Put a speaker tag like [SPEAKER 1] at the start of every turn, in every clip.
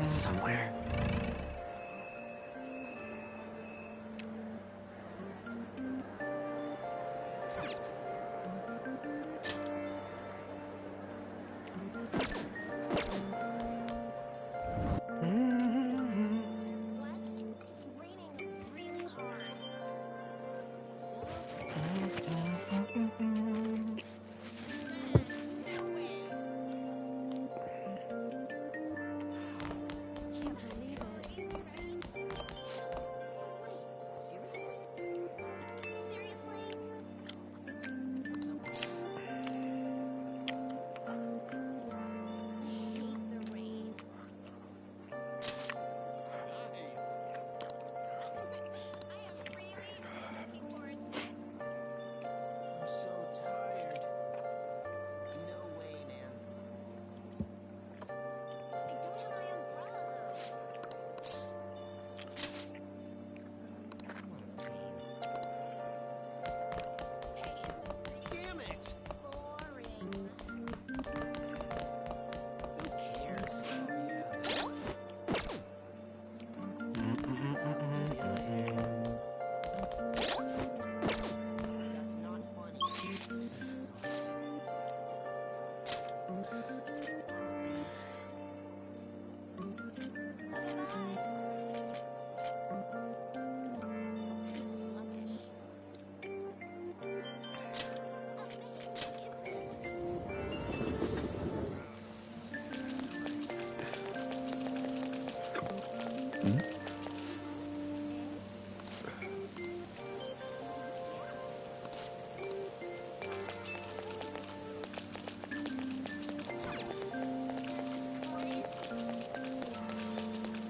[SPEAKER 1] It's somewhere.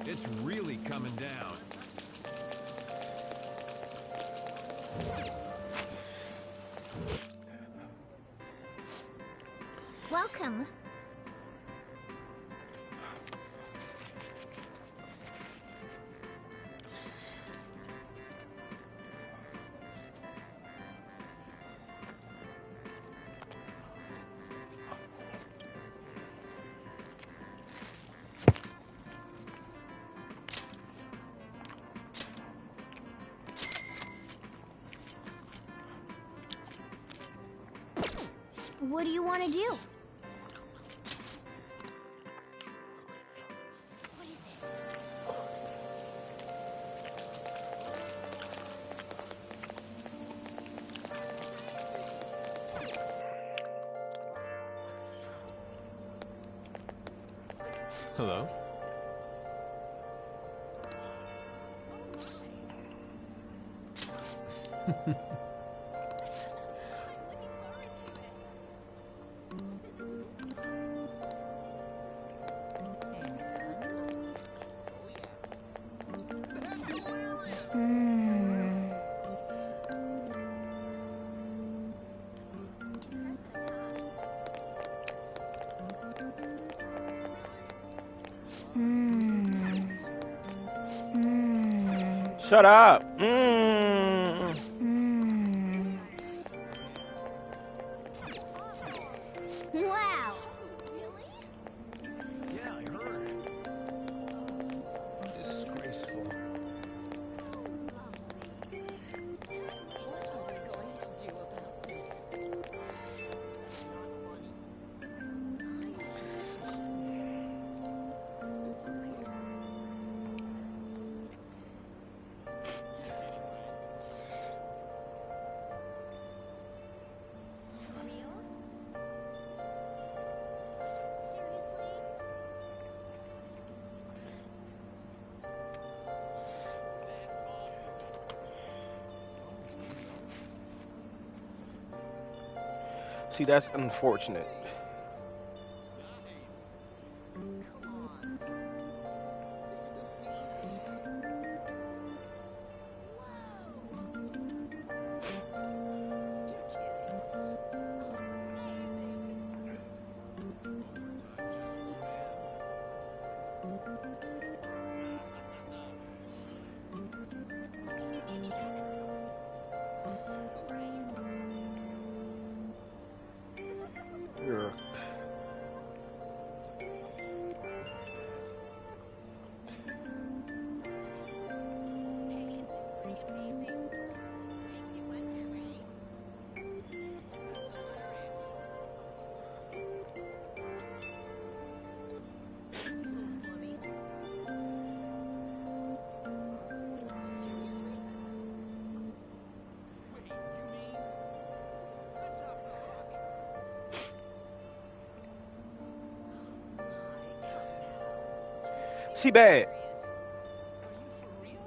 [SPEAKER 2] It's really coming down.
[SPEAKER 3] Welcome. What do you want to do?
[SPEAKER 1] Hello? Shut up.
[SPEAKER 3] Wow.
[SPEAKER 2] Yeah, I heard. Disgraceful.
[SPEAKER 4] What are we going to do about this?
[SPEAKER 1] See, that's unfortunate.
[SPEAKER 4] Come on. This is amazing. Whoa. You're kidding.
[SPEAKER 2] Overtime just
[SPEAKER 1] You're
[SPEAKER 2] That's hilarious.
[SPEAKER 4] That's so funny. Seriously?
[SPEAKER 2] Wait, you mean? That's off the hook.
[SPEAKER 1] she bad.
[SPEAKER 2] Are you for real?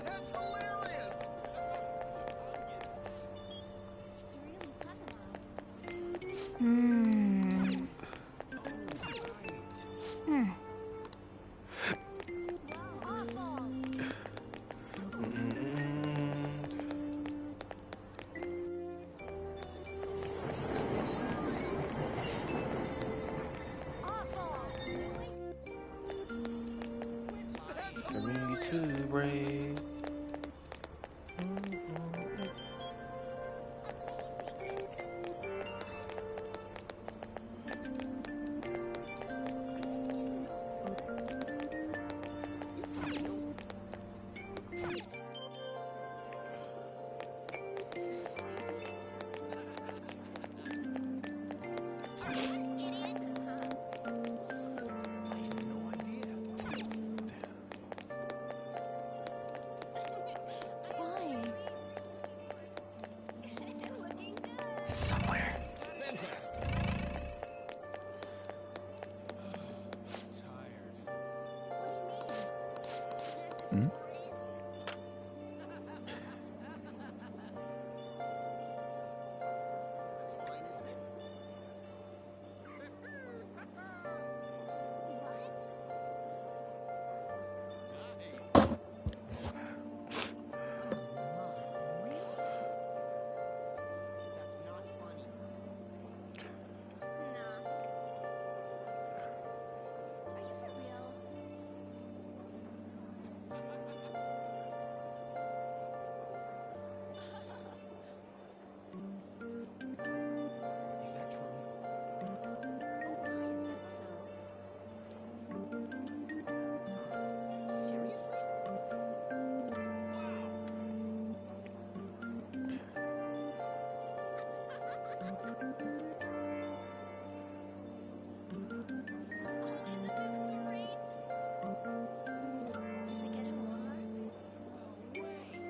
[SPEAKER 2] That's hilarious.
[SPEAKER 3] Hmm. Hmm. Awful. Awful.
[SPEAKER 2] That's
[SPEAKER 1] For me
[SPEAKER 2] hilarious.
[SPEAKER 1] to break.
[SPEAKER 2] I had no idea.
[SPEAKER 1] It's somewhere.
[SPEAKER 2] Fantastic. Tired.
[SPEAKER 1] Hmm?
[SPEAKER 4] That's fine, isn't it? That's not funny.
[SPEAKER 3] Are you for real?
[SPEAKER 2] Is that true?
[SPEAKER 4] Seriously?
[SPEAKER 3] Is it getting warmer?
[SPEAKER 2] No way.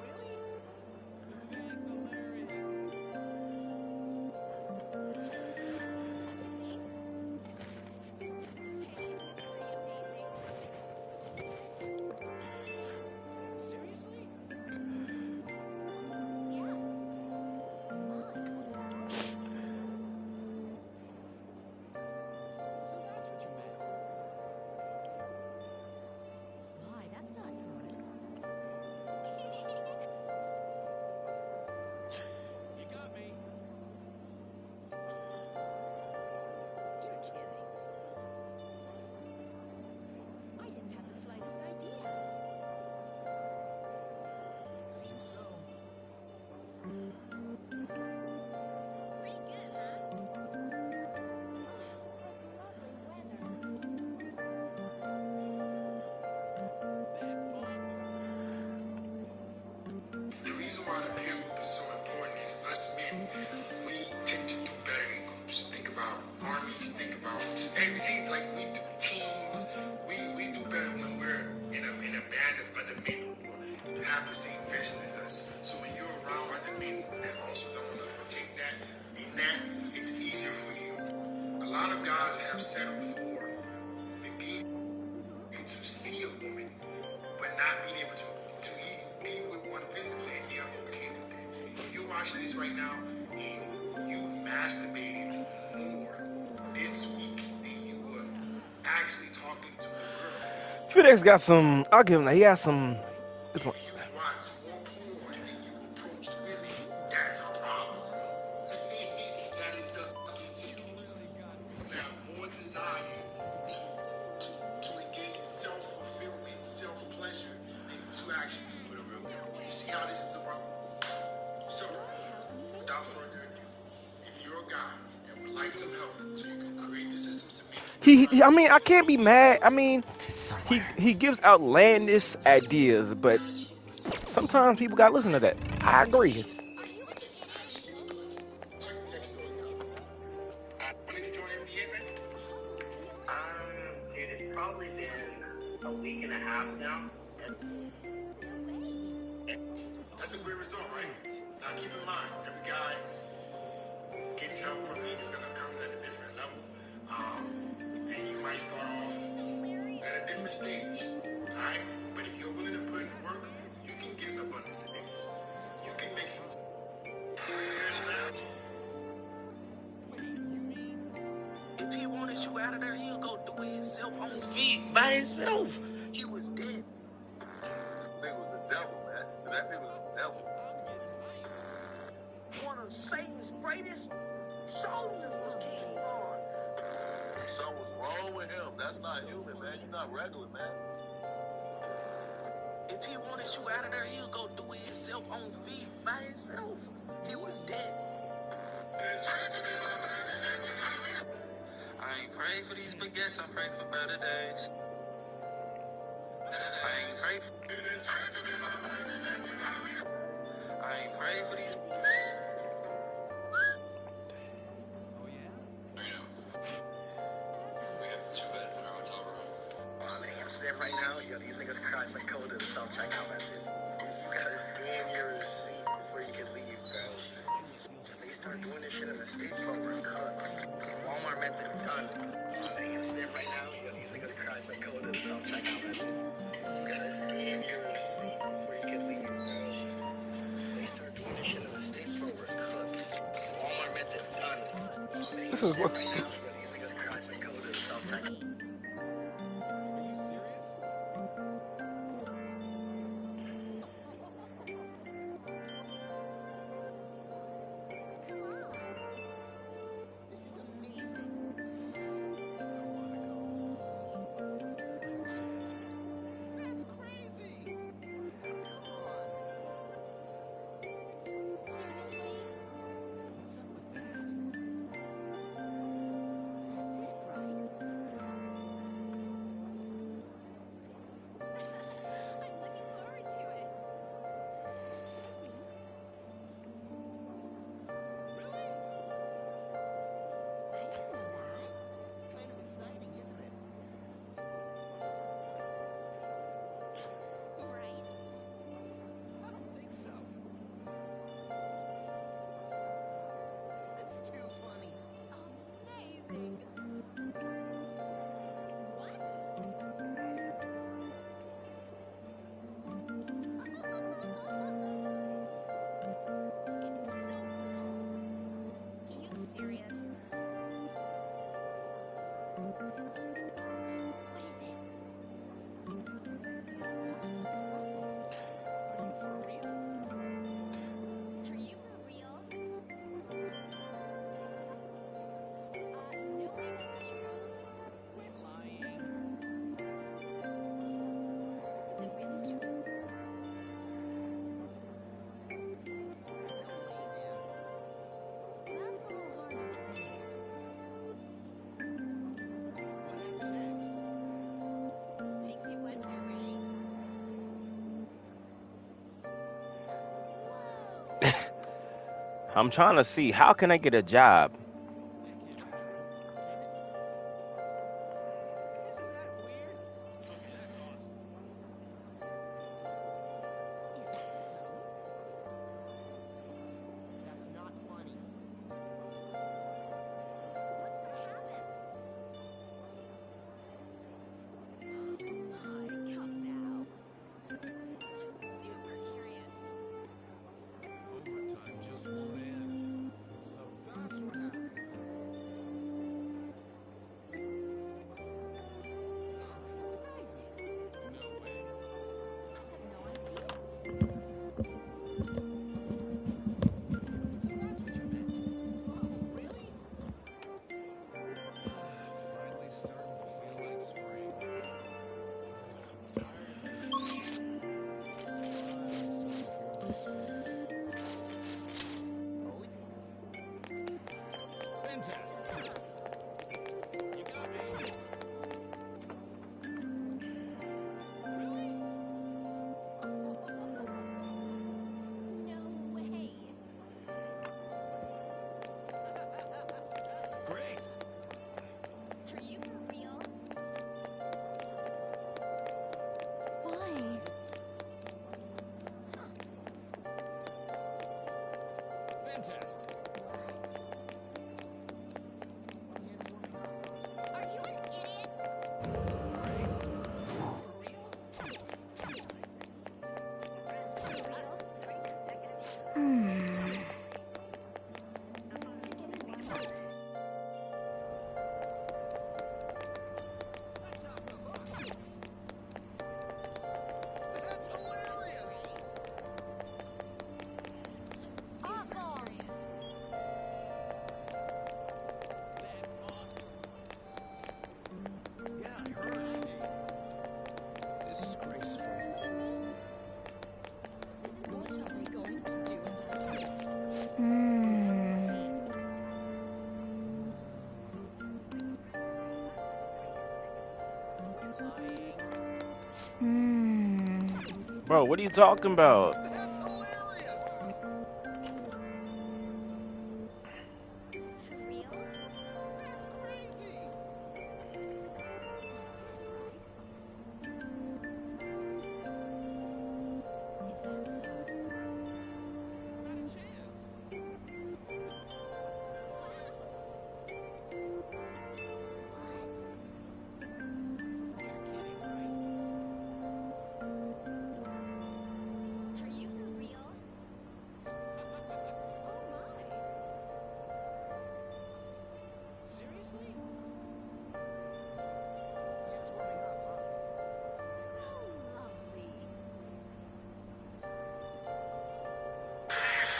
[SPEAKER 2] Really? That's hilarious. Seriously? So that's what you meant.
[SPEAKER 4] My, that's not good.
[SPEAKER 2] You got me.
[SPEAKER 4] You're kidding. I didn't have the slightest idea.
[SPEAKER 2] Seems so.
[SPEAKER 3] Pretty good, huh?
[SPEAKER 2] That's awesome.
[SPEAKER 5] The reason why the peer group is so important is us men, we tend to do better in groups. Think about armies, think about just everything. Like we do teams, we do better when we're in a band of other men who have the same vision as us. So when you're around other men that also don't want to take that, in that, it's easier for you. A lot of guys have settled for watching this right now and you masturbated more this week than you were actually talking to a girl,
[SPEAKER 1] FedEx got some. I'll give him that. He has some. This one.
[SPEAKER 5] and you watch more porn than you approached women, that's a problem. That is a fucking serious. You have more desire to engage in self-fulfillment, self-pleasure, than to actually be with a real girl. You see how this is about? So, without further ado, if you're a guy that would like some help so you can create the systems to make
[SPEAKER 1] I mean, I can't be mad. I mean,
[SPEAKER 2] It's
[SPEAKER 1] he
[SPEAKER 2] somewhere.
[SPEAKER 1] he gives outlandish ideas, but sometimes people gotta listen to that. I agree.
[SPEAKER 5] check the next story out. When did you join NBA, man?
[SPEAKER 6] Dude, it's probably been a week and a half now.
[SPEAKER 5] That's a great result, right? Now keep in mind, every guy who gets help from me is gonna come at a different level. And you might start off at a different stage. Alright? But if you're willing to put in the work, you can get an abundance of dates. You can make some 3 years now.
[SPEAKER 2] Wait, you mean?
[SPEAKER 6] If he wanted you out of there, he'll go do it himself on feet by himself. He was dead.
[SPEAKER 7] Nigga was the devil, man. That nigga was the devil.
[SPEAKER 6] One of Satan's greatest soldiers was King Ron.
[SPEAKER 7] Something was wrong with him. That's not human, man. You're not regular, man.
[SPEAKER 6] If he wanted you out of there, he'll go do it himself on feet by himself. He was dead. I ain't prayed for these baguettes, I pray for better days. I ain't prayed for these.
[SPEAKER 2] Oh yeah?
[SPEAKER 7] We have 2 beds in our hotel room.
[SPEAKER 6] The incident right now, yo, these niggas cried like code to the self-checkout method. You gotta scan your receipt before you can leave, bro. They start doing this shit in the States, but we're cuts. Walmart method done. The incident right now, yo, these niggas cried like code to the self-checkout method. You gotta scan your receipt before you can leave, bro. They start doing this shit in the States, but we're cuts. Walmart method done. The
[SPEAKER 1] This is
[SPEAKER 6] incident
[SPEAKER 1] what.
[SPEAKER 6] right now, yo, these niggas cried like code to the self-checkout.
[SPEAKER 2] Are you serious?
[SPEAKER 3] Come on. This is amazing.
[SPEAKER 2] I wanna go home. That's crazy. Come on.
[SPEAKER 3] Seriously?
[SPEAKER 2] What's up with that?
[SPEAKER 3] That's it, right? I'm looking forward to it. I see.
[SPEAKER 2] Really?
[SPEAKER 3] I didn't know that.
[SPEAKER 2] Kind of exciting, isn't it?
[SPEAKER 3] Right?
[SPEAKER 2] I don't think so. That's too funny.
[SPEAKER 3] Amazing. What? It's so cool. Are you serious? What is it? Horse hormones.
[SPEAKER 2] Are you for real?
[SPEAKER 3] Are you for real? No way that's true.
[SPEAKER 2] Quit lying.
[SPEAKER 3] Is it really true?
[SPEAKER 2] No way, man.
[SPEAKER 3] That's a little hard to believe.
[SPEAKER 2] What happened next?
[SPEAKER 3] Makes you wonder, right? Whoa!
[SPEAKER 1] I'm trying to see how can I get a job.
[SPEAKER 2] That can't be true. Can it? Isn't that weird? Okay, that's awesome.
[SPEAKER 3] Is that so?
[SPEAKER 2] That's not funny.
[SPEAKER 3] What's gonna happen? Hi, come now. I'm super curious.
[SPEAKER 2] Overtime just Fantastic.
[SPEAKER 3] Are you an idiot?
[SPEAKER 2] That's off the hook. That's hilarious.
[SPEAKER 3] Awful.
[SPEAKER 2] That's awesome. Yeah, I heard. Disgraceful.
[SPEAKER 4] What are they going to do about this?
[SPEAKER 1] Bro, what are you talking about?
[SPEAKER 2] That's hilarious.
[SPEAKER 3] For real?
[SPEAKER 2] That's crazy.
[SPEAKER 4] Is that so?
[SPEAKER 2] Not a chance. You're kidding, right?
[SPEAKER 3] Are you for real? Oh my.
[SPEAKER 2] Seriously? It's warming up, huh?
[SPEAKER 3] How lovely.
[SPEAKER 2] Okay, that's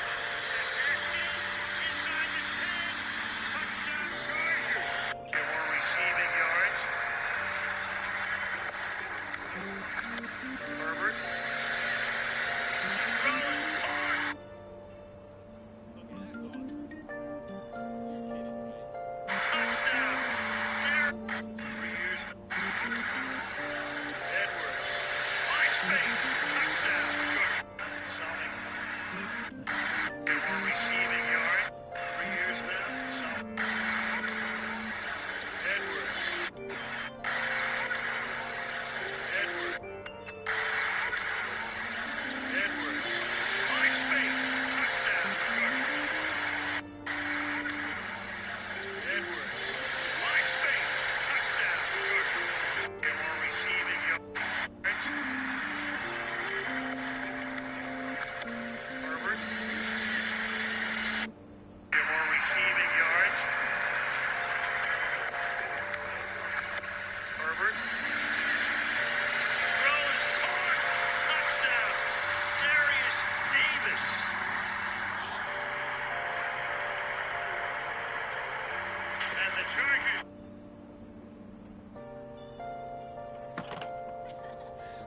[SPEAKER 2] awesome. You're kidding, right?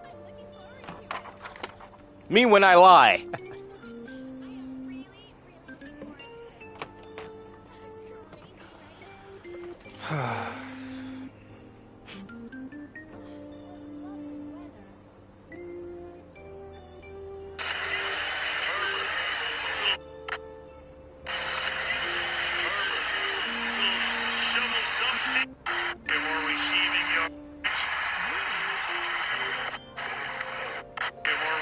[SPEAKER 3] I'm looking forward to it.
[SPEAKER 1] Me when I lie.
[SPEAKER 3] I am really, really looking forward to it.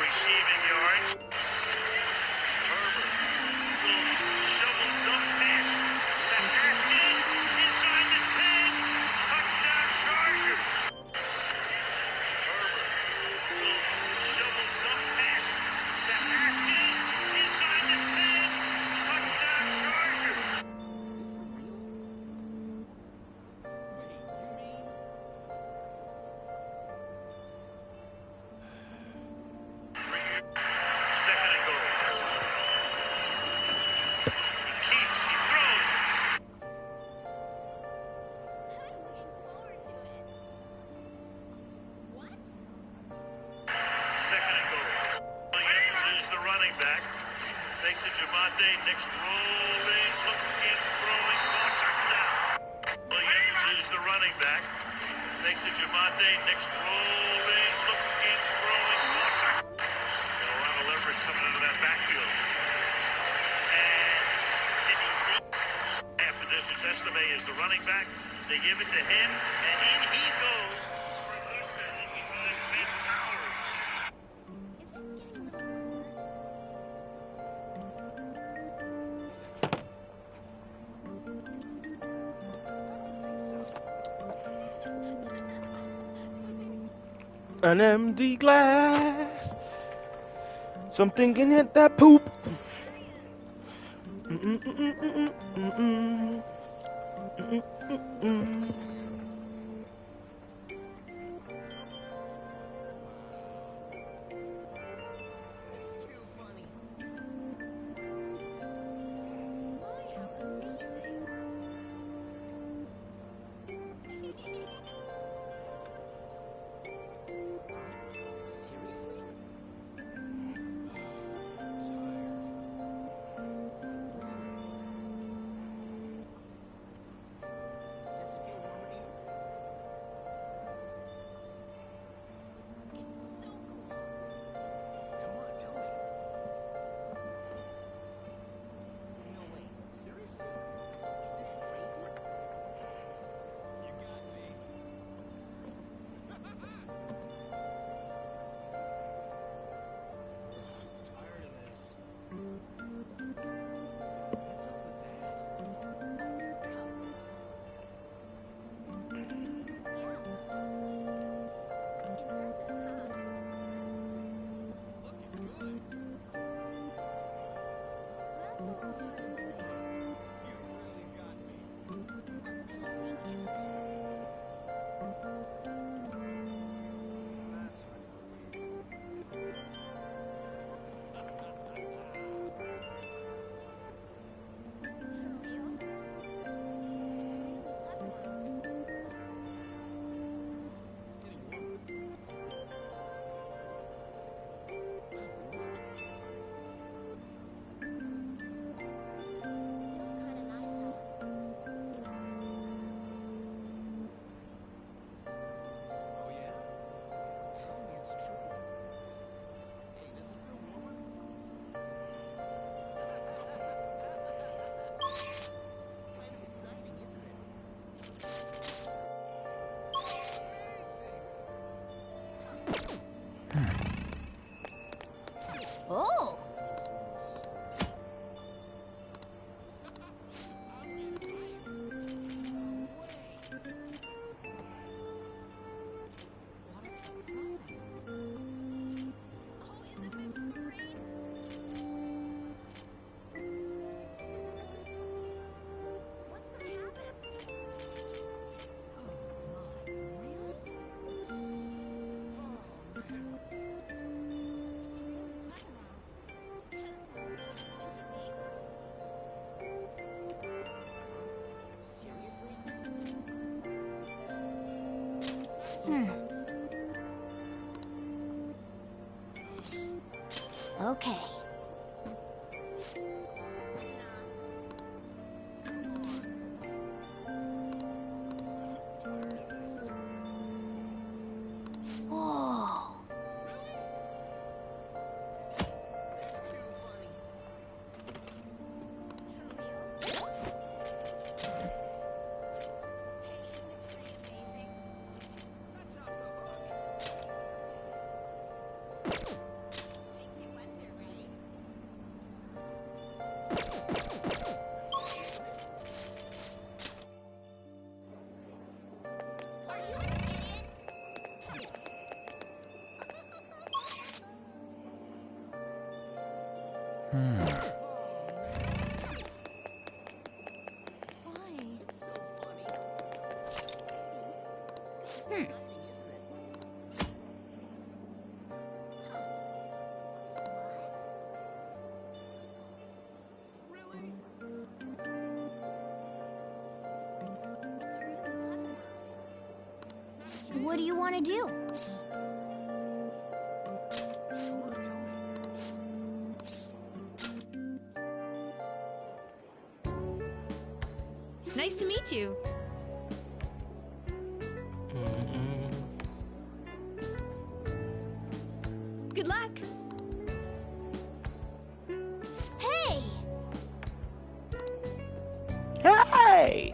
[SPEAKER 3] Crazy, right?
[SPEAKER 8] Next rolling, looking, throwing, ball touchdown. Williams is the running back. Fake to Javante. Next rolling, looking, throwing, ball touchdown. Got a lot of leverage coming out of that backfield. And after this, it's Estime is the running back. They give it to him, and in he goes for a touchdown behind Ben Powers.
[SPEAKER 3] Is it getting a little warmer?
[SPEAKER 2] Is
[SPEAKER 1] An empty glass. Something can hit that poop.
[SPEAKER 2] It's too funny.
[SPEAKER 3] My, how amazing.
[SPEAKER 2] Seriously? Does it feel warmer to you?
[SPEAKER 3] It's so cool.
[SPEAKER 2] Come on, tell me. No way. Seriously? Isn't that crazy? You got me. Tired of this. What's up with that?
[SPEAKER 3] Come on. Impressive, huh?
[SPEAKER 2] Looking good.
[SPEAKER 3] That's a little hard to believe.
[SPEAKER 2] You really got me.
[SPEAKER 3] Amazing, isn't it?
[SPEAKER 2] That's hard to believe.
[SPEAKER 3] For real? It's really pleasant out.
[SPEAKER 2] It's getting warmer.
[SPEAKER 3] Feels kinda nice out.
[SPEAKER 2] Oh yeah? Tell me it's true. Hey, does it feel warmer? Kind of exciting, isn't it?
[SPEAKER 4] Oh!
[SPEAKER 3] What a surprise. Oh, isn't this great? What's gonna happen? Oh my, really? It's really pleasant out. Tense and safe, don't you think?
[SPEAKER 2] Seriously?
[SPEAKER 4] Okay.
[SPEAKER 2] Tired of this.
[SPEAKER 4] Whoa.
[SPEAKER 2] It's too funny.
[SPEAKER 3] Hey, isn't it pretty amazing?
[SPEAKER 2] That's off the hook.
[SPEAKER 3] Makes you wonder, right? Are you an idiot? Why?
[SPEAKER 2] It's so funny. Exciting, isn't it? Really?
[SPEAKER 3] It's really pleasant out.
[SPEAKER 4] What do you want to do?
[SPEAKER 2] Come on, tell me.
[SPEAKER 4] Nice to meet you. Good luck. Hey!
[SPEAKER 1] Hey!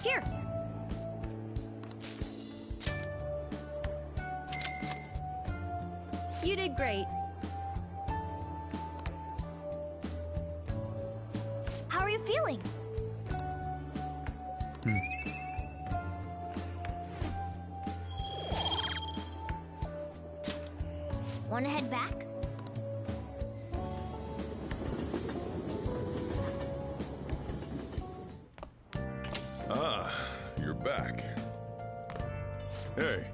[SPEAKER 4] Here. You did great. How are you feeling?
[SPEAKER 3] Wanna head back?
[SPEAKER 9] Ah, you're back. Hey.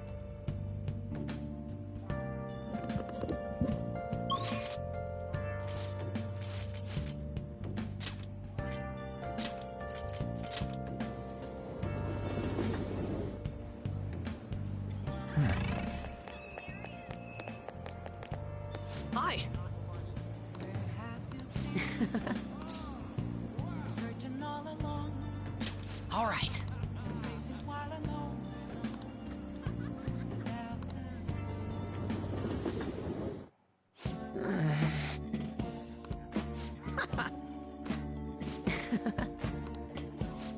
[SPEAKER 10] Hi. All right.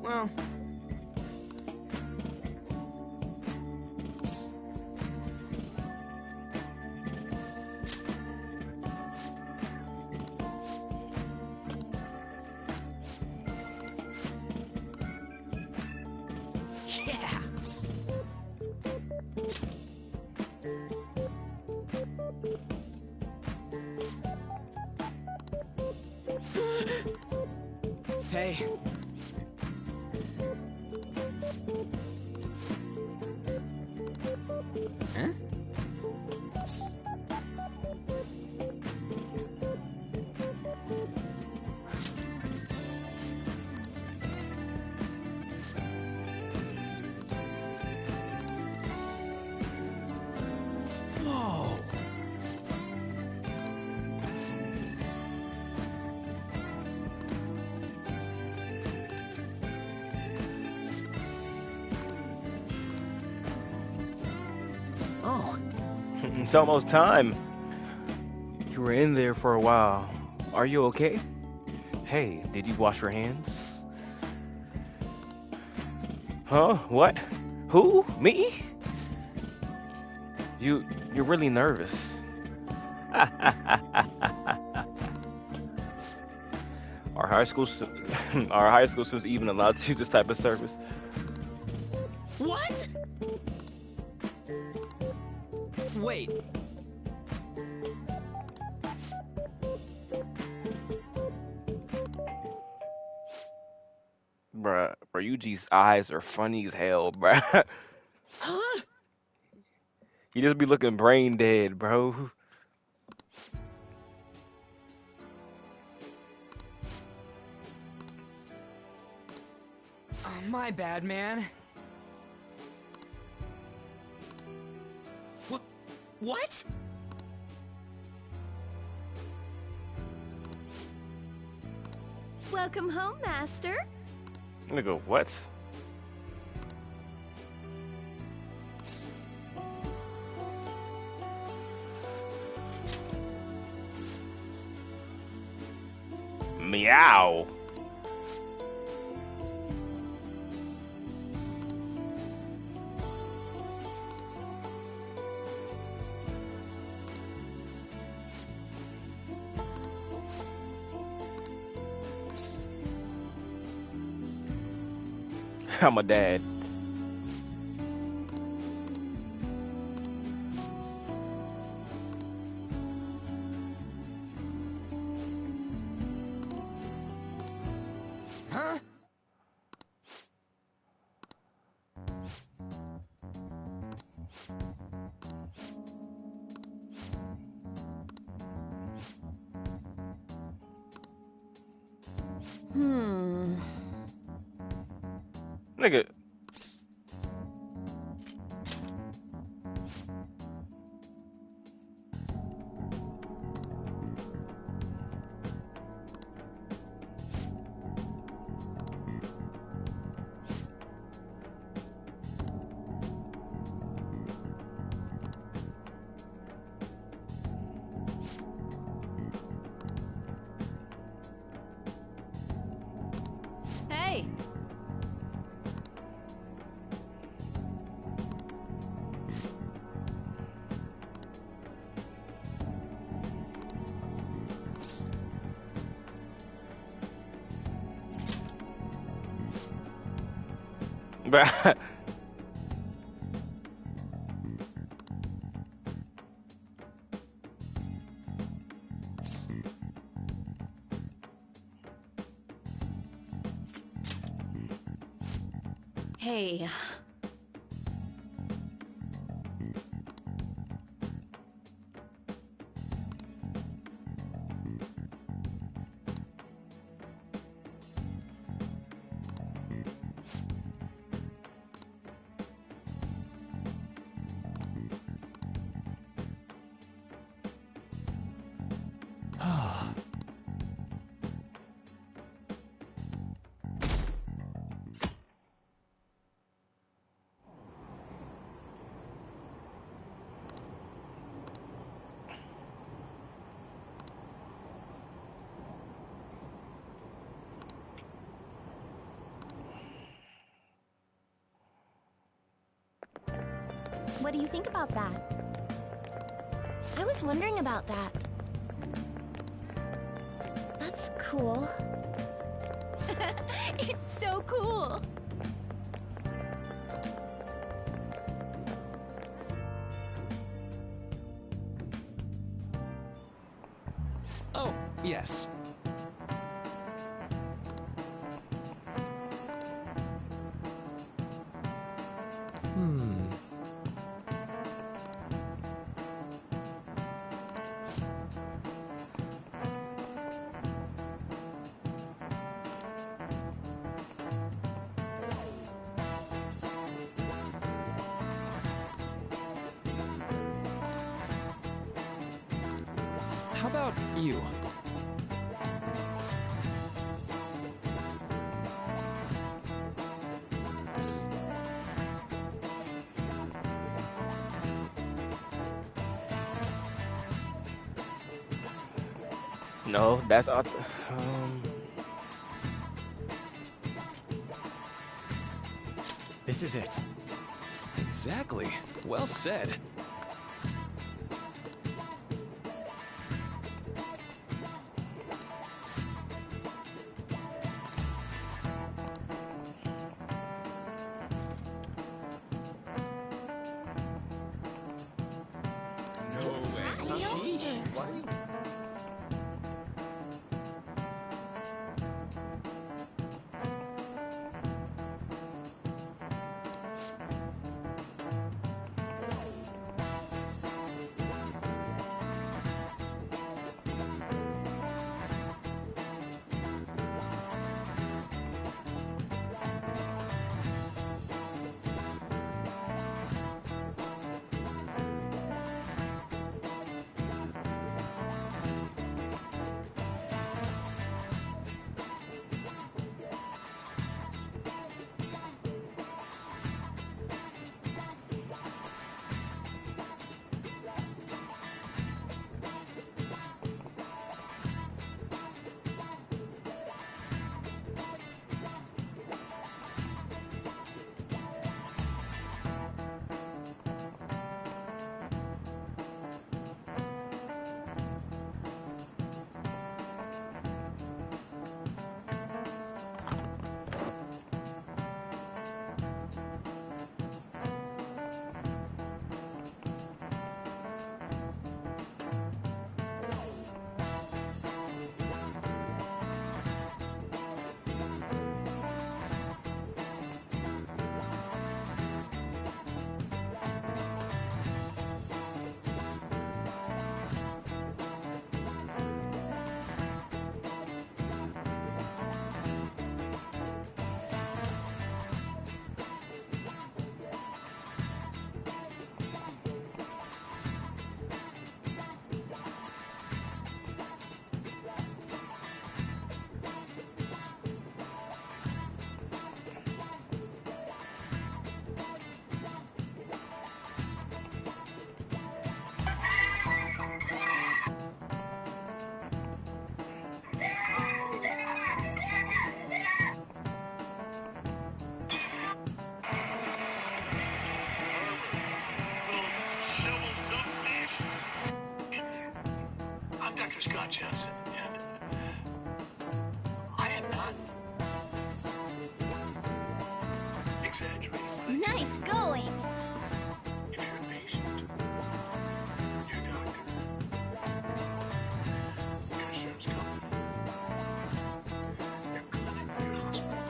[SPEAKER 10] Well. Yeah. Hey. Huh? Whoa. Oh.
[SPEAKER 1] It's almost time. You were in there for a while. Are you okay? Hey, did you wash your hands? Huh? What? Who? Me? You're really nervous. Are high school are high school students even allowed to use this type of service?
[SPEAKER 10] What? Wait.
[SPEAKER 1] Bruh, Ryuji's eyes are funny as hell, bruh.
[SPEAKER 10] Huh?
[SPEAKER 1] He just be looking brain dead, bro.
[SPEAKER 10] Oh, my bad, man. What?
[SPEAKER 4] Welcome home, Master.
[SPEAKER 1] Nigga, what? Meow. I'm a dad.
[SPEAKER 10] Huh?
[SPEAKER 1] Nigga.
[SPEAKER 4] Hey.
[SPEAKER 1] Bruh.
[SPEAKER 4] Hey.
[SPEAKER 3] What do you think about that? I was wondering about that. That's cool. It's so cool.
[SPEAKER 10] Oh, yes. How about you?
[SPEAKER 1] No, that's
[SPEAKER 10] This is it. Exactly. Well said.
[SPEAKER 8] I'm Dr. Scott Jensen, and I am not exaggerating.
[SPEAKER 3] Nice going.
[SPEAKER 8] If you're a patient, your doctor, your insurance company, your clinic, your hospital,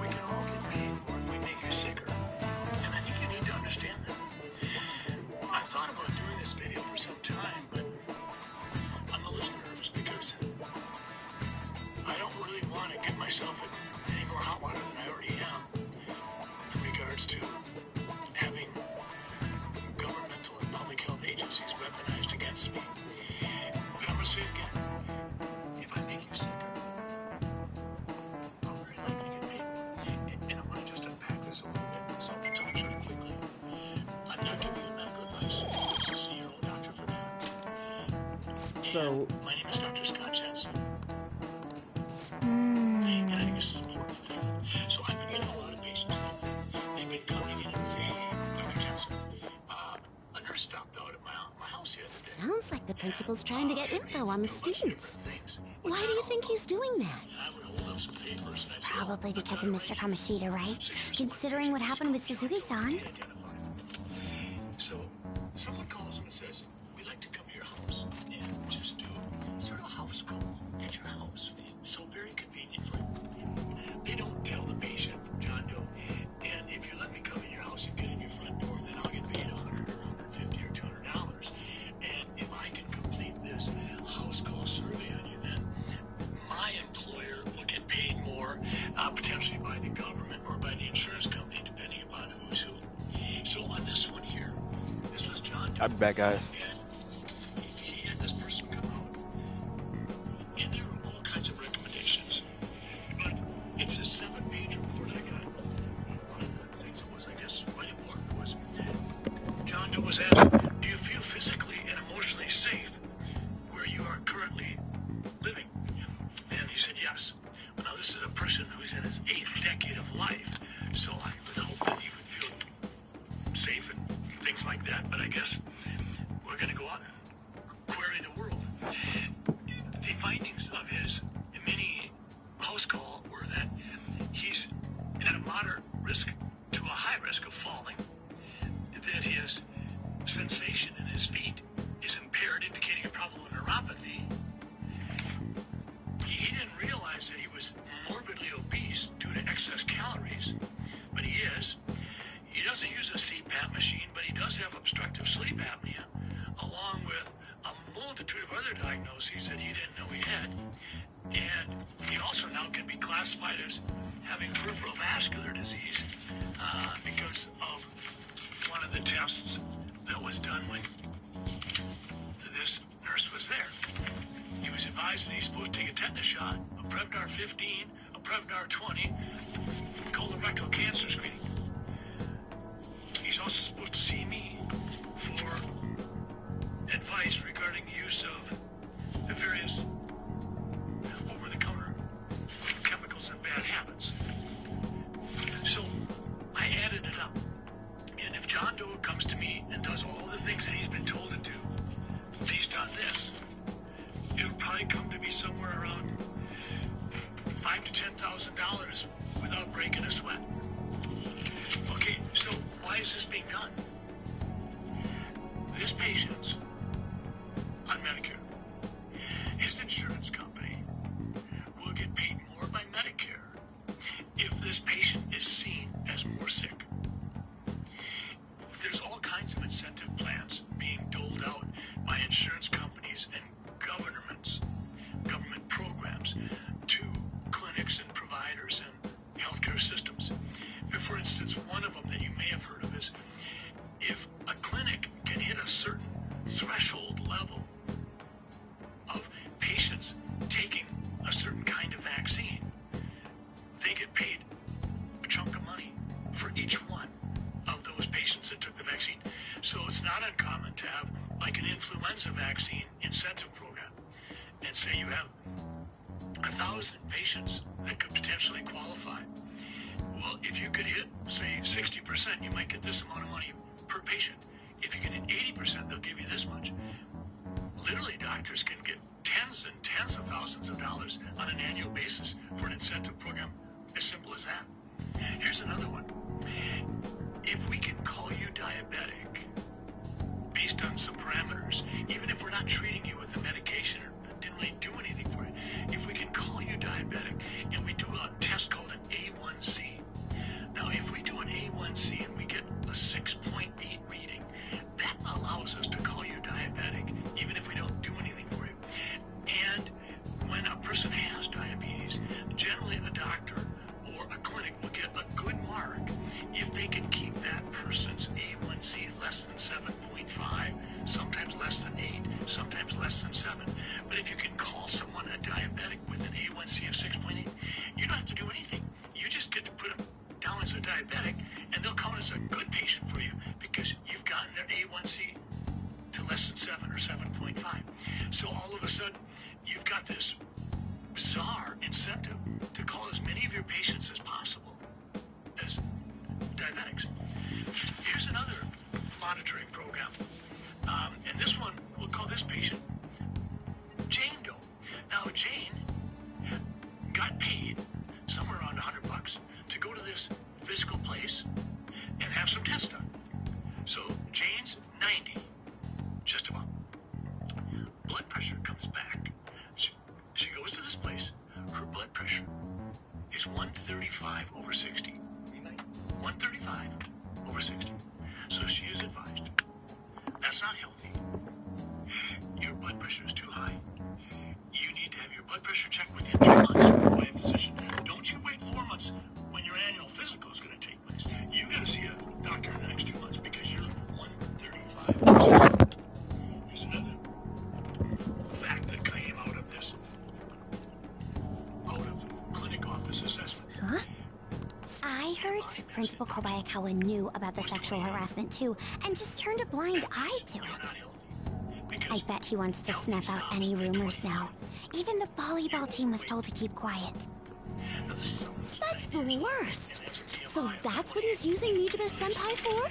[SPEAKER 8] we can
[SPEAKER 11] So,
[SPEAKER 12] my name is Dr. Scott Jensen.
[SPEAKER 3] Mm.
[SPEAKER 12] And I think this is important. So I've been getting a lot of patients. They've been coming in and saying, hey, Dr. Jensen, a nurse stopped out at my house the other day.
[SPEAKER 3] Sounds like the principal's trying to get info on the students. Why do you think he's doing that? It's probably because of Mr. Kamoshida, right? Considering what happened with Suzuki-san.
[SPEAKER 12] So someone calls him and says, we'd like to come to your house and just do sort of a house call at your house. So very convenient for you. They don't tell the patient, John Doe, and if you let me come in your house and get in your front door, then I'll get paid $100 or $150 or $200. And if I can complete this house call survey on you, then my employer will get paid more, potentially by the government or by the insurance company, depending upon who's who. So on this one here, this was John Doe.
[SPEAKER 1] I'll be back, guys.
[SPEAKER 12] And he had this person come out, and there were all kinds of recommendations. But it's a 7-page report I got. One of the things that was, I guess, quite important was John Doe was asked, do you feel physically and emotionally safe where you are currently living? And he said yes. Well, now this is a person who's in his 8th decade of life, so I would hope that he would feel safe and things like that, but I guess we're going to go out and query the world. The findings of his mini house call were that he's at a moderate risk to a high risk of falling, that his sensation in his feet is impaired, indicating a problem of neuropathy. He didn't realize that he was morbidly obese due to excess calories, but he is. He doesn't use a CPAP machine, but he does have obstructive sleep apnea, along with a multitude of other diagnoses that he didn't know he had. And he also now can be classified as having peripheral vascular disease because of one of the tests that was done when this nurse was there. He was advised that he's supposed to take a tetanus shot, a Prevnar 15, a Prevnar 20, colorectal cancer screening. He's also supposed to see me for advice regarding use of the various over-the-counter chemicals and bad habits. So I added it up. And if John Doe comes to me and does all the things that he's been told to do based on this, it'll probably come to be somewhere around $5,000 to $10,000 without breaking a sweat. Okay, so why is this being done? This patient's on Medicare. His insurance company will get paid more by Medicare if this patient is seen as more sick. There's all kinds of incentive plans being doled out by insurance companies and governments, government programs to clinics and providers and healthcare systems. For instance, one of them that you may have heard of is if a clinic can hit a certain threshold level of patients taking a certain kind of vaccine, they get paid a chunk of money for each one of those patients that took the vaccine. So it's not uncommon to have like an influenza vaccine incentive program and say you have 1,000 patients that could potentially qualify. Well, if you could hit, say, 60%, you might get this amount of money per patient. If you can hit 80%, they'll give you this much. Literally, doctors can get tens and tens of thousands of dollars on an annual basis for an incentive program, as simple as that. Here's another one. If we can call you diabetic based on some parameters, even if we're not treating you with a medication or didn't really do anything for you, if we can call you diabetic and we do a test called an A1C. Now, if we do an A1C and we get a 6.8 reading, that allows us to call you diabetic, even if we don't do anything for you. And when a person has diabetes, generally a doctor or a clinic will get a good mark if they can keep that person's A1C less than 7.5, sometimes less than 8, sometimes less than 7. But if you can call someone a diabetic with an A1C of 6.8, you don't have to do anything. You just get to put them down as a diabetic, and they'll count as a good patient for you because you've gotten their A1C to less than 7 or 7.5. So all all of a sudden, you've got this bizarre incentive to call as many of your patients as possible as diabetics. Here's another monitoring program. And this one, we'll call this patient Jane Doe. Now, Jane got paid somewhere around $100 to go to this physical place and have some tests done. So Jane's 90, just about. Blood pressure comes back. She goes to this place. Her blood pressure is 135 over 60. 135 over 60. So she is advised. That's not healthy. Your blood pressure is too high. You need to have your blood pressure checked within 2 months by a physician. Don't you wait 4 months when your annual physical is going to take place. You got to see a doctor in the next 2 months because you're 135. Here's another fact that came out of this. Out of clinic office assessment.
[SPEAKER 3] Huh? I heard Principal Kobayakawa knew about the sexual harassment too, and just turned a blind eye to it. I bet he wants to snuff out any rumors now. Even the volleyball team was told to keep quiet. That's the worst! So that's what he's using me to be a senpai for?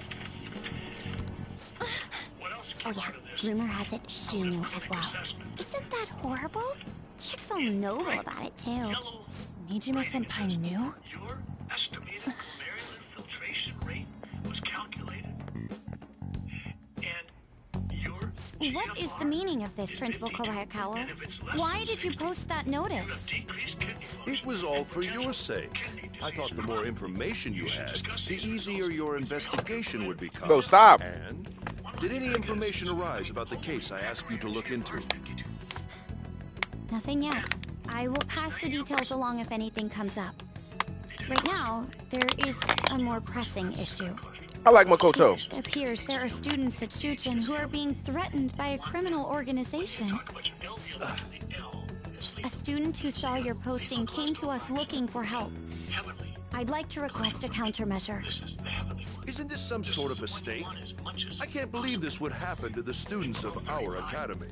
[SPEAKER 3] Oh yeah, rumor has it she knew as well. Isn't that horrible? Chick's all noble about it too.
[SPEAKER 4] Nijima-senpai knew?
[SPEAKER 12] Your estimated glomerular filtration rate was calculated. And your
[SPEAKER 3] What is the meaning of this, Principal Kobayakawa? Why did you post that notice?
[SPEAKER 11] It was all for your sake. I thought the more information you had, the easier your investigation would become.
[SPEAKER 1] Bro, stop.
[SPEAKER 11] And did any information arise about the case I asked you to look into?
[SPEAKER 3] Nothing yet. I will pass the details along if anything comes up. Right now, there is a more pressing issue.
[SPEAKER 1] I like Makoto.
[SPEAKER 3] It appears there are students at Shuchen who are being threatened by a criminal organization. A student who saw your posting came to us looking for help. I'd like to request a countermeasure.
[SPEAKER 11] Isn't this some sort of mistake? I can't believe this would happen to the students of our academy.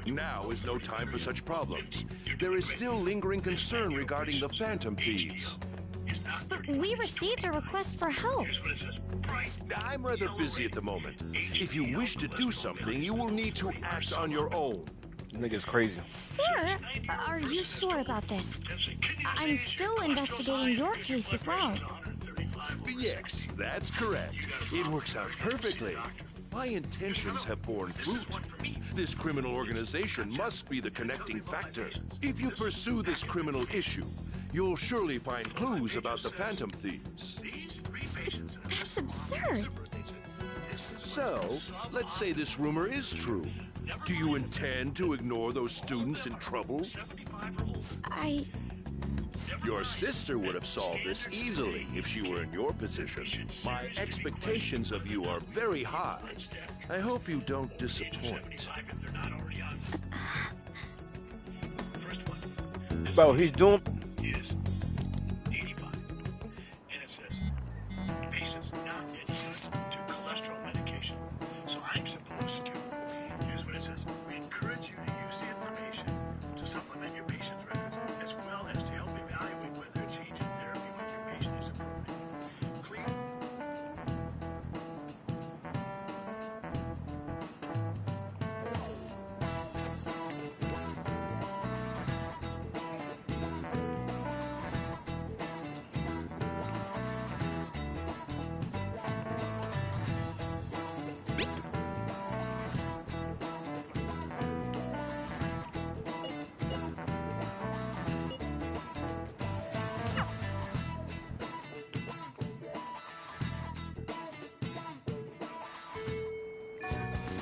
[SPEAKER 11] Now is no time for such problems. There is still lingering concern regarding the Phantom Thieves.
[SPEAKER 3] But we received a request for help.
[SPEAKER 11] I'm rather busy at the moment. If you wish to do something, you will need to act on your own.
[SPEAKER 1] This nigga's crazy.
[SPEAKER 3] Sir, are you sure about this? I'm still investigating your case as well.
[SPEAKER 11] Yes, that's correct. It works out perfectly. My intentions have borne fruit. This criminal organization must be the connecting factor. If you pursue this criminal issue, you'll surely find clues about the Phantom Thieves.
[SPEAKER 3] That's absurd.
[SPEAKER 11] So, let's say this rumor is true. Do you intend to ignore those students in trouble? Your sister would have solved this easily if she were in your position. My expectations of you are very high. I hope you don't disappoint.
[SPEAKER 1] Bro, he's doing...
[SPEAKER 12] Is 85. And it says, patients not adherent to cholesterol medication. So I'm supposed to, here's what it says, we encourage you to use the information to supplement your patient's records, as well as to help evaluate whether a change in therapy with your patient is appropriate. Clear?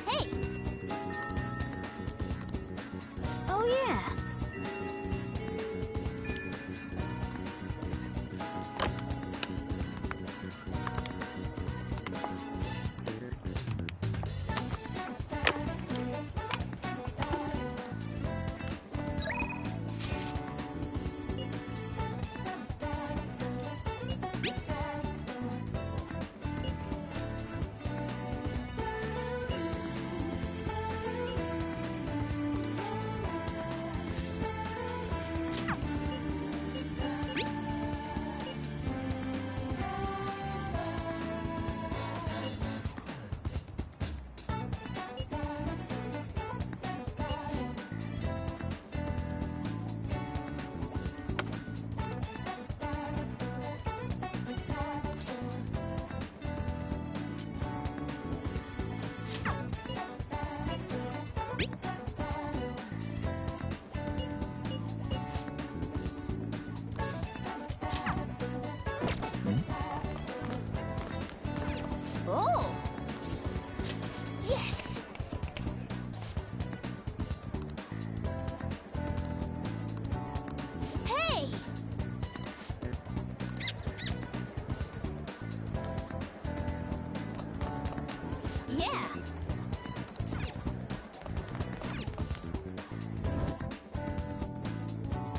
[SPEAKER 3] Hey! Oh yeah!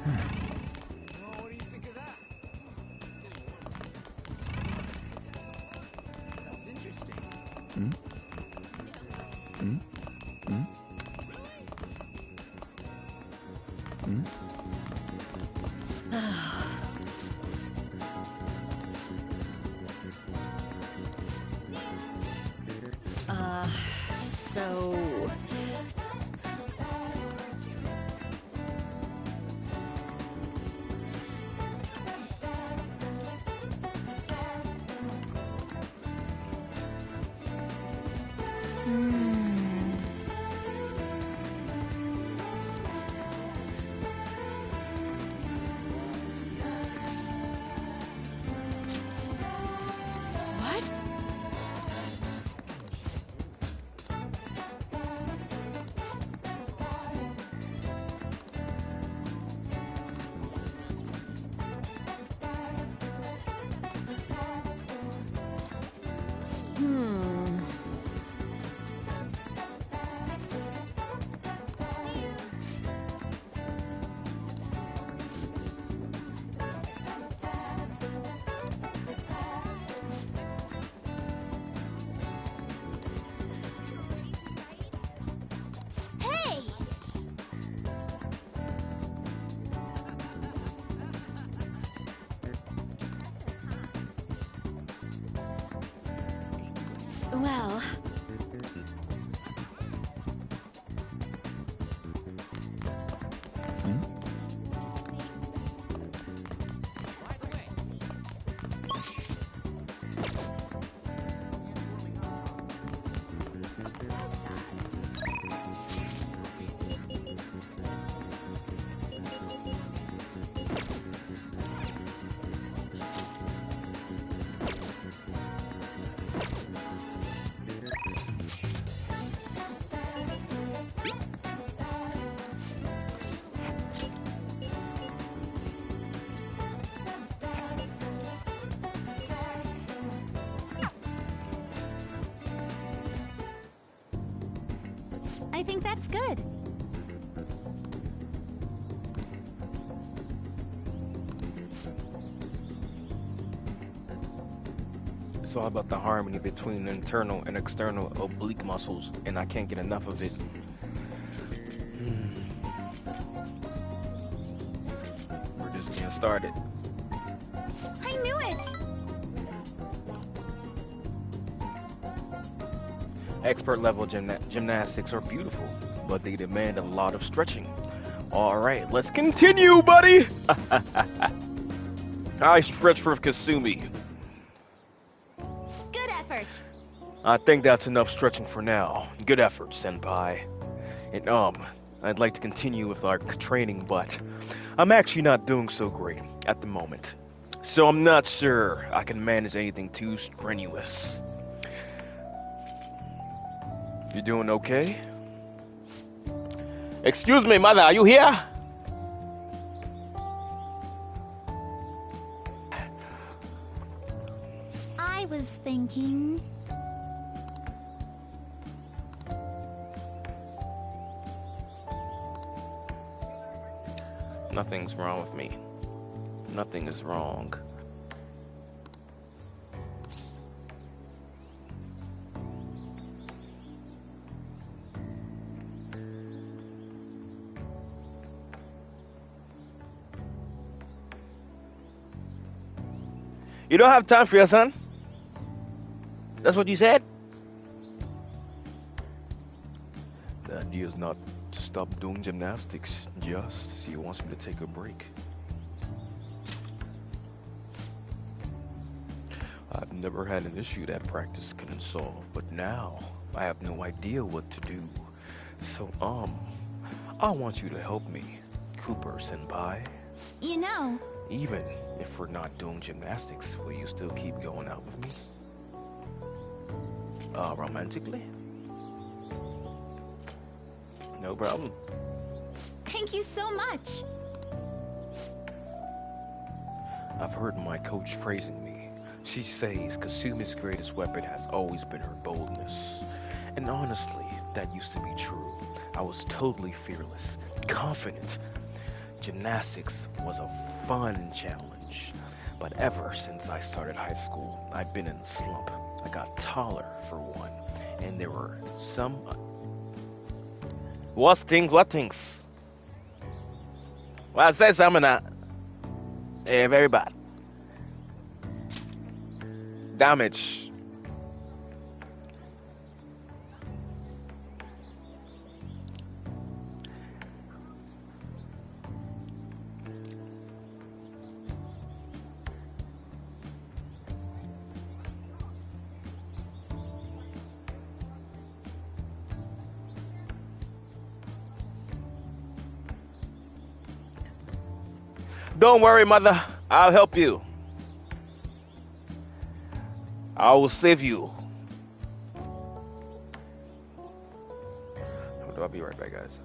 [SPEAKER 2] What do you think of that? That's interesting.
[SPEAKER 4] So... What?
[SPEAKER 3] Hey!
[SPEAKER 4] Well...
[SPEAKER 3] I think that's good.
[SPEAKER 1] It's all about the harmony between the internal and external oblique muscles, and I can't get enough of it. We're just getting started.
[SPEAKER 3] I knew it!
[SPEAKER 1] Expert level gymnastics are beautiful, but they demand a lot of stretching. Alright, let's continue, buddy! I stretch for Kasumi.
[SPEAKER 3] Good effort.
[SPEAKER 1] I think that's enough stretching for now. Good effort, senpai. And I'd like to continue with our training, but I'm actually not doing so great at the moment. So I'm not sure I can manage anything too strenuous. You doing okay? Excuse me, mother, are you here?
[SPEAKER 3] I was thinking...
[SPEAKER 1] Nothing's wrong with me. Nothing is wrong. You don't have time for your son? That's what you said? The idea is not to stop doing gymnastics, just he wants me to take a break. I've never had an issue that practice couldn't solve, but now I have no idea what to do. So, I want you to help me, Cooper-senpai.
[SPEAKER 3] You know...
[SPEAKER 1] Even if we're not doing gymnastics, will you still keep going out with me? Romantically? No problem.
[SPEAKER 3] Thank you so much.
[SPEAKER 1] I've heard my coach praising me. She says Kasumi's greatest weapon has always been her boldness. And honestly, that used to be true. I was totally fearless, confident. gymnastics was a fun challenge. But ever since I started high school, I've been in a slump. I got taller, for one, and there were some... What things? What things? Well, I say something that... very bad. Damage. Don't worry, mother. I'll help you. I will save you. I'll be right back, guys.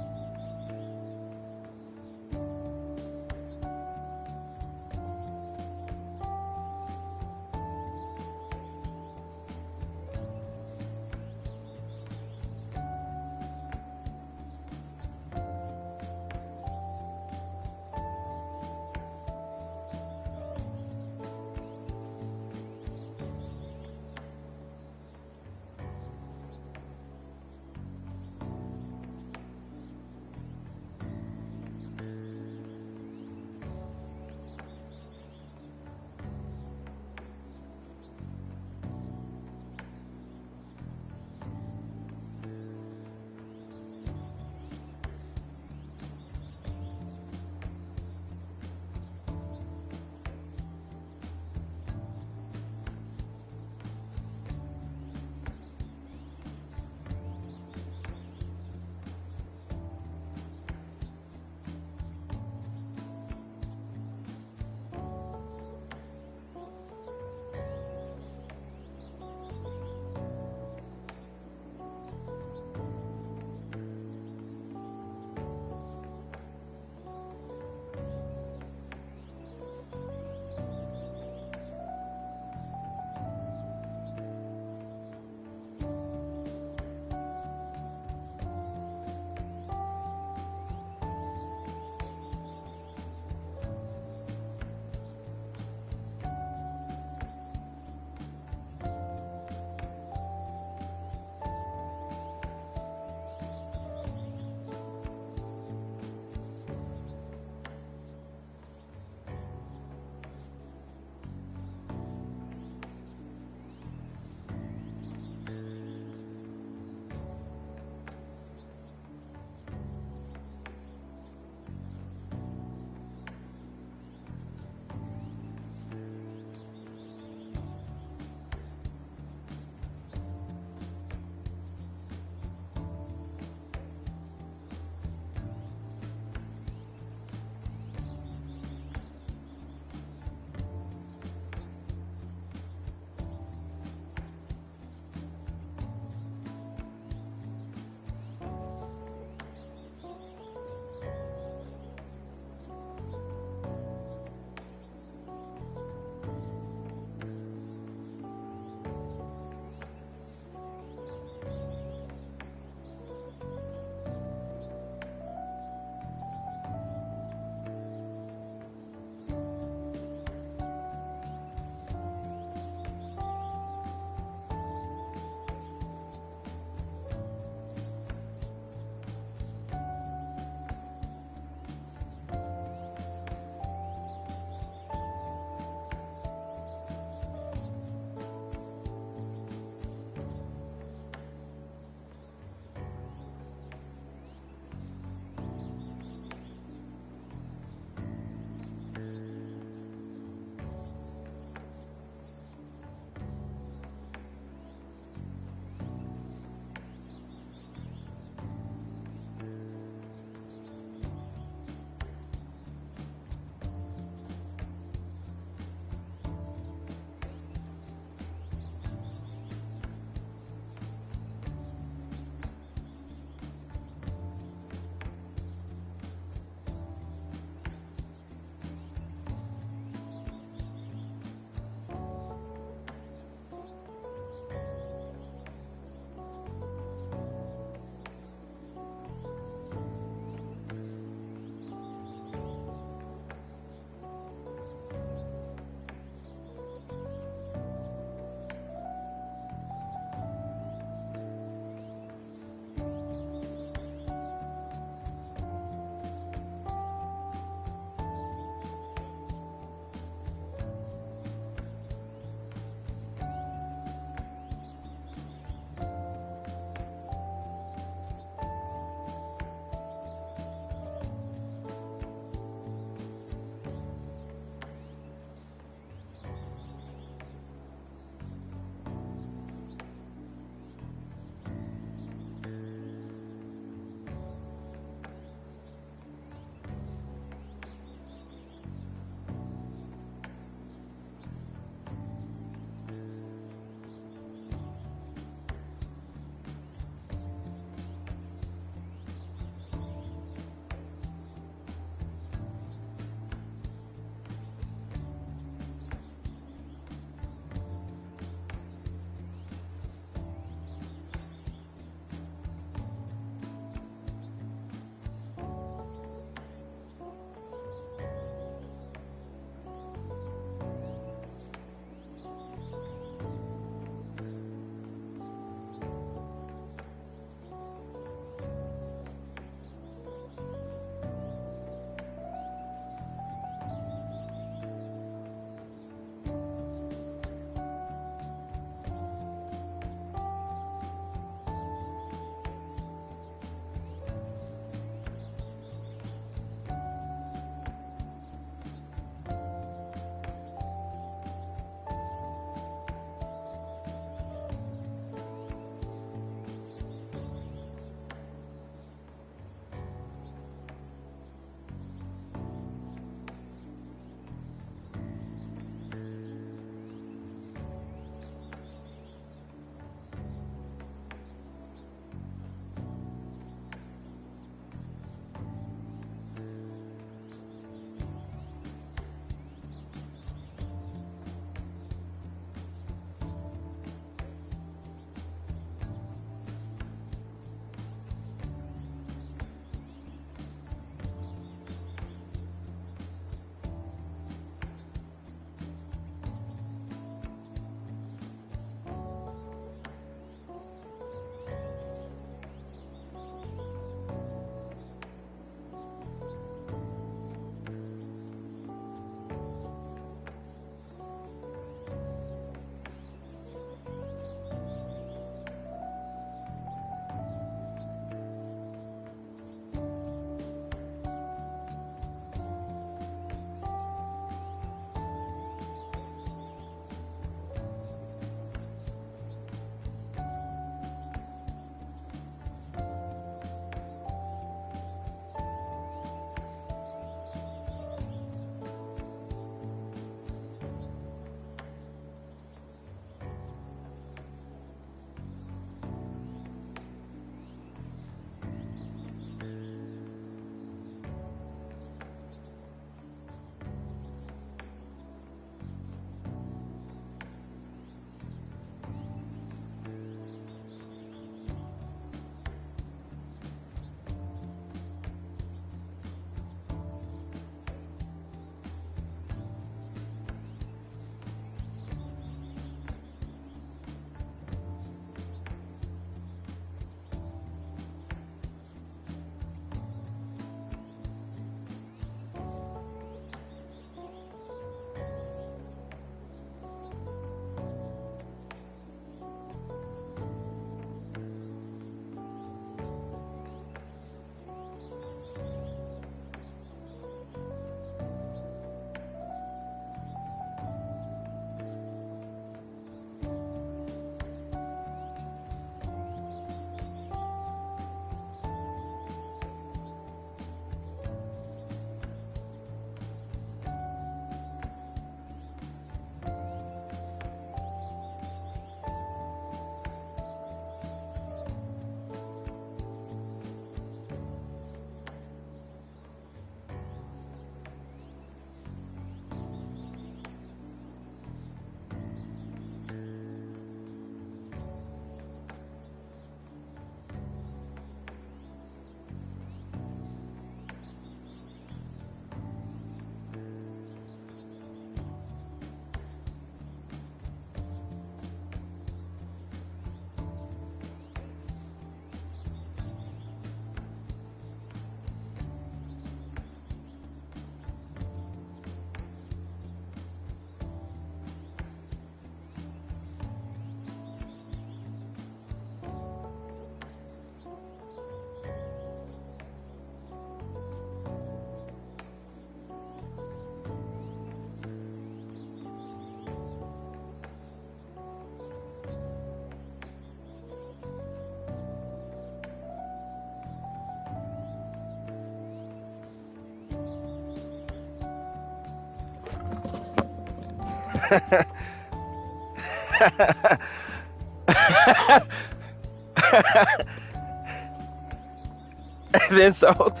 [SPEAKER 1] As insult.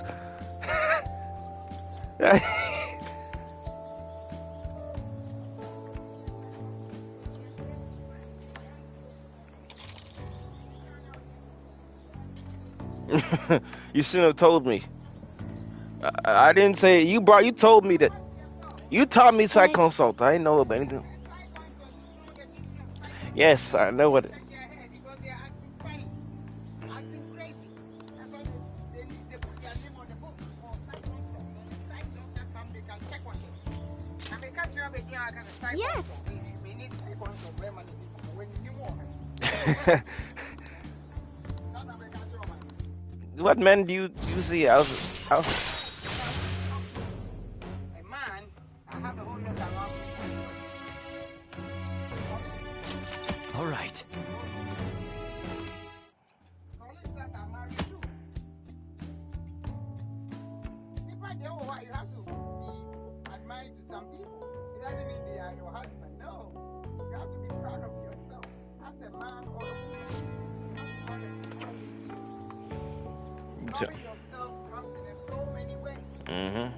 [SPEAKER 1] You shouldn't have told me. I didn't say you brought. You told me that. You taught me psych consult. I didn't know about anything. Yes, I know what.
[SPEAKER 3] Yes.
[SPEAKER 1] What men do you see?
[SPEAKER 10] All right.
[SPEAKER 1] Mm-hmm.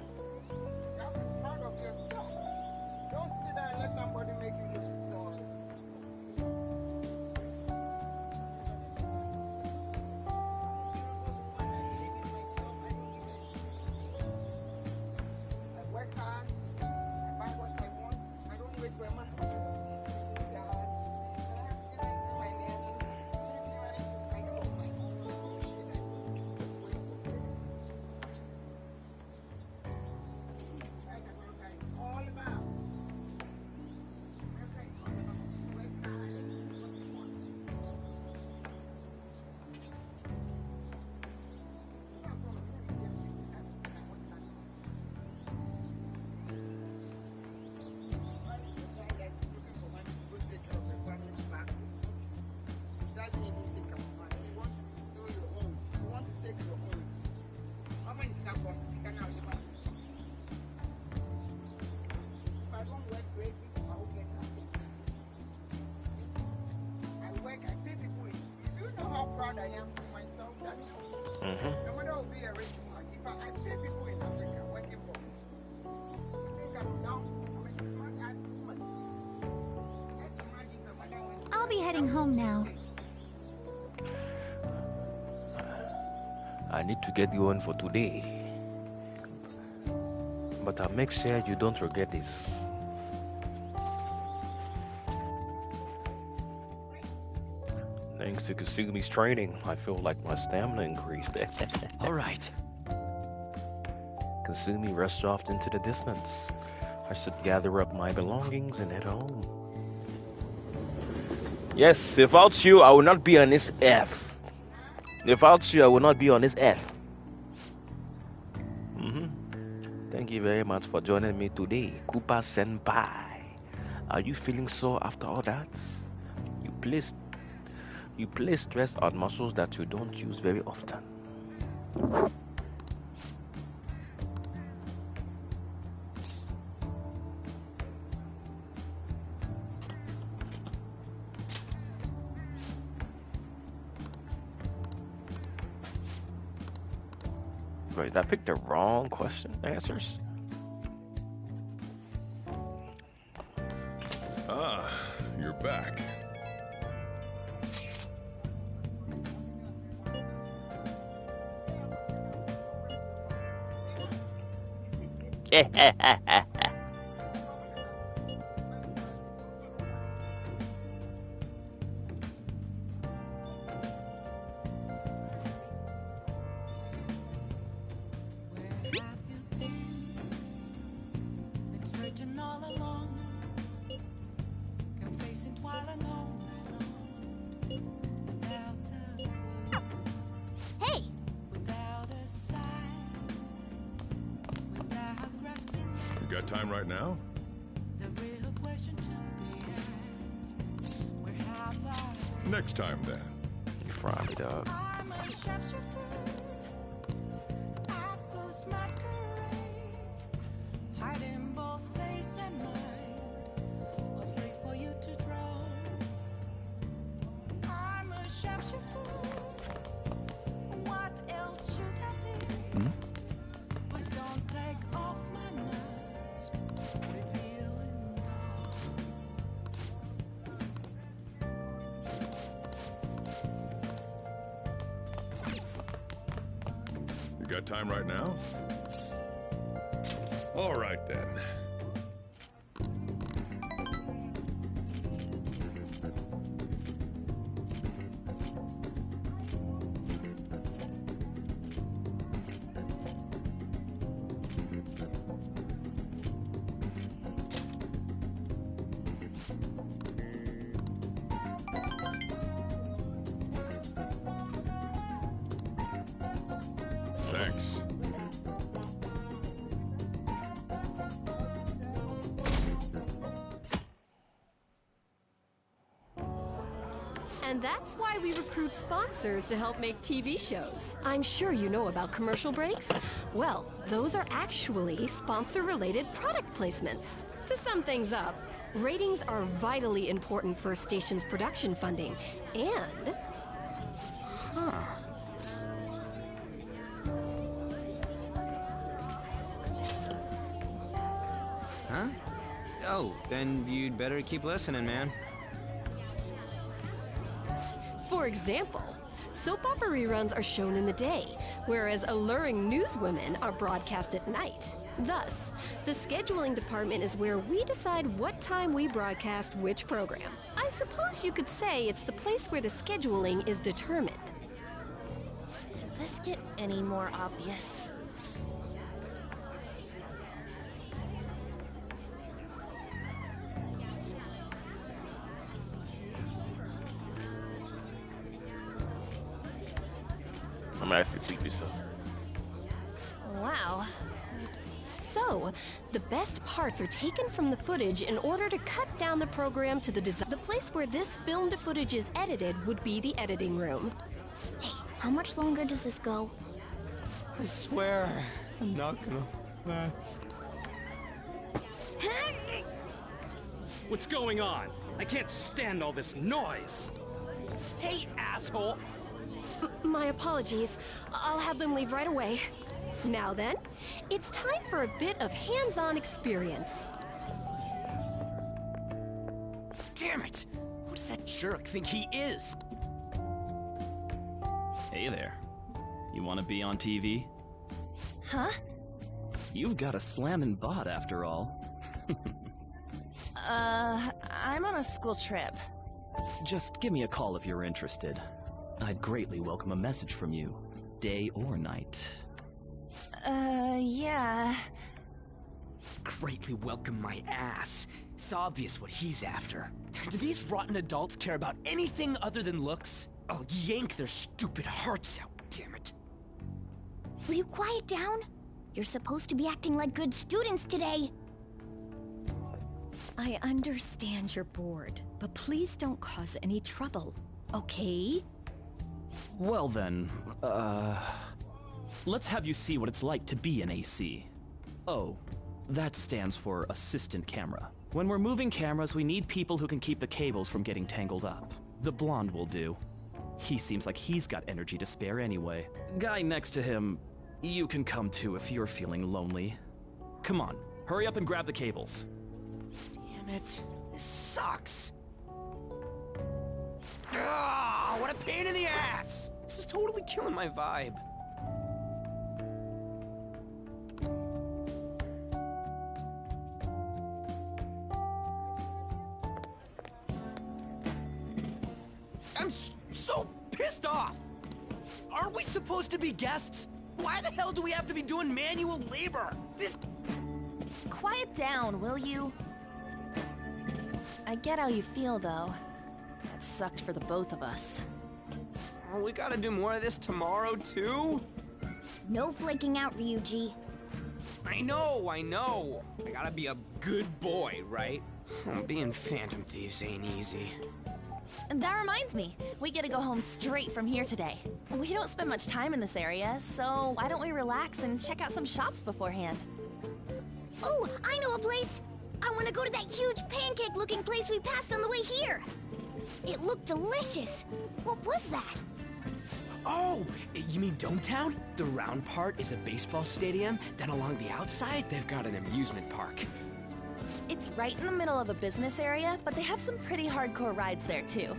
[SPEAKER 3] I'll be heading home now.
[SPEAKER 1] I need to get going for today. But I'll make sure you don't forget this. Thanks to Kasumi's training, I feel like my stamina increased.
[SPEAKER 10] All right.
[SPEAKER 1] Kasumi rushed off into the distance. I should gather up my belongings and head home. Yes, without you, I will not be on this F. Without you, I will not be on this F. Thank you very much for joining me today, Koopa Senpai. Are you feeling sore after all that? You place stress on muscles that you don't use very often. Wait, I picked the wrong answers.
[SPEAKER 9] Ah, you're back. Got time right now? Next time, then.
[SPEAKER 1] You fry me, dog.
[SPEAKER 2] Please don't take off my nerves. Revealing
[SPEAKER 9] You got time right now? All right then. Thanks.
[SPEAKER 13] And that's why we recruit sponsors to help make TV shows. I'm sure you know about commercial breaks. Well, those are actually sponsor-related product placements. To sum things up, ratings are vitally important for a station's production funding, and...
[SPEAKER 14] Huh? Oh, then you'd better keep listening, man.
[SPEAKER 13] For example, soap opera reruns are shown in the day, whereas alluring newswomen are broadcast at night. Thus, the scheduling department is where we decide what time we broadcast which program. I suppose you could say it's the place where the scheduling is determined.
[SPEAKER 4] Can this get any more obvious?
[SPEAKER 1] I'm actually sleepy, so.
[SPEAKER 13] Wow. So, the best parts are taken from the footage in order to cut down the program to the design. The place where this filmed footage is edited would be the editing room.
[SPEAKER 3] Hey, how much longer does this go?
[SPEAKER 14] I swear, I'm not gonna last.
[SPEAKER 15] What's going on? I can't stand all this noise.
[SPEAKER 2] Hey, asshole!
[SPEAKER 13] My apologies. I'll have them leave right away. Now then, it's time for a bit of hands-on experience.
[SPEAKER 2] Damn it! Who does that jerk think he is?
[SPEAKER 10] Hey there. You want to be on TV?
[SPEAKER 4] Huh?
[SPEAKER 10] You've got a slammin' bot after all.
[SPEAKER 4] I'm on a school trip.
[SPEAKER 10] Just give me a call if you're interested. I'd greatly welcome a message from you, day or night.
[SPEAKER 4] Yeah.
[SPEAKER 2] Greatly welcome my ass. It's obvious what he's after. Do these rotten adults care about anything other than looks? I'll yank their stupid hearts out, damn it.
[SPEAKER 3] Will you quiet down? You're supposed to be acting like good students today.
[SPEAKER 16] I understand you're bored, but please don't cause any trouble, okay?
[SPEAKER 10] Well then, let's have you see what it's like to be an AC. Oh, that stands for assistant camera. When we're moving cameras, we need people who can keep the cables from getting tangled up. The blonde will do. He seems like he's got energy to spare anyway. Guy next to him, you can come too if you're feeling lonely. Come on, hurry up and grab the cables.
[SPEAKER 2] Damn it. This sucks. Ah, what a pain in the ass! This is totally killing my vibe. I'm so pissed off! Aren't we supposed to be guests? Why the hell do we have to be doing manual labor? This...
[SPEAKER 4] Quiet down, will you? I get how you feel, though. That sucked for the both of us.
[SPEAKER 2] Oh, we gotta do more of this tomorrow, too?
[SPEAKER 3] No flaking out, Ryuji.
[SPEAKER 2] I know. I gotta be a good boy, right? Being Phantom Thieves ain't easy.
[SPEAKER 4] And that reminds me, we get to go home straight from here today. We don't spend much time in this area, so why don't we relax and check out some shops beforehand?
[SPEAKER 3] Oh, I know a place! I want to go to that huge pancake-looking place we passed on the way here. It looked delicious. What was that?
[SPEAKER 2] Oh, you mean Dometown? The round part is a baseball stadium, then along the outside, they've got an amusement park.
[SPEAKER 4] It's right in the middle of a business area, but they have some pretty hardcore rides there too.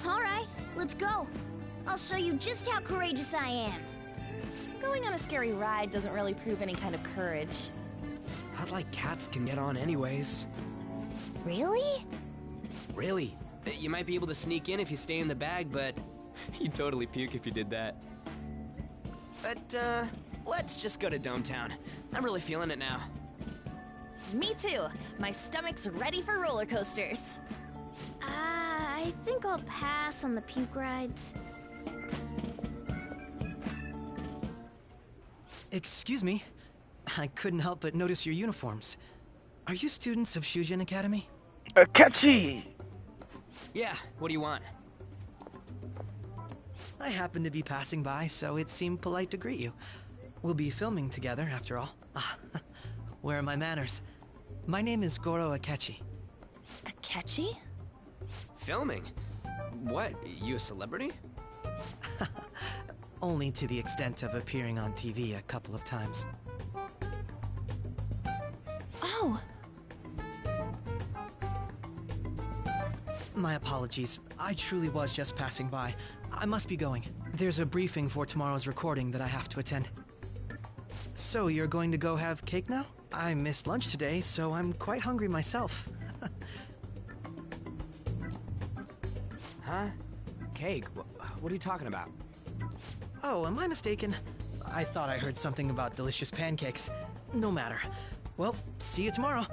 [SPEAKER 3] All right, let's go. I'll show you just how courageous I am.
[SPEAKER 4] Going on a scary ride doesn't really prove any kind of courage.
[SPEAKER 2] Not like cats can get on anyways.
[SPEAKER 3] Really?
[SPEAKER 2] Really. You might be able to sneak in if you stay in the bag, but you'd totally puke if you did that. But, let's just go to Dometown. I'm really feeling it now.
[SPEAKER 4] Me too. My stomach's ready for roller coasters.
[SPEAKER 3] I think I'll pass on the puke rides.
[SPEAKER 17] Excuse me. I couldn't help but notice your uniforms. Are you students of Shujin Academy?
[SPEAKER 1] Akechi!
[SPEAKER 2] Yeah, what do you want?
[SPEAKER 17] I happened to be passing by, so it seemed polite to greet you. We'll be filming together, after all. Where are my manners? My name is Goro Akechi.
[SPEAKER 4] Akechi?
[SPEAKER 2] Filming? What, you a celebrity?
[SPEAKER 17] Only to the extent of appearing on TV a couple of times.
[SPEAKER 4] Oh!
[SPEAKER 17] My apologies. I truly was just passing by. I must be going. There's a briefing for tomorrow's recording that I have to attend. So, you're going to go have cake now? I missed lunch today, so I'm quite hungry myself.
[SPEAKER 2] Huh? Cake? What are you talking about?
[SPEAKER 17] Oh, am I mistaken? I thought I heard something about delicious pancakes. No matter. Well, see you tomorrow.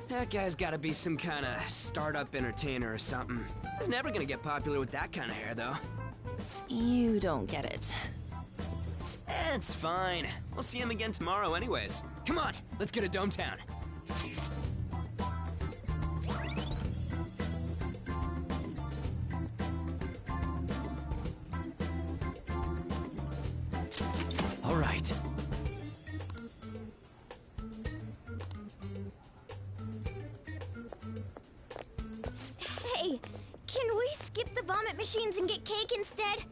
[SPEAKER 2] That guy's gotta be some kind of startup entertainer or something. He's never gonna get popular with that kind of hair, though.
[SPEAKER 4] You don't get it.
[SPEAKER 2] It's fine. We'll see him again tomorrow anyways. Come on, let's go to Dometown.
[SPEAKER 17] All right.
[SPEAKER 3] Hey, can we skip the vomit machines and get cake instead?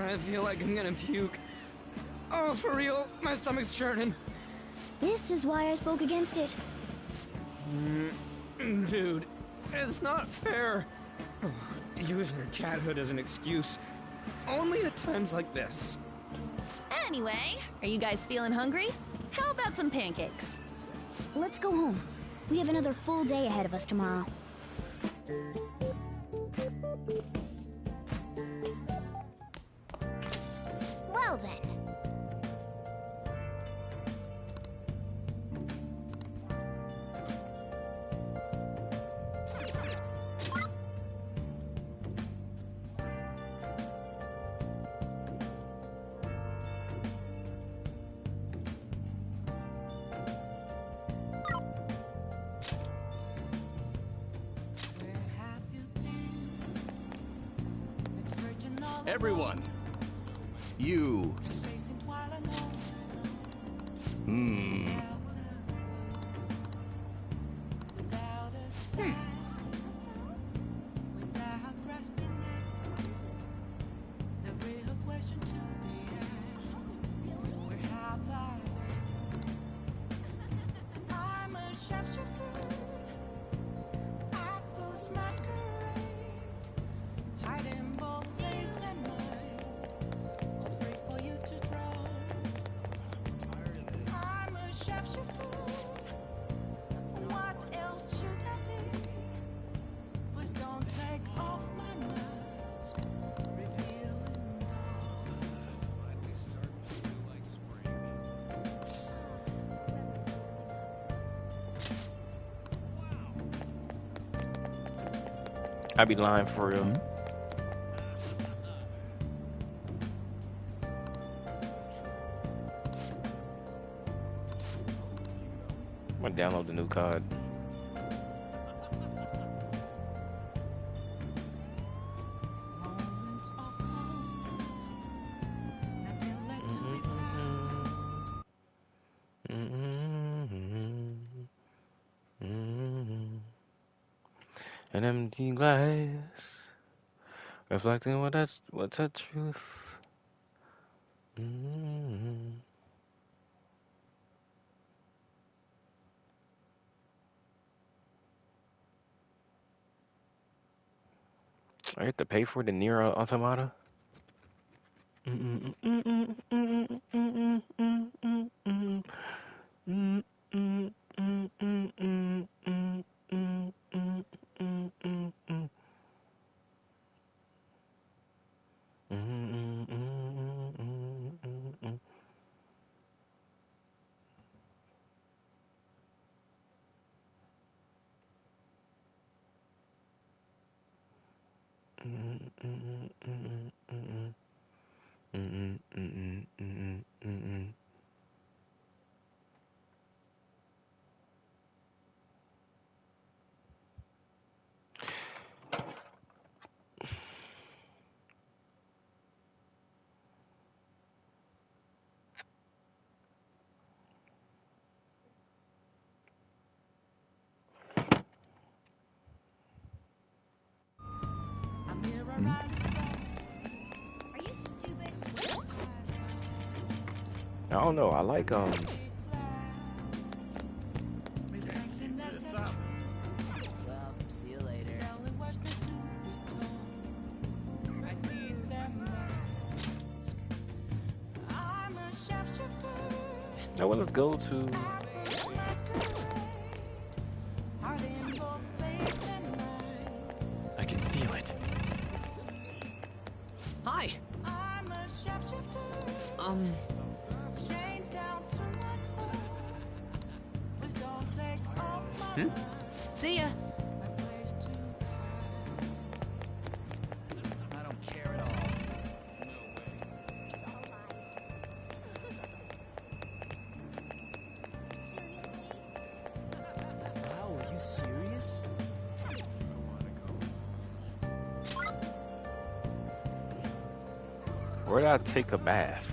[SPEAKER 2] I feel like I'm gonna puke. Oh, for real, my stomach's churning.
[SPEAKER 3] This is why I spoke against it.
[SPEAKER 2] Dude, it's not fair. Using your cathood as an excuse. Only at times like this.
[SPEAKER 4] Anyway, are you guys feeling hungry? How about some pancakes?
[SPEAKER 3] Let's go home. We have another full day ahead of us tomorrow. Well then.
[SPEAKER 11] Everyone, you.
[SPEAKER 1] I'd be lying for real. I'm gonna download the new card. Mm-hmm. An empty glass, reflecting what's the truth. Mm-hmm. I have to pay for the Nier Automata. I don't know. I like
[SPEAKER 2] See you later.
[SPEAKER 1] now let's go to.
[SPEAKER 2] I can feel it. Hi. See ya. I don't care at all. Wow, are you serious?
[SPEAKER 1] Where did I take a bath?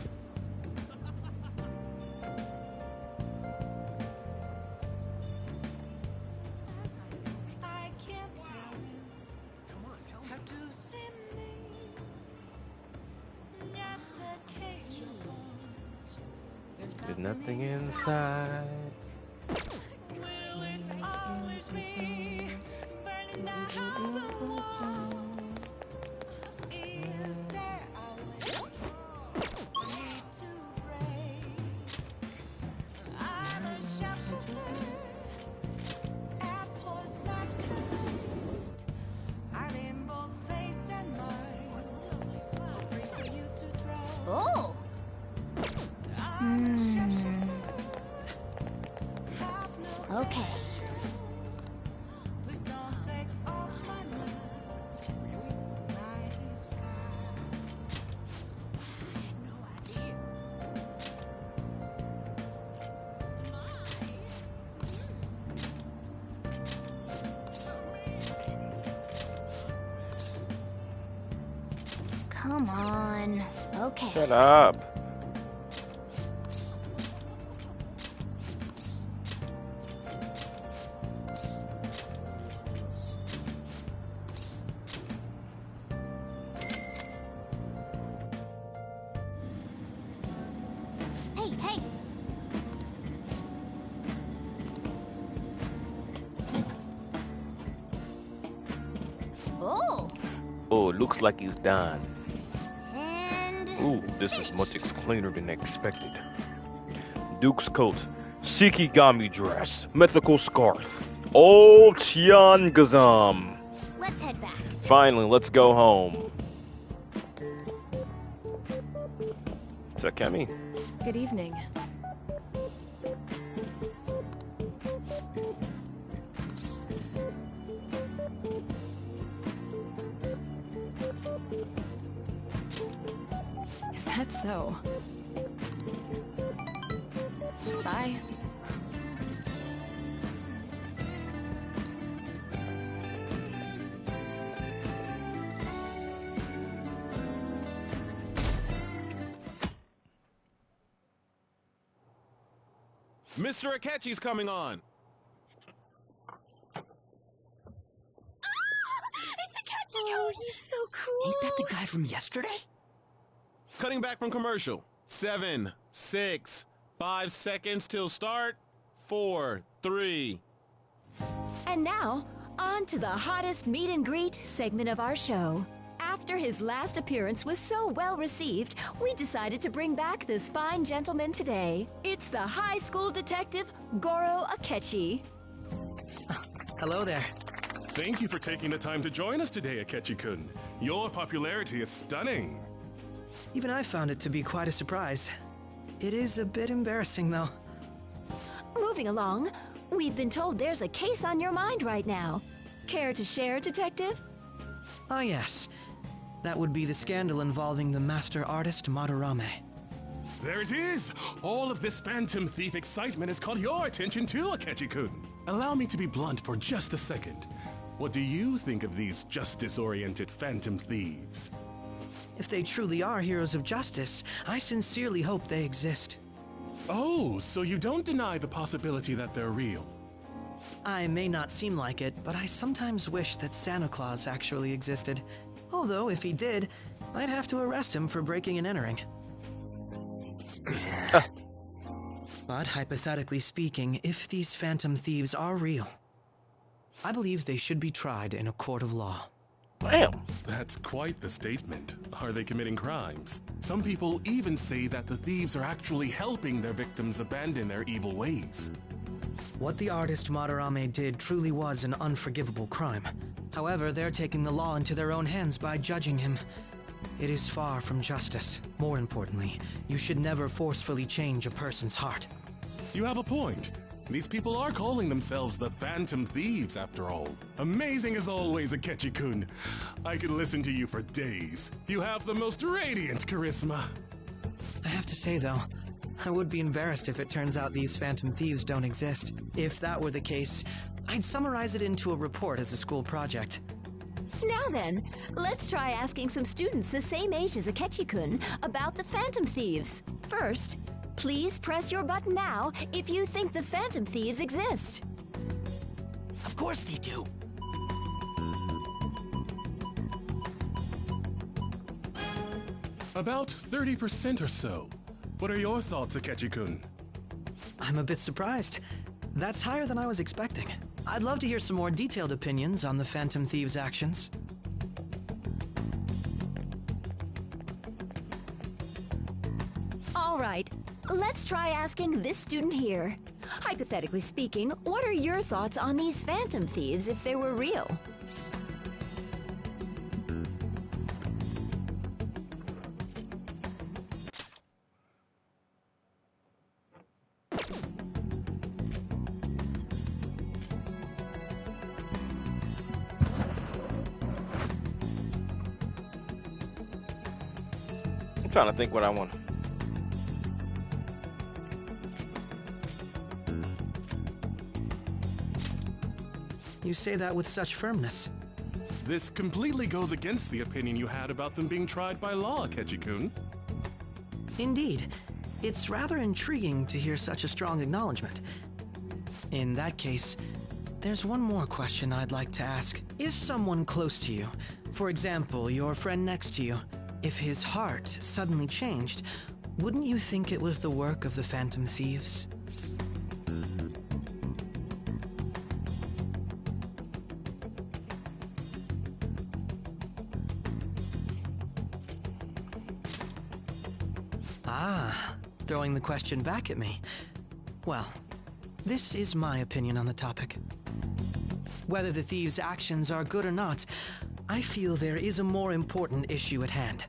[SPEAKER 1] There's nothing inside.
[SPEAKER 4] Oh!
[SPEAKER 3] Okay. Come on. Okay.
[SPEAKER 1] Shut up.
[SPEAKER 3] Hey, hey.
[SPEAKER 4] Oh!
[SPEAKER 1] Oh, it looks like he's done.
[SPEAKER 3] And
[SPEAKER 1] Ooh, this is much cleaner than expected. Duke's coat, Shikigami dress, mythical scarf. Oh, Tian Gazam.
[SPEAKER 3] let's head back.
[SPEAKER 1] Finally, let's go home. Is that Kemi?
[SPEAKER 13] Good evening. Is that so? Bye.
[SPEAKER 18] Mr. Akechi's coming on.
[SPEAKER 13] Oh, he's so cool.
[SPEAKER 2] Ain't that the guy from yesterday?
[SPEAKER 18] Cutting back from commercial. 7, 6, 5 seconds till start. 4, 3.
[SPEAKER 16] And now, on to the hottest meet and greet segment of our show. After his last appearance was so well received, we decided to bring back this fine gentleman today. It's the high school detective, Goro Akechi.
[SPEAKER 17] Hello there.
[SPEAKER 19] Thank you for taking the time to join us today, Akechi-kun. Your popularity is stunning.
[SPEAKER 17] Even I found it to be quite a surprise. It is a bit embarrassing, though.
[SPEAKER 16] Moving along, we've been told there's a case on your mind right now. Care to share, Detective?
[SPEAKER 17] Ah, yes. That would be the scandal involving the master artist Madarame.
[SPEAKER 19] There it is! All of this Phantom Thief excitement has caught your attention too, Akechi-kun. Allow me to be blunt for just a second. What do you think of these justice-oriented Phantom Thieves?
[SPEAKER 17] If they truly are heroes of justice, I sincerely hope they exist.
[SPEAKER 19] Oh, so you don't deny the possibility that they're real?
[SPEAKER 17] I may not seem like it, but I sometimes wish that Santa Claus actually existed. Although, if he did, I'd have to arrest him for breaking and entering. But hypothetically speaking, if these Phantom Thieves are real, I believe they should be tried in a court of law.
[SPEAKER 19] Damn. That's quite the statement. Are they committing crimes? Some people even say that the thieves are actually helping their victims abandon their evil ways.
[SPEAKER 17] What the artist Madarame did truly was an unforgivable crime. However, they're taking the law into their own hands by judging him. It is far from justice. More importantly, you should never forcefully change a person's heart.
[SPEAKER 19] You have a point. These people are calling themselves the Phantom Thieves, after all. Amazing as always, Akechi-kun. I could listen to you for days. You have the most radiant charisma.
[SPEAKER 17] I have to say, though, I would be embarrassed if it turns out these Phantom Thieves don't exist. If that were the case, I'd summarize it into a report as a school project.
[SPEAKER 16] Now then, let's try asking some students the same age as Akechi-kun about the Phantom Thieves. First, please press your button now if you think the Phantom Thieves exist.
[SPEAKER 2] Of course they do.
[SPEAKER 19] About 30% or so. What are your thoughts, Akechi-kun?
[SPEAKER 17] I'm a bit surprised. That's higher than I was expecting. I'd love to hear some more detailed opinions on the Phantom Thieves' actions.
[SPEAKER 16] All right, let's try asking this student here. Hypothetically speaking, what are your thoughts on these Phantom Thieves if they were real?
[SPEAKER 1] I'm trying to think what I want.
[SPEAKER 17] You say that with such firmness.
[SPEAKER 19] This completely goes against the opinion you had about them being tried by law, Akechi-kun.
[SPEAKER 17] Indeed. It's rather intriguing to hear such a strong acknowledgement. In that case, there's one more question I'd like to ask. If someone close to you, for example, your friend next to you, if his heart suddenly changed, wouldn't you think it was the work of the Phantom Thieves? Ah, throwing the question back at me. Well, this is my opinion on the topic. Whether the thieves' actions are good or not, I feel there is a more important issue at hand.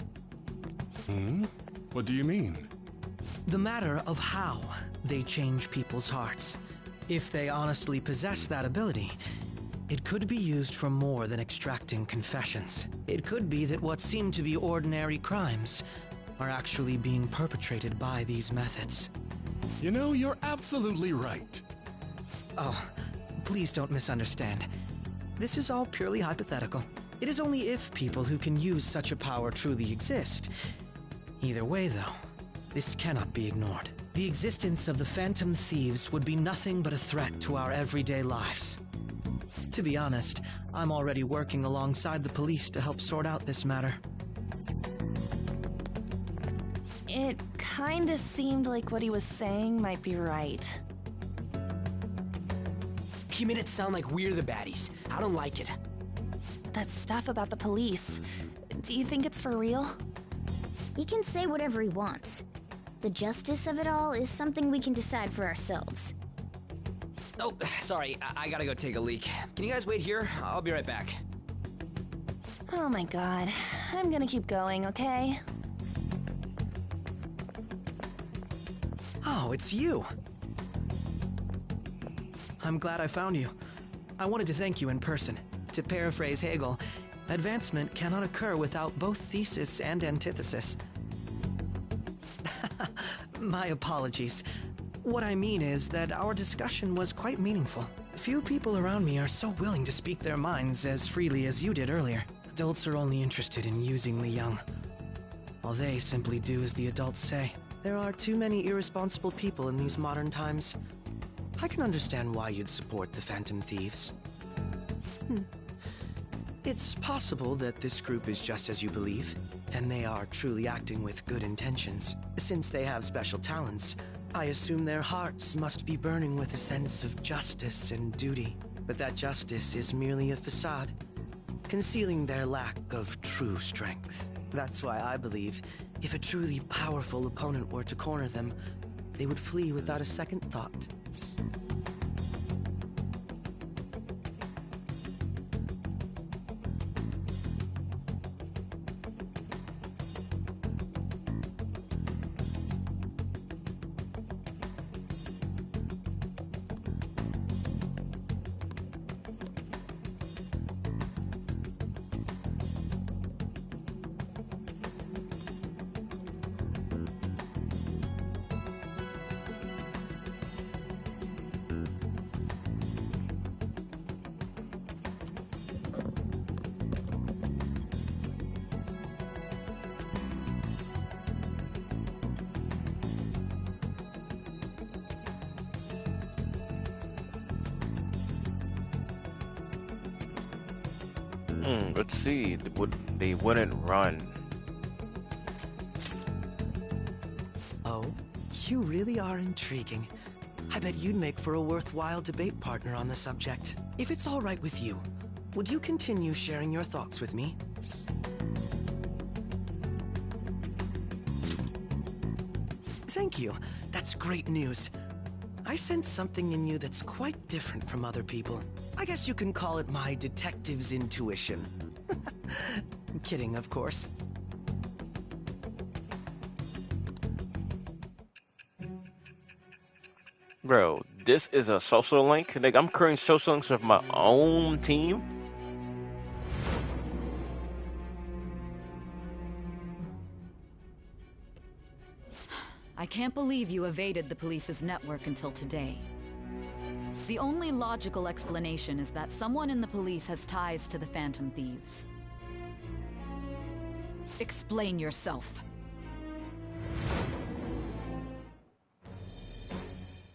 [SPEAKER 19] What do you mean?
[SPEAKER 17] The matter of how they change people's hearts. If they honestly possess that ability, it could be used for more than extracting confessions. It could be that what seem to be ordinary crimes are actually being perpetrated by these methods.
[SPEAKER 19] You know, you're absolutely right.
[SPEAKER 17] Oh, please don't misunderstand. This is all purely hypothetical. It is only if people who can use such a power truly exist. Either way, though, this cannot be ignored. The existence of the Phantom Thieves would be nothing but a threat to our everyday lives. To be honest, I'm already working alongside the police to help sort out this matter.
[SPEAKER 4] It kinda seemed like what he was saying might be right.
[SPEAKER 2] He made it sound like we're the baddies. I don't like it.
[SPEAKER 4] That stuff about the police, do you think it's for real?
[SPEAKER 3] He can say whatever he wants. The justice of it all is something we can decide for ourselves.
[SPEAKER 2] Oh, sorry, I gotta go take a leak. Can you guys wait here? I'll be right back.
[SPEAKER 4] Oh my god. I'm gonna keep going, okay?
[SPEAKER 17] Oh, it's you. I'm glad I found you. I wanted to thank you in person. To paraphrase Hegel, advancement cannot occur without both thesis and antithesis. My apologies. What I mean is that our discussion was quite meaningful. Few people around me are so willing to speak their minds as freely as you did earlier. Adults are only interested in using the young. While they simply do as the adults say. There are too many irresponsible people in these modern times. I can understand why you'd support the Phantom Thieves. It's possible that this group is just as you believe, and they are truly acting with good intentions. Since they have special talents, I assume their hearts must be burning with a sense of justice and duty. But that justice is merely a facade, concealing their lack of true strength. That's why I believe if a truly powerful opponent were to corner them, they would flee without a second thought.
[SPEAKER 1] Let's see. They wouldn't run.
[SPEAKER 17] Oh, you really are intriguing. I bet you'd make for a worthwhile debate partner on the subject. If it's all right with you, would you continue sharing your thoughts with me? Thank you. That's great news. I sense something in you that's quite different from other people. I guess you can call it my detective's intuition. Kidding, of course.
[SPEAKER 1] Bro, this is a social link? Like, I'm creating social links with my own team?
[SPEAKER 20] I can't believe you evaded the police's network until today. The only logical explanation is that someone in the police has ties to the Phantom Thieves. Explain yourself.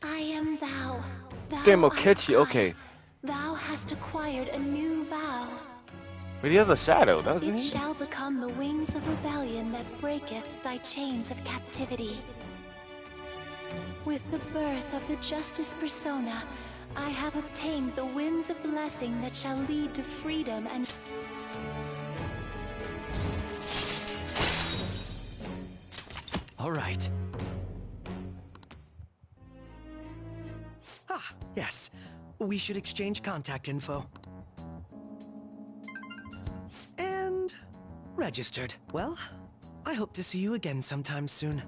[SPEAKER 4] I am thou.
[SPEAKER 1] Damn, Okechi, okay.
[SPEAKER 4] Thou hast acquired a new vow.
[SPEAKER 1] But he has a shadow, doesn't
[SPEAKER 4] It
[SPEAKER 1] he?
[SPEAKER 4] shall become the wings of rebellion that breaketh thy chains of captivity. With the birth of the Justice Persona, I have obtained the winds of blessing that shall lead to freedom and...
[SPEAKER 17] All right. Ah, yes. We should exchange contact info. And... registered. Well, I hope to see you again sometime soon.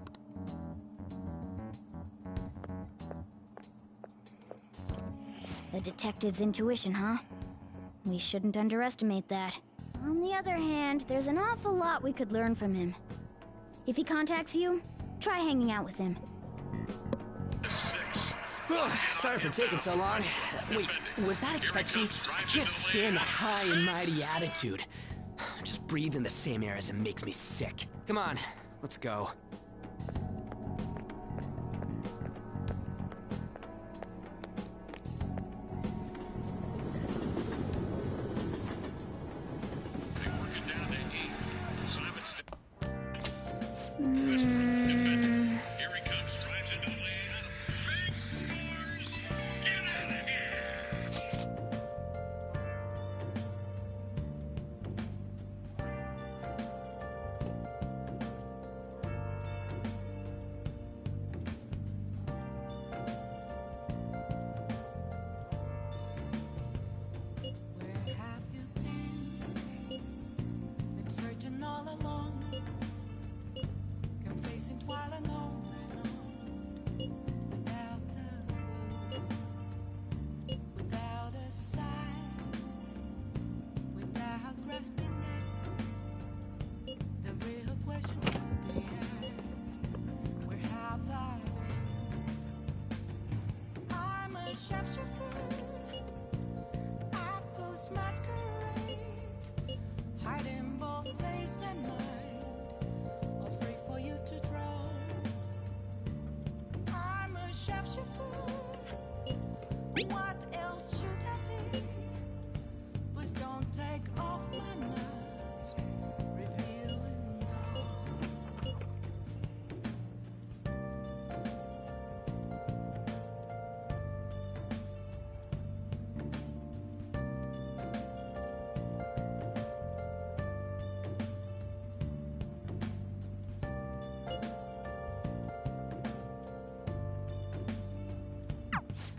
[SPEAKER 3] A detective's intuition, huh? We shouldn't underestimate that. On the other hand, there's an awful lot we could learn from him. If he contacts you, try hanging out with him.
[SPEAKER 2] Sorry for taking so long. Wait, was that a Ketchy? I can't stand that high and mighty attitude. Just breathing the same air as him makes me sick. Come on, let's go.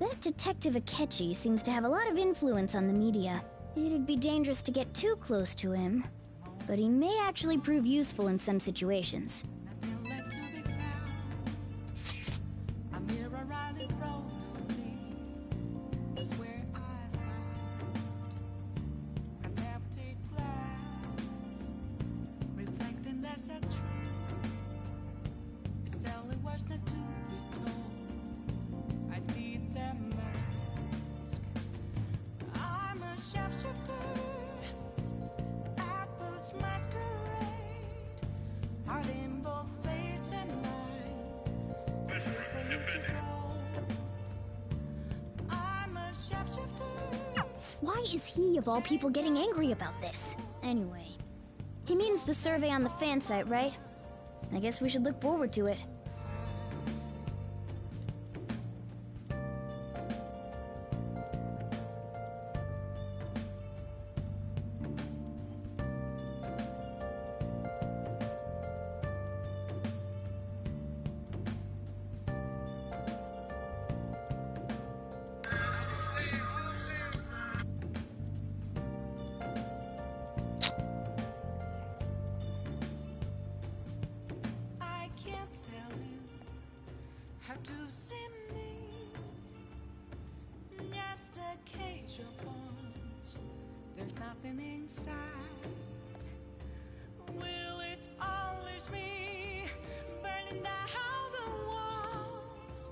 [SPEAKER 21] That Detective Akechi seems to have a lot of influence on the media. It'd be dangerous to get too close to him, but he may actually prove useful in some situations. Why is he, of all people, getting angry about this? Anyway, he means the survey on the fan site, right? I guess we should look forward to it.
[SPEAKER 22] There's nothing inside. Will it always be burning down the walls?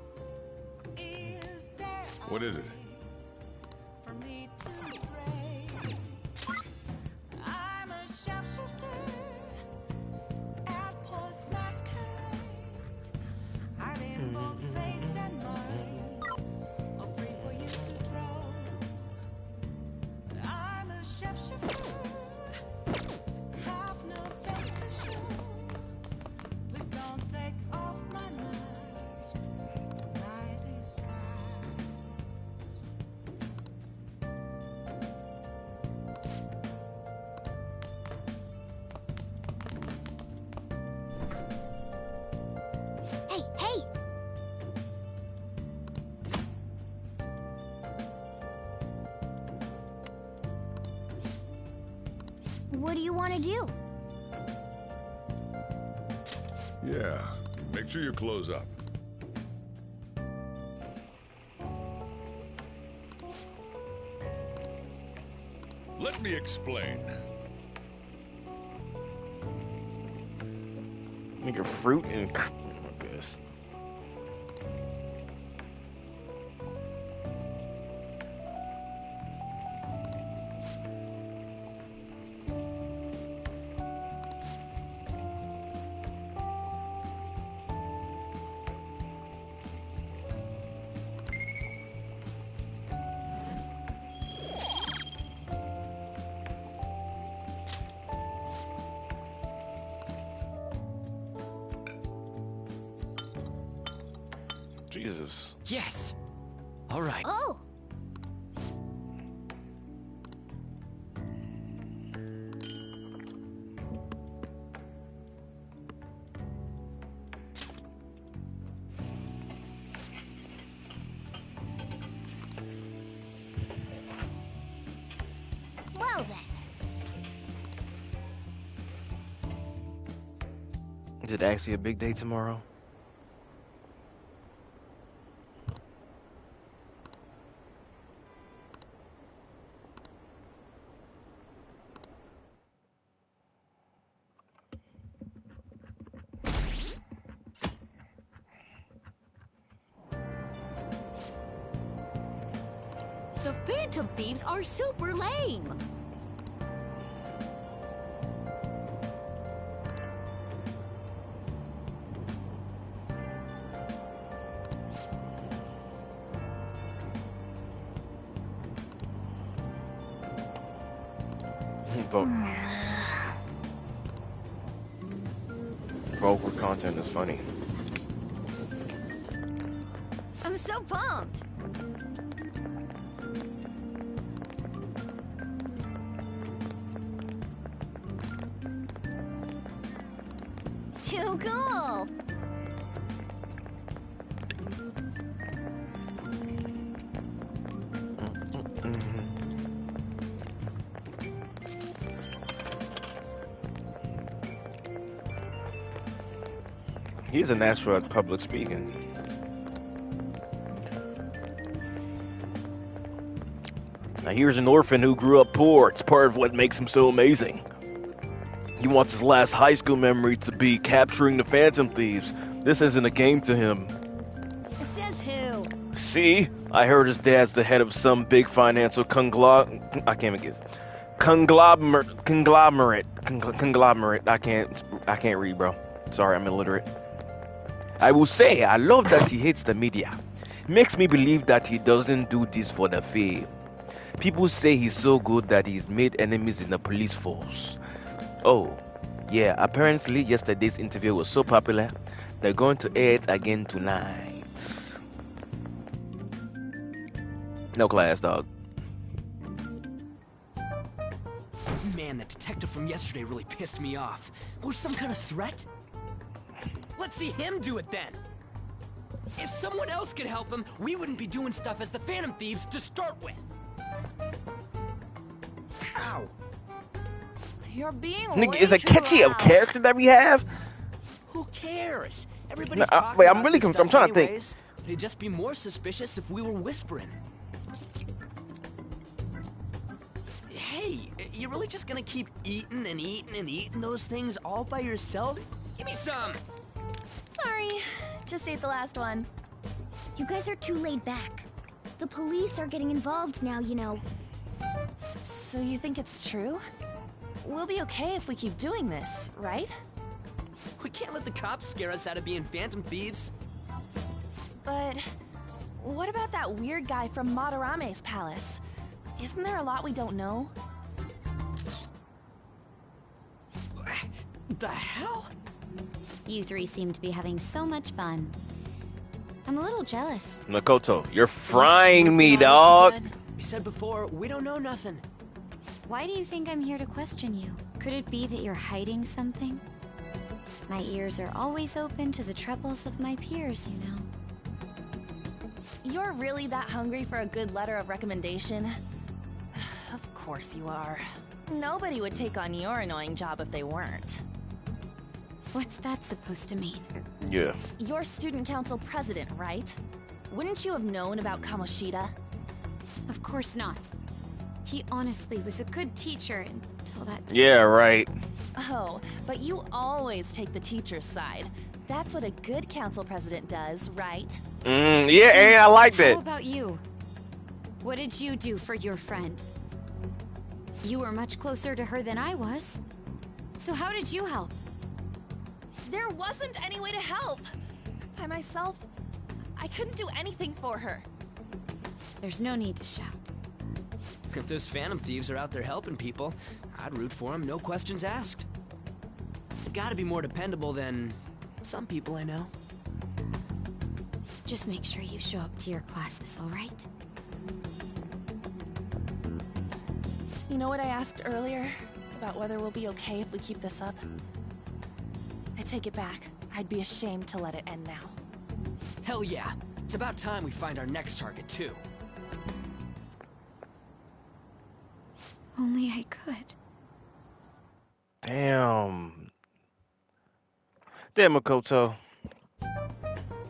[SPEAKER 22] Is there
[SPEAKER 9] What is it?
[SPEAKER 22] for me to pray? I'm a sharpshooter at Post Masquerade. I'm in both face and mind, all free for you to throw. I'm a sharpshooter, have no face to show. Please don't take off my mask, my disguise.
[SPEAKER 21] Hey, hey! What do you want to do?
[SPEAKER 9] Yeah, make sure you close up. Let me explain.
[SPEAKER 1] Nigga, fruit and I guess. Jesus.
[SPEAKER 2] Yes! All right.
[SPEAKER 21] Oh! Well then.
[SPEAKER 1] Is it actually a big day tomorrow?
[SPEAKER 16] The Phantom Thieves are super lame!
[SPEAKER 1] Vocal content is funny.
[SPEAKER 21] I'm so pumped! Too cool!
[SPEAKER 1] He's a natural at public speaking. Now here's an orphan who grew up poor. It's part of what makes him so amazing. He wants his last high school memory to be capturing the Phantom Thieves. This isn't a game to him.
[SPEAKER 21] Says who?
[SPEAKER 1] See? I heard his dad's the head of some big financial conglomerate. I can't even guess. Conglomerate. I can't read, bro. Sorry, I'm illiterate. I will say, I love that he hates the media. Makes me believe that he doesn't do this for the fame. People say he's so good that he's made enemies in the police force. Oh, yeah, apparently yesterday's interview was so popular, they're going to air it again tonight. No class, dog.
[SPEAKER 2] Man, that detective from yesterday really pissed me off. Was some kind of threat? Let's see him do it then. If someone else could help him, we wouldn't be doing stuff as the Phantom Thieves to start with. Ow.
[SPEAKER 4] You're being
[SPEAKER 1] Nigga,
[SPEAKER 4] way
[SPEAKER 1] is it
[SPEAKER 4] too
[SPEAKER 1] catchy a
[SPEAKER 4] loud.
[SPEAKER 1] character that we have?
[SPEAKER 2] Who cares? Everybody's
[SPEAKER 1] No,
[SPEAKER 2] talking
[SPEAKER 1] wait,
[SPEAKER 2] about
[SPEAKER 1] I'm really
[SPEAKER 2] this
[SPEAKER 1] confused. I'm
[SPEAKER 2] stuff
[SPEAKER 1] trying to think.
[SPEAKER 2] anyways. It'd just be more suspicious if we were whispering. Hey, you really just gonna keep eating and eating and eating those things all by yourself? Give me some!
[SPEAKER 4] Sorry, just ate the last one.
[SPEAKER 21] You guys are too laid back. The police are getting involved now, you know.
[SPEAKER 4] So you think it's true? We'll be okay if we keep doing this, right?
[SPEAKER 2] We can't let the cops scare us out of being Phantom Thieves.
[SPEAKER 4] But what about that weird guy from Madarame's palace? Isn't there a lot we don't know?
[SPEAKER 2] The hell?
[SPEAKER 3] You three seem to be having so much fun. I'm a little jealous.
[SPEAKER 1] Makoto, you're frying me, dog.
[SPEAKER 2] We said before, we don't know nothing.
[SPEAKER 3] Why do you think I'm here to question you? Could it be that you're hiding something? My ears are always open to the troubles of my peers, you know.
[SPEAKER 4] You're really that hungry for a good letter of recommendation? Of course you are. Nobody would take on your annoying job if they weren't.
[SPEAKER 3] What's that supposed to mean?
[SPEAKER 1] Yeah.
[SPEAKER 4] You're student council president, right? Wouldn't you have known about Kamoshida?
[SPEAKER 3] Of course not. He honestly was a good teacher until that...
[SPEAKER 1] Yeah, right.
[SPEAKER 4] Oh, but you always take the teacher's side. That's what a good council president does, right?
[SPEAKER 1] Yeah, and I like that.
[SPEAKER 3] How about you? What did you do for your friend? You were much closer to her than I was. So how did you help?
[SPEAKER 4] There wasn't any way to help. By myself, I couldn't do anything for her.
[SPEAKER 3] There's no need to shout.
[SPEAKER 2] If those Phantom Thieves are out there helping people, I'd root for them, no questions asked. Gotta be more dependable than some people I know.
[SPEAKER 3] Just make sure you show up to your classes, all right?
[SPEAKER 4] You know what I asked earlier? About whether we'll be okay if we keep this up? I take it back. I'd be ashamed to let it end now.
[SPEAKER 2] Hell yeah. It's about time we find our next target, too.
[SPEAKER 3] Only I could.
[SPEAKER 1] Damn. Damn, Makoto.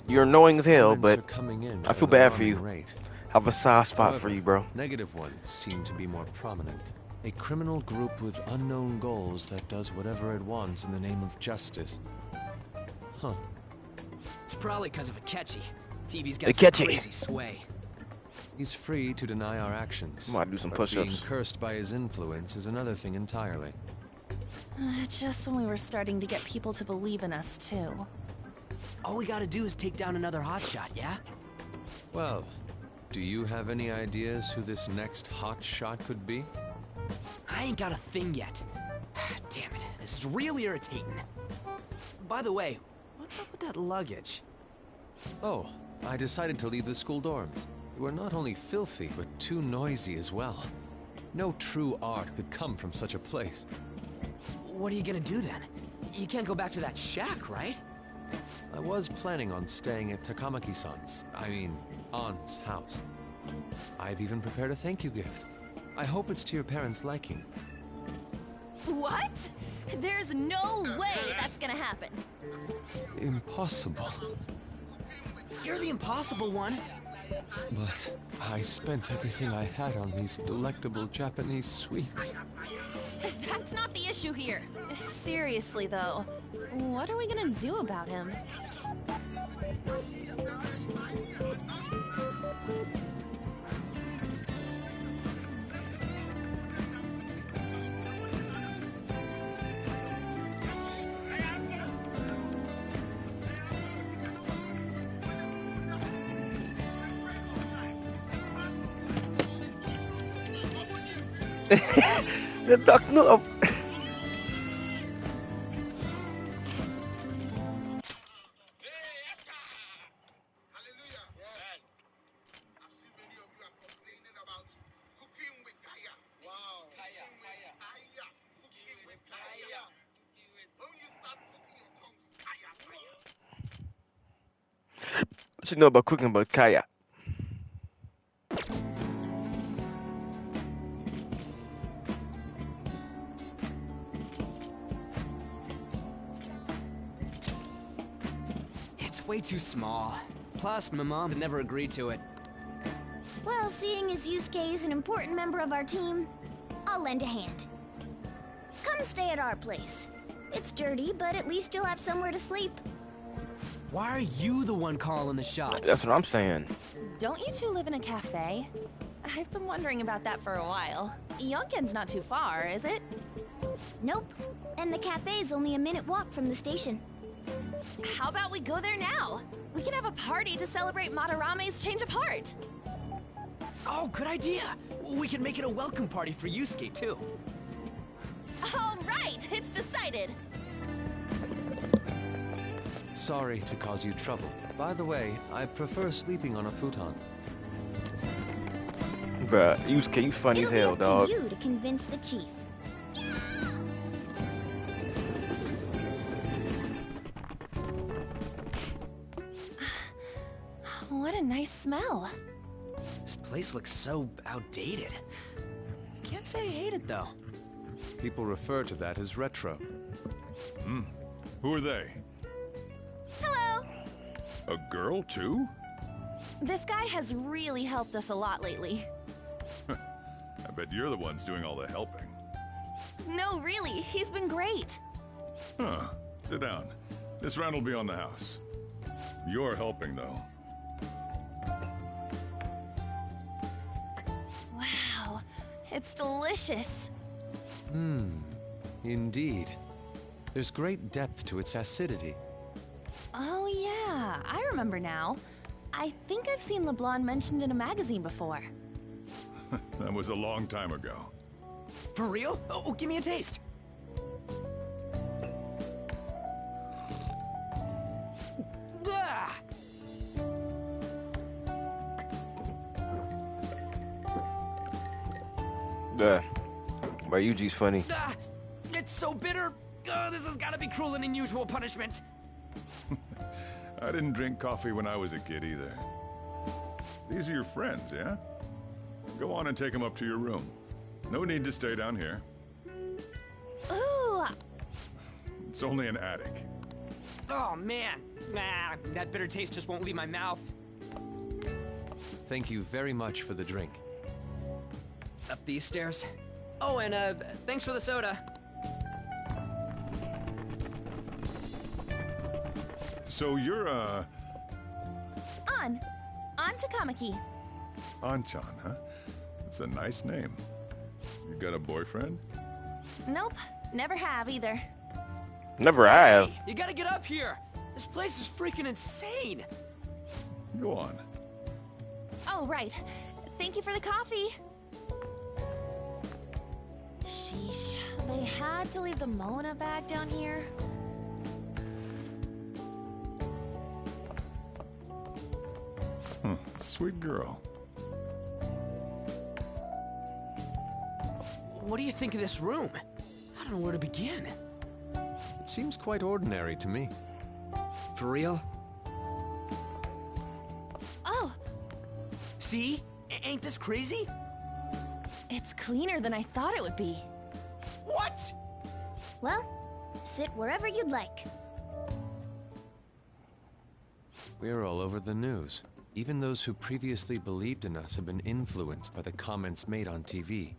[SPEAKER 1] You're annoying as hell,
[SPEAKER 5] Comments
[SPEAKER 1] but
[SPEAKER 5] are coming in
[SPEAKER 1] I
[SPEAKER 5] at
[SPEAKER 1] feel
[SPEAKER 5] an
[SPEAKER 1] bad for
[SPEAKER 5] alarming
[SPEAKER 1] you.
[SPEAKER 5] rate.
[SPEAKER 1] Have a soft spot
[SPEAKER 5] However,
[SPEAKER 1] for you, bro.
[SPEAKER 5] Negative ones seem to be more prominent. A criminal group with unknown goals that does whatever it wants in the name of justice. Huh.
[SPEAKER 2] It's probably because of Akechi. TV's got some
[SPEAKER 1] Akechi.
[SPEAKER 2] crazy sway.
[SPEAKER 5] He's free to deny our actions.
[SPEAKER 1] I'm gonna do some
[SPEAKER 5] but
[SPEAKER 1] push-ups.
[SPEAKER 5] being cursed by his influence is another thing entirely.
[SPEAKER 4] Just when we were starting to get people to believe in us, too.
[SPEAKER 2] All we gotta do is take down another hotshot, yeah?
[SPEAKER 5] Well, do you have any ideas who this next hot shot could be?
[SPEAKER 2] I ain't got a thing yet. Damn it, this is really irritating. By the way, what's up with that luggage?
[SPEAKER 5] Oh, I decided to leave the school dorms. They were not only filthy, but too noisy as well. No true art could come from such a place.
[SPEAKER 2] What are you gonna do then? You can't go back to that shack, right?
[SPEAKER 5] I was planning on staying at Takamaki-san's, Aunt's house. I've even prepared a thank you gift. I hope it's to your parents' liking.
[SPEAKER 2] What?
[SPEAKER 4] There's no way that's gonna happen.
[SPEAKER 5] Impossible.
[SPEAKER 2] You're the impossible one.
[SPEAKER 5] But I spent everything I had on these delectable Japanese sweets.
[SPEAKER 4] That's not the issue here. Seriously, though, what are we gonna do about him?
[SPEAKER 1] Nadak no. What you know about cooking with kaya?
[SPEAKER 2] It's way too small. Plus, my mom would never agreed to it.
[SPEAKER 21] Well, seeing as Yusuke is an important member of our team, I'll lend a hand. Come stay at our place. It's dirty, but at least you'll have somewhere to sleep.
[SPEAKER 2] Why are you the one calling the shots?
[SPEAKER 1] That's what I'm saying.
[SPEAKER 4] Don't you two live in a cafe? I've been wondering about that for a while. Yonken's not too far, is it?
[SPEAKER 21] Nope. And the cafe's only a minute walk from the station.
[SPEAKER 4] How about we go there now? We can have a party to celebrate Madarame's change of heart.
[SPEAKER 2] Oh, good idea. We can make it a welcome party for Yusuke, too.
[SPEAKER 4] All right, it's decided.
[SPEAKER 5] Sorry to cause you trouble. By the way, I prefer sleeping on a futon.
[SPEAKER 1] Bruh, you funny as hell,
[SPEAKER 21] It'll
[SPEAKER 1] dog.
[SPEAKER 21] be up to you to convince the chief.
[SPEAKER 4] What a nice smell.
[SPEAKER 2] This place looks so outdated. Can't say I hate it, though.
[SPEAKER 5] People refer to that as retro.
[SPEAKER 9] Who are they?
[SPEAKER 4] Hello.
[SPEAKER 9] A girl, too?
[SPEAKER 4] This guy has really helped us a lot lately.
[SPEAKER 9] I bet you're the ones doing all the helping.
[SPEAKER 4] No, really, he's been great.
[SPEAKER 9] Huh. Sit down. This round will be on the house. You're helping, though.
[SPEAKER 4] Wow, it's delicious.
[SPEAKER 5] Indeed. There's great depth to its acidity.
[SPEAKER 4] Oh yeah, I remember now. I think I've seen LeBlanc mentioned in a magazine before.
[SPEAKER 9] That was a long time ago.
[SPEAKER 2] For real? Oh, give me a taste. Ah!
[SPEAKER 1] But Yuji's funny.
[SPEAKER 2] Ah! It's so bitter. This has got to be cruel and unusual punishment.
[SPEAKER 9] I didn't drink coffee when I was a kid either. These are your friends, yeah? Go on and take them up to your room. No need to stay down here.
[SPEAKER 4] Ooh.
[SPEAKER 9] It's only an attic.
[SPEAKER 2] Oh, man. Ah, that bitter taste just won't leave my mouth.
[SPEAKER 5] Thank you very much for the drink.
[SPEAKER 2] Up these stairs. Oh, and thanks for the soda.
[SPEAKER 9] So you're,
[SPEAKER 4] On to Kamaki.
[SPEAKER 9] Anchan, huh? That's a nice name. You got a boyfriend?
[SPEAKER 4] Nope, never have either.
[SPEAKER 1] Never have.
[SPEAKER 2] Hey, you gotta get up here. This place is freaking insane.
[SPEAKER 9] Go on.
[SPEAKER 4] Oh, right. Thank you for the coffee. Sheesh, they had to leave the Mona bag down here.
[SPEAKER 9] Sweet girl.
[SPEAKER 2] What do you think of this room? I don't know where to begin.
[SPEAKER 5] It seems quite ordinary to me.
[SPEAKER 2] For real?
[SPEAKER 4] Oh,
[SPEAKER 2] See? Ain't this crazy?
[SPEAKER 4] it's cleaner than I thought it would be.
[SPEAKER 2] What?
[SPEAKER 21] Well, Sit wherever you'd like.
[SPEAKER 5] We're all over the news. Even those who previously believed in us have been influenced by the comments made on TV.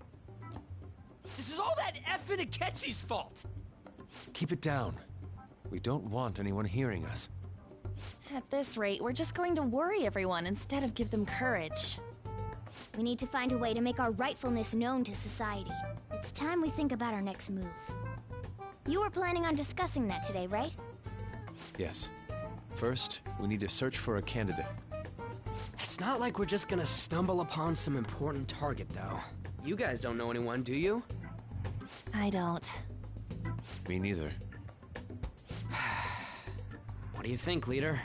[SPEAKER 2] This is all that effing Akechi's fault!
[SPEAKER 5] Keep it down. We don't want anyone hearing us.
[SPEAKER 4] At this rate, we're just going to worry everyone instead of give them courage.
[SPEAKER 21] We need to find a way to make our rightfulness known to society. It's time we think about our next move. You were planning on discussing that today, right?
[SPEAKER 5] Yes. First, we need to search for a candidate.
[SPEAKER 2] It's not like we're just gonna stumble upon some important target, though. You guys don't know anyone, do you?
[SPEAKER 4] I don't.
[SPEAKER 5] Me neither.
[SPEAKER 2] What do you think, leader?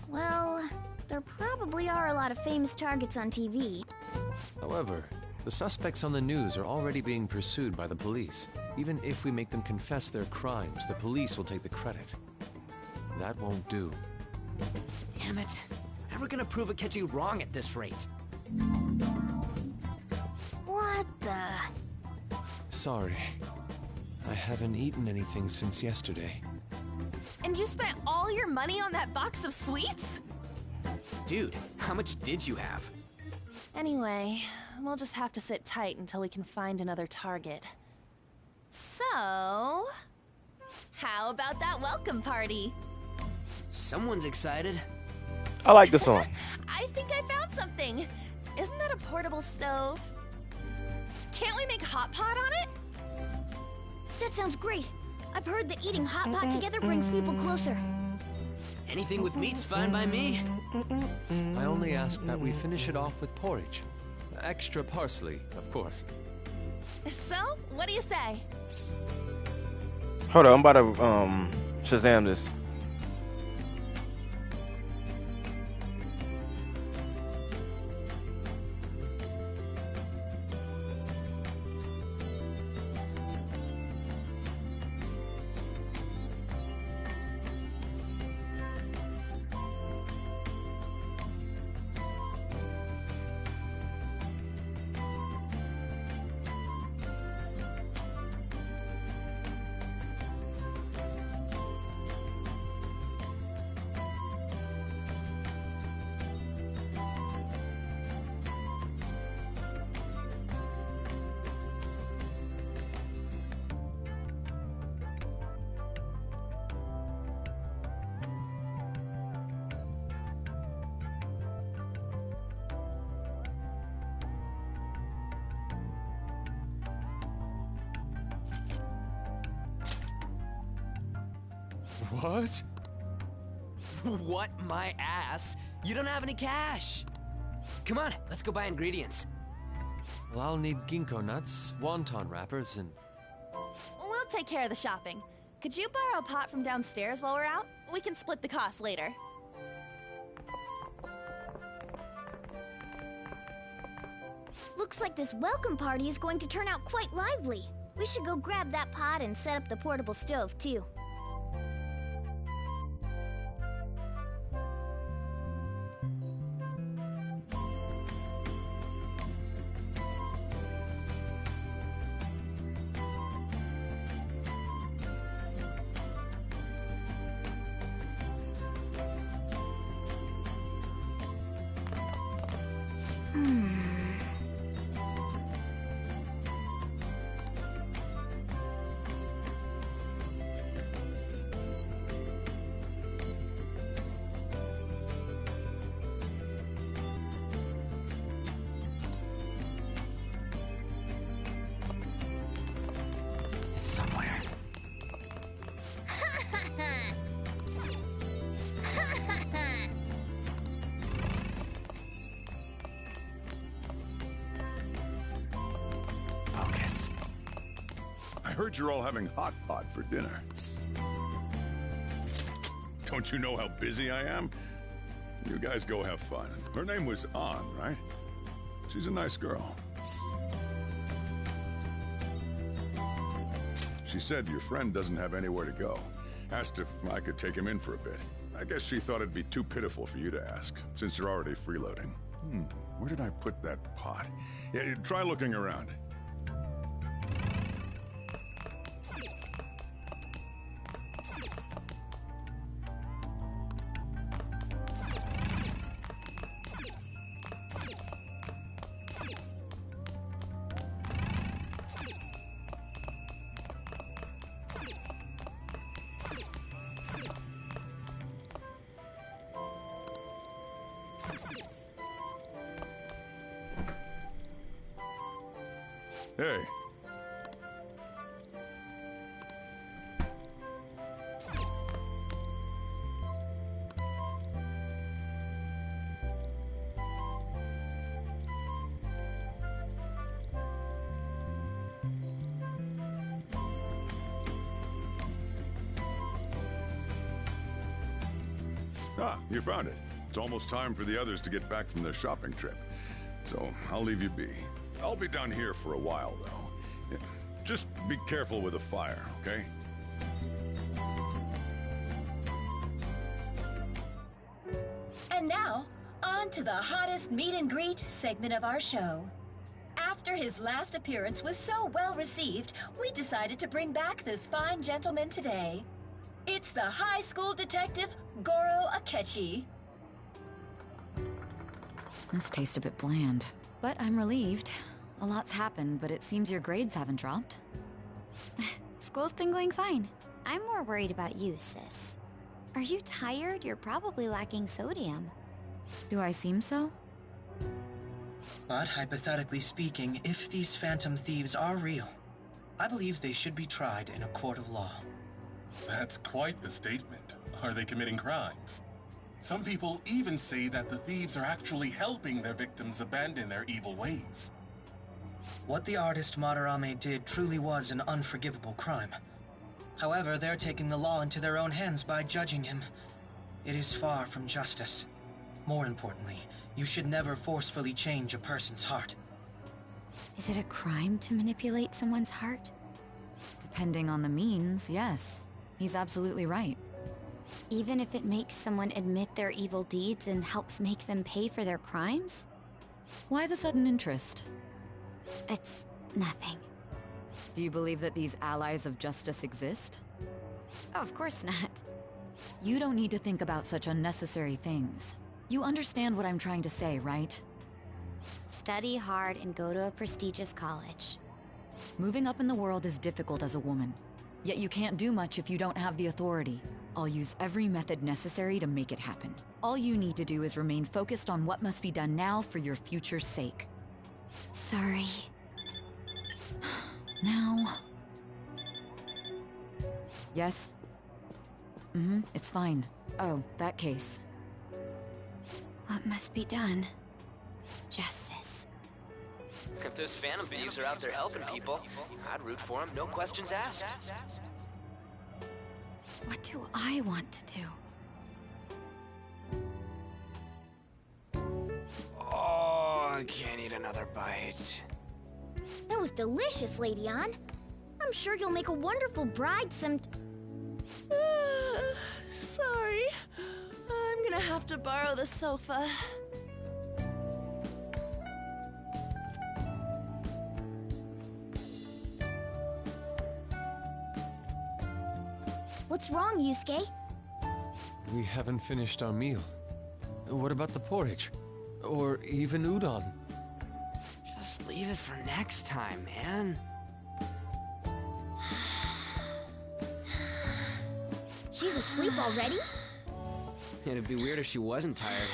[SPEAKER 21] Well, there probably are a lot of famous targets on TV.
[SPEAKER 5] However, the suspects on the news are already being pursued by the police. Even if we make them confess their crimes, the police will take the credit. That won't do.
[SPEAKER 2] Damn it. Never gonna prove Akechi wrong at this rate.
[SPEAKER 21] What the?
[SPEAKER 5] Sorry. I haven't eaten anything since yesterday.
[SPEAKER 4] And you spent all your money on that box of sweets?
[SPEAKER 2] Dude, how much did you have?
[SPEAKER 4] Anyway, we'll just have to sit tight until we can find another target. So, how about that welcome party?
[SPEAKER 2] Someone's excited.
[SPEAKER 1] I like the song.
[SPEAKER 4] I think I found something. Isn't that a portable stove? Can't we make hot pot on it?
[SPEAKER 21] That sounds great. I've heard that eating hot pot together brings people closer.
[SPEAKER 2] Anything with meat's fine by me.
[SPEAKER 5] I only ask that we finish it off with porridge. Extra parsley, of course.
[SPEAKER 4] So, what do you say?
[SPEAKER 1] Hold on, I'm about to Shazam this.
[SPEAKER 18] What?
[SPEAKER 2] What my ass? You don't have any cash. Come on, let's go buy ingredients.
[SPEAKER 5] Well, I'll need ginkgo nuts, wonton wrappers, and...
[SPEAKER 4] We'll take care of the shopping. Could you borrow a pot from downstairs while we're out? We can split the cost later.
[SPEAKER 21] Looks like this welcome party is going to turn out quite lively. We should go grab that pot and set up the portable stove, too.
[SPEAKER 2] Somewhere. Focus.
[SPEAKER 9] I heard you're all having hot pot for dinner. Don't you know how busy I am? You guys go have fun. Her name was An, right? She's a nice girl. She said your friend doesn't have anywhere to go. Asked if I could take him in for a bit. I guess she thought it'd be too pitiful for you to ask, since you're already freeloading. Where did I put that pot? Yeah, try looking around. Hey. Ah, you found it. It's almost time for the others to get back from their shopping trip. So I'll leave you be. I'll be down here for a while, though. Yeah, just be careful with the fire, okay?
[SPEAKER 16] And now, on to the hottest meet and greet segment of our show. After his last appearance was so well received, we decided to bring back this fine gentleman today. It's the high school detective, Goro Akechi.
[SPEAKER 20] This tastes a bit bland, but I'm relieved. A lot's happened, but it seems your grades haven't dropped.
[SPEAKER 3] School's been going fine. I'm more worried about you, sis. Are you tired? You're probably lacking sodium.
[SPEAKER 20] Do I seem so?
[SPEAKER 17] But hypothetically speaking, if these phantom thieves are real, I believe they should be tried in a court of law.
[SPEAKER 19] That's quite the statement. Are they committing crimes? Some people even say that the thieves are actually helping their victims abandon their evil ways.
[SPEAKER 17] What the artist Madarame did truly was an unforgivable crime. However, they're taking the law into their own hands by judging him. It is far from justice. More importantly, you should never forcefully change a person's heart.
[SPEAKER 3] Is it a crime to manipulate someone's heart?
[SPEAKER 20] Depending on the means, yes. He's absolutely right.
[SPEAKER 3] Even if it makes someone admit their evil deeds and helps make them pay for their crimes?
[SPEAKER 20] Why the sudden interest?
[SPEAKER 3] It's nothing.
[SPEAKER 20] Do you believe that these allies of justice exist?
[SPEAKER 3] Oh, of course not.
[SPEAKER 20] You don't need to think about such unnecessary things. You understand what I'm trying to say, right?
[SPEAKER 3] Study hard and go to a prestigious college.
[SPEAKER 20] Moving up in the world is difficult as a woman. Yet you can't do much if you don't have the authority. I'll use every method necessary to make it happen. All you need to do is remain focused on what must be done now for your future's sake.
[SPEAKER 3] Sorry.
[SPEAKER 20] Now... Yes? It's fine. Oh, that case.
[SPEAKER 3] What must be done? Justice.
[SPEAKER 2] If those phantom thieves are out there helping people, I'd root for them, no questions asked.
[SPEAKER 3] What do I want to do?
[SPEAKER 2] Oh, I can't eat another bite.
[SPEAKER 21] That was delicious, Lady Ann. I'm sure you'll make a wonderful bride
[SPEAKER 4] Sorry. I'm gonna have to borrow the sofa.
[SPEAKER 21] What's wrong, Yusuke?
[SPEAKER 5] We haven't finished our meal. What about the porridge? Or even udon?
[SPEAKER 2] Just leave it for next time, man.
[SPEAKER 21] She's asleep already?
[SPEAKER 2] It'd be weird if she wasn't tired.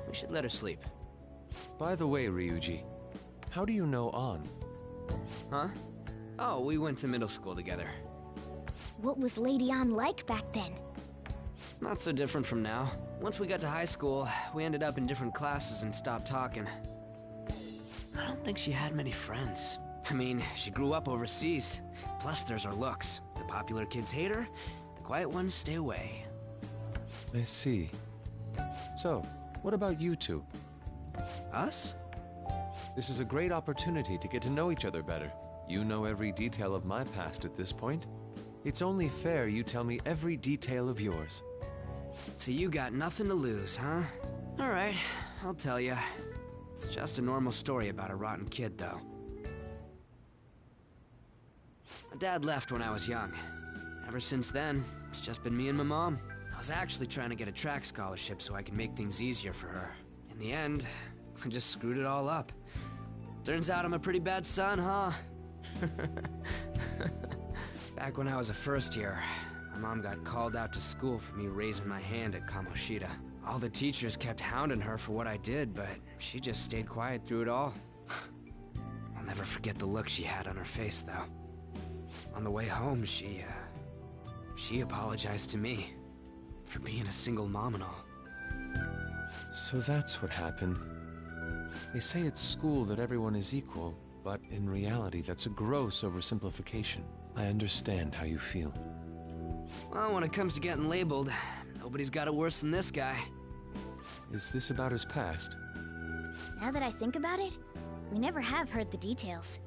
[SPEAKER 2] We should let her sleep.
[SPEAKER 5] By the way, Ryuji, how do you know An?
[SPEAKER 2] Huh? Oh, we went to middle school together.
[SPEAKER 21] What was Lady Ann like back then?
[SPEAKER 2] Not so different from now. Once we got to high school, we ended up in different classes and stopped talking. I don't think she had many friends. I mean, she grew up overseas. Plus, there's her looks. The popular kids hate her, the quiet ones stay away.
[SPEAKER 5] I see. So, what about you two?
[SPEAKER 2] Us?
[SPEAKER 5] This is a great opportunity to get to know each other better. You know every detail of my past at this point. It's only fair you tell me every detail of yours.
[SPEAKER 2] So you got nothing to lose, huh? Alright, I'll tell you. It's just a normal story about a rotten kid, though. My dad left when I was young. Ever since then, it's just been me and my mom. I was actually trying to get a track scholarship so I could make things easier for her. In the end, I just screwed it all up. Turns out I'm a pretty bad son, huh? Back when I was a first year, my mom got called out to school for me raising my hand at Kamoshida. All the teachers kept hounding her for what I did, but she just stayed quiet through it all. I'll never forget the look she had on her face, though. On the way home, she apologized to me for being a single mom and all.
[SPEAKER 5] So that's what happened. They say at school that everyone is equal, but in reality that's a gross oversimplification. I understand how you feel.
[SPEAKER 2] Well, when it comes to getting labeled, nobody's got it worse than this guy.
[SPEAKER 5] Is this about his past?
[SPEAKER 21] Now that I think about it, we never have heard the details.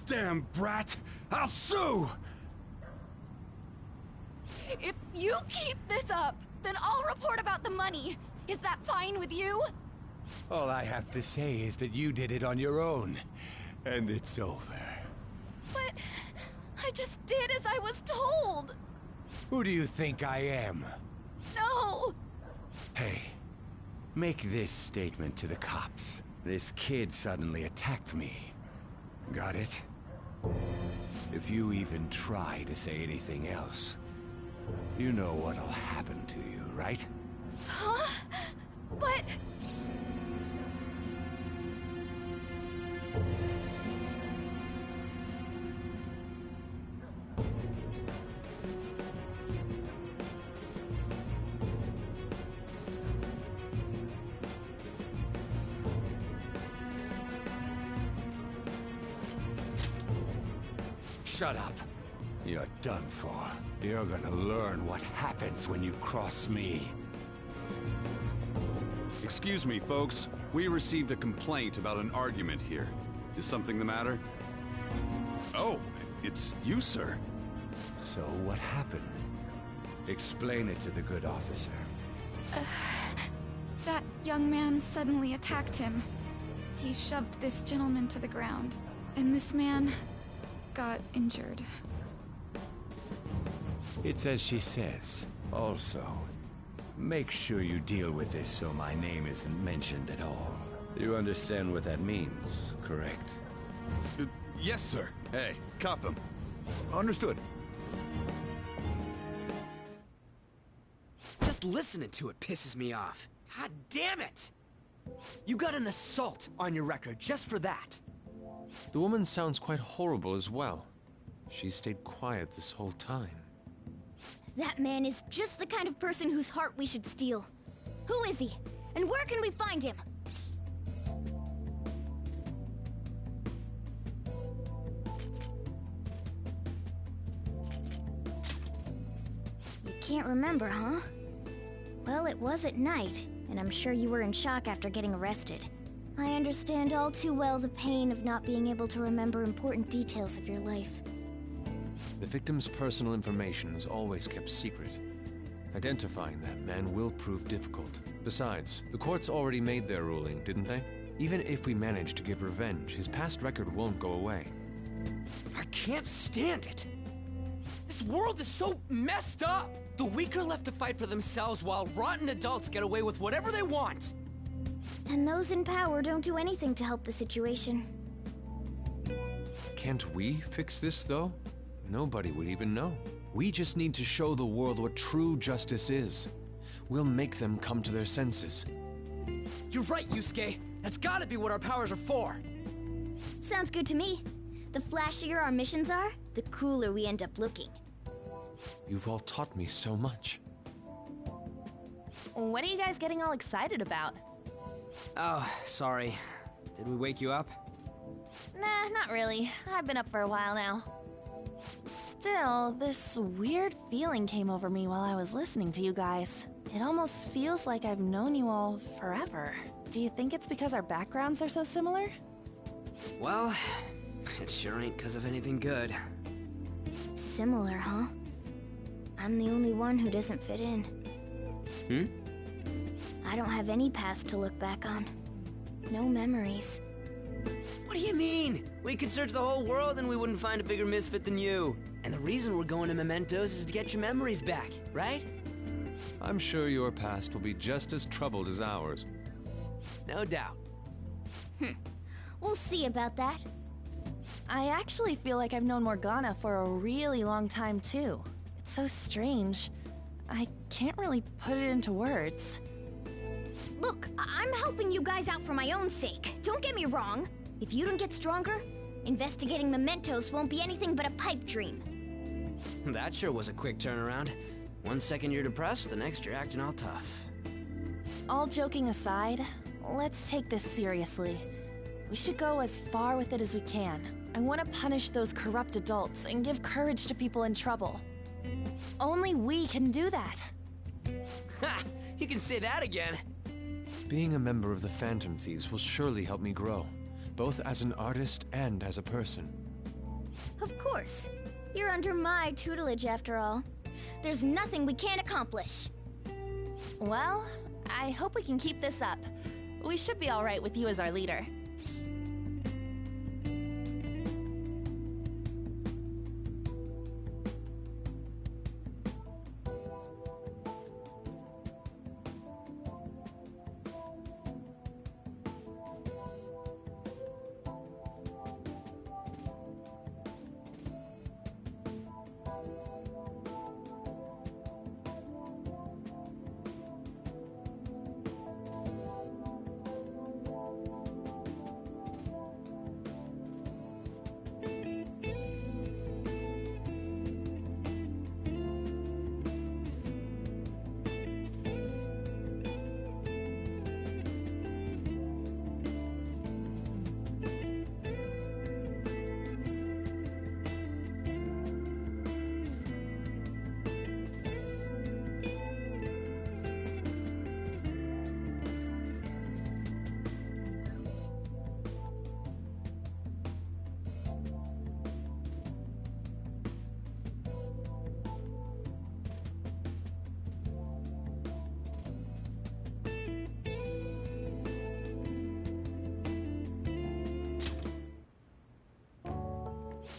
[SPEAKER 6] Damn brat! I'll sue!
[SPEAKER 7] If you keep this up, then I'll report about the money. Is that fine with you?
[SPEAKER 6] All I have to say is that you did it on your own, and it's over.
[SPEAKER 7] But I just did as I was told.
[SPEAKER 6] Who do you think I am?
[SPEAKER 7] No!
[SPEAKER 6] Hey, make this statement to the cops. This kid suddenly attacked me. Got it? If you even try to say anything else, you know what'll happen to you, right?
[SPEAKER 7] Huh? But...
[SPEAKER 6] Shut up. You're done for. You're gonna learn what happens when you cross me.
[SPEAKER 23] Excuse me, folks. We received a complaint about an argument here. Is something the matter? Oh, it's you, sir.
[SPEAKER 6] So what happened? Explain it to the good officer.
[SPEAKER 7] That young man suddenly attacked him. He shoved this gentleman to the ground, and this man got injured.
[SPEAKER 6] It's as she says. Also, make sure you deal with this so my name isn't mentioned at all. You understand what that means, correct?
[SPEAKER 23] Yes, sir. Hey, cuff him. Understood.
[SPEAKER 2] Just listening to it pisses me off. God damn it! You got an assault on your record just for that.
[SPEAKER 5] The woman sounds quite horrible as well. She stayed quiet this whole time.
[SPEAKER 21] That man is just the kind of person whose heart we should steal. Who is he? And where can we find him? You can't remember, huh? Well, it was at night, and I'm sure you were in shock after getting arrested. I understand all too well the pain of not being able to remember important details of your life.
[SPEAKER 5] The victim's personal information is always kept secret. Identifying that man will prove difficult. Besides, the courts already made their ruling, didn't they? Even if we manage to get revenge, his past record won't go away.
[SPEAKER 2] I can't stand it! This world is so messed up! The weak are left to fight for themselves while rotten adults get away with whatever they want!
[SPEAKER 21] And those in power don't do anything to help the situation.
[SPEAKER 5] Can't we fix this, though? Nobody would even know. We just need to show the world what true justice is. We'll make them come to their senses.
[SPEAKER 2] You're right, Yusuke! That's gotta be what our powers are for!
[SPEAKER 21] Sounds good to me. The flashier our missions are, the cooler we end up looking.
[SPEAKER 5] You've all taught me so much.
[SPEAKER 4] What are you guys getting all excited about?
[SPEAKER 2] Oh, sorry. Did we wake you up?
[SPEAKER 4] Nah, not really. I've been up for a while now. Still, this weird feeling came over me while I was listening to you guys. It almost feels like I've known you all forever. Do you think it's because our backgrounds are so similar?
[SPEAKER 2] Well, it sure ain't because of anything good.
[SPEAKER 21] Similar, huh? I'm the only one who doesn't fit in. I don't have any past to look back on. No memories.
[SPEAKER 2] What do you mean? We could search the whole world and we wouldn't find a bigger misfit than you. And the reason we're going to Mementos is to get your memories back, right?
[SPEAKER 5] I'm sure your past will be just as troubled as ours.
[SPEAKER 2] No doubt.
[SPEAKER 21] We'll see about that.
[SPEAKER 4] I actually feel like I've known Morgana for a really long time, too. It's so strange. I can't really put it into words.
[SPEAKER 21] Look, I'm helping you guys out for my own sake. Don't get me wrong. If you don't get stronger, investigating Mementos won't be anything but a pipe dream.
[SPEAKER 2] That sure was a quick turnaround. 1 second you're depressed, the next you're acting all tough.
[SPEAKER 4] All joking aside, let's take this seriously. We should go as far with it as we can. I want to punish those corrupt adults and give courage to people in trouble. Only we can do that.
[SPEAKER 2] Ha! You can say that again.
[SPEAKER 5] Being a member of the Phantom Thieves will surely help me grow, both as an artist and as a person.
[SPEAKER 21] Of course. You're under my tutelage after all. There's nothing we can't accomplish.
[SPEAKER 4] Well, I hope we can keep this up. We should be all right with you as our leader.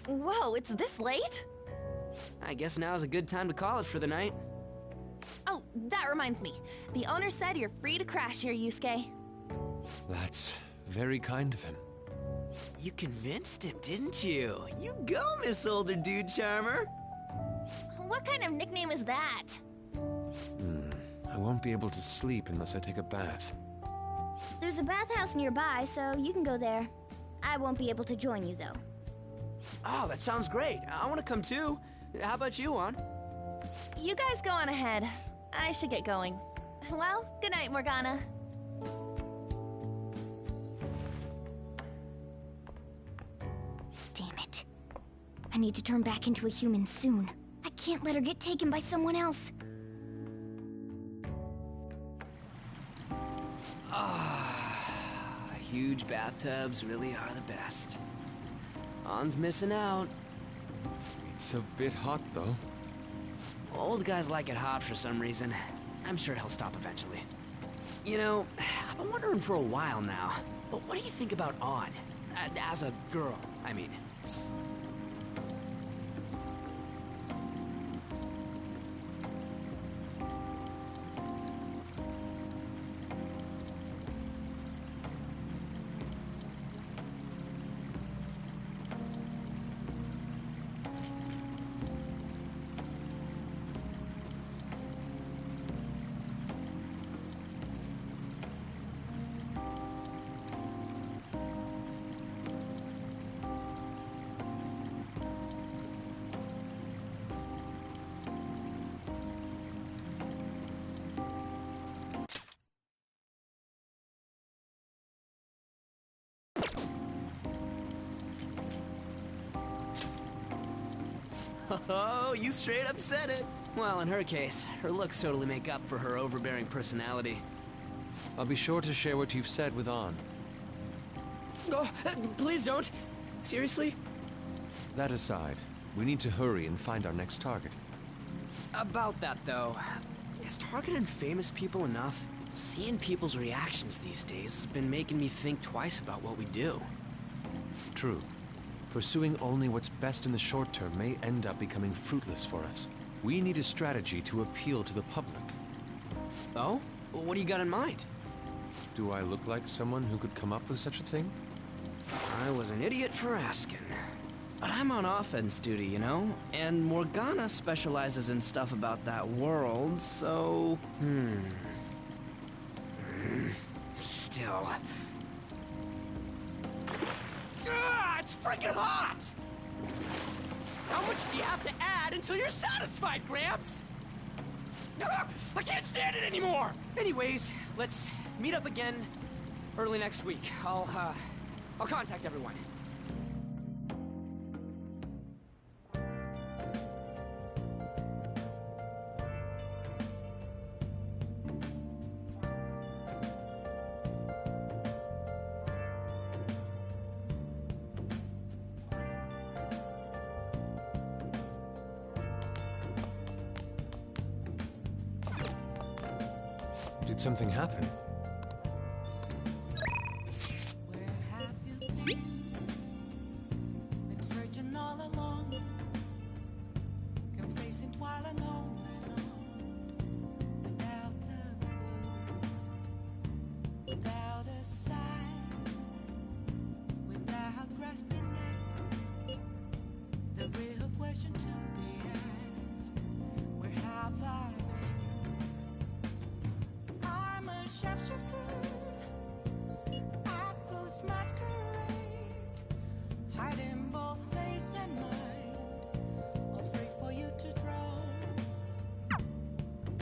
[SPEAKER 4] Whoa, it's this late?
[SPEAKER 2] I guess now's a good time to call it for the night.
[SPEAKER 4] Oh, that reminds me. The owner said you're free to crash here, Yusuke.
[SPEAKER 5] That's very kind of him.
[SPEAKER 2] You convinced him, didn't you? You go, Miss Older Dude Charmer.
[SPEAKER 21] What kind of nickname is that?
[SPEAKER 5] I won't be able to sleep unless I take a bath.
[SPEAKER 21] There's a bathhouse nearby, so you can go there. I won't be able to join you, though.
[SPEAKER 2] Oh, that sounds great. I want to come too. How about you, Juan?
[SPEAKER 4] You guys go on ahead. I should get going. Well, good night, Morgana.
[SPEAKER 21] Damn it. I need to turn back into a human soon. I can't let her get taken by someone else.
[SPEAKER 2] Huge bathtubs really are the best. Han's missing out.
[SPEAKER 5] It's a bit hot, though.
[SPEAKER 2] Old guys like it hot for some reason. I'm sure he'll stop eventually. You know, I've been wondering for a while now, but what do you think about An? As a girl, I mean. Oh, you straight up said it. Well, in her case, her looks totally make up for her overbearing personality.
[SPEAKER 5] I'll be sure to share what you've said with An.
[SPEAKER 2] Oh, please don't. Seriously?
[SPEAKER 5] That aside, we need to hurry and find our next target.
[SPEAKER 2] About that, though, is targeting famous people enough? Seeing people's reactions these days has been making me think twice about what we do.
[SPEAKER 5] True. Pursuing only what's best in the short term may end up becoming fruitless for us. We need a strategy to appeal to the public.
[SPEAKER 2] Oh? What do you got in mind?
[SPEAKER 5] Do I look like someone who could come up with such a thing?
[SPEAKER 2] I was an idiot for asking. But I'm on offense duty, you know? And Morgana specializes in stuff about that world, so... Still... It's freaking hot! How much do you have to add until you're satisfied, Gramps? I can't stand it anymore! Anyways, let's meet up again early next week. I'll contact everyone.
[SPEAKER 5] Did something happen?
[SPEAKER 22] Been searching all along, confessing while alone and on, without a clue, without a sign, without grasping it. The real question to be asked: where have I been? I'm a sharpshooter at Post Masquerade, hiding both face and mind, afraid for you to draw.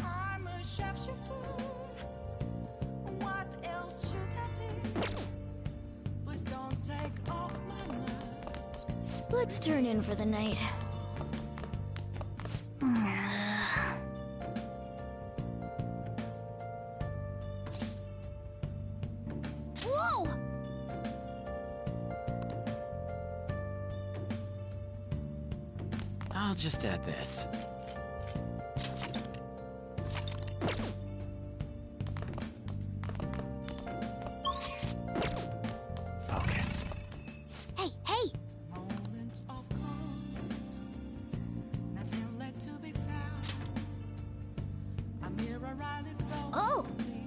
[SPEAKER 22] I'm a sharpshooter. What else should I be? Please don't take off my mask.
[SPEAKER 21] Let's turn in for the night. Whoa!
[SPEAKER 8] I'll just add this. Focus.
[SPEAKER 21] Hey, hey!
[SPEAKER 22] Moments of calm, nothing left to be found. A mirror right in front
[SPEAKER 21] Oh!
[SPEAKER 22] of me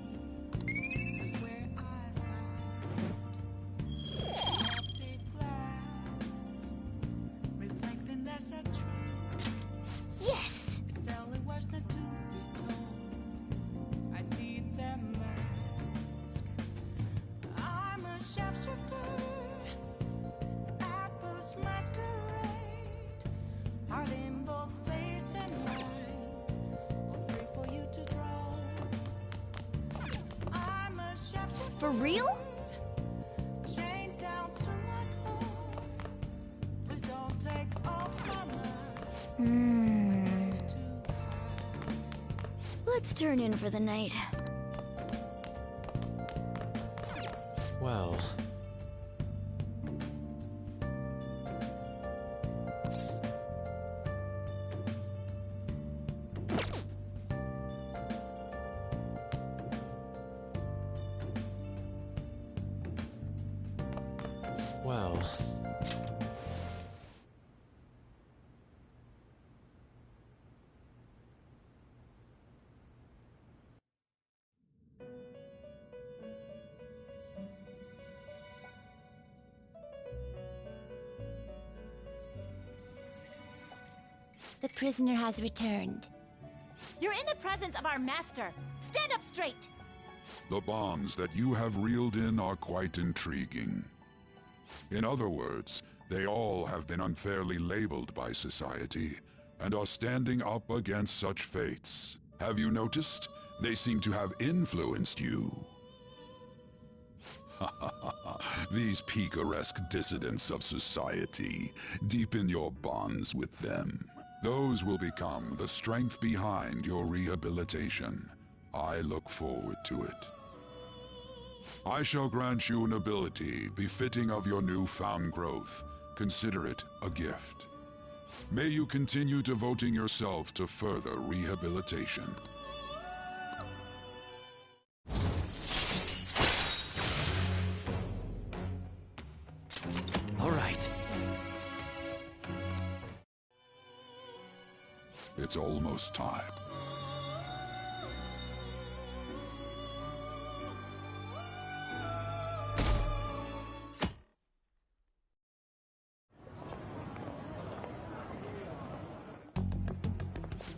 [SPEAKER 22] is where I found empty glass, reflecting that's a truth.
[SPEAKER 21] Yes!
[SPEAKER 22] It's telling words not to be told. I need that mask. I'm a sharpshooter at Post Masquerade, hiding both face and mind, afraid for you to draw. I'm a sharpshooter.
[SPEAKER 21] For real?
[SPEAKER 22] Chained down to my core. Please don't take off my mask.
[SPEAKER 21] Let's turn in for the night.
[SPEAKER 5] Well... Well...
[SPEAKER 21] The prisoner has returned.
[SPEAKER 4] You're in the presence of our master. Stand up straight.
[SPEAKER 9] The bonds that you have reeled in are quite intriguing. In other words, they all have been unfairly labeled by society, and are standing up against such fates. Have you noticed? They seem to have influenced you. These picaresque dissidents of society, deepen your bonds with them. Those will become the strength behind your rehabilitation. I look forward to it. I shall grant you an ability befitting of your newfound growth. Consider it a gift.
[SPEAKER 12] May you continue devoting yourself to further rehabilitation.
[SPEAKER 8] All right.
[SPEAKER 12] It's almost time.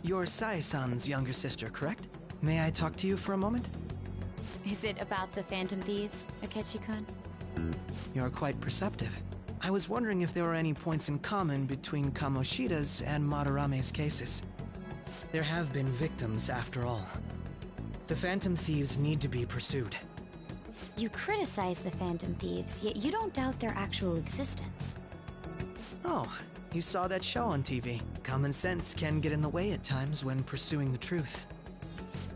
[SPEAKER 17] You're Sai-san's younger sister, correct? May I talk to you for a moment?
[SPEAKER 3] Is it about the Phantom Thieves, Akechi-kun?
[SPEAKER 17] You're quite perceptive. I was wondering if there were any points in common between Kamoshida's and Madarame's cases. There have been victims, after all. The Phantom Thieves need to be pursued.
[SPEAKER 3] You criticize the Phantom Thieves, yet you don't doubt their actual existence.
[SPEAKER 17] Oh, you saw that show on TV. Common sense can get in the way at times when pursuing the truth.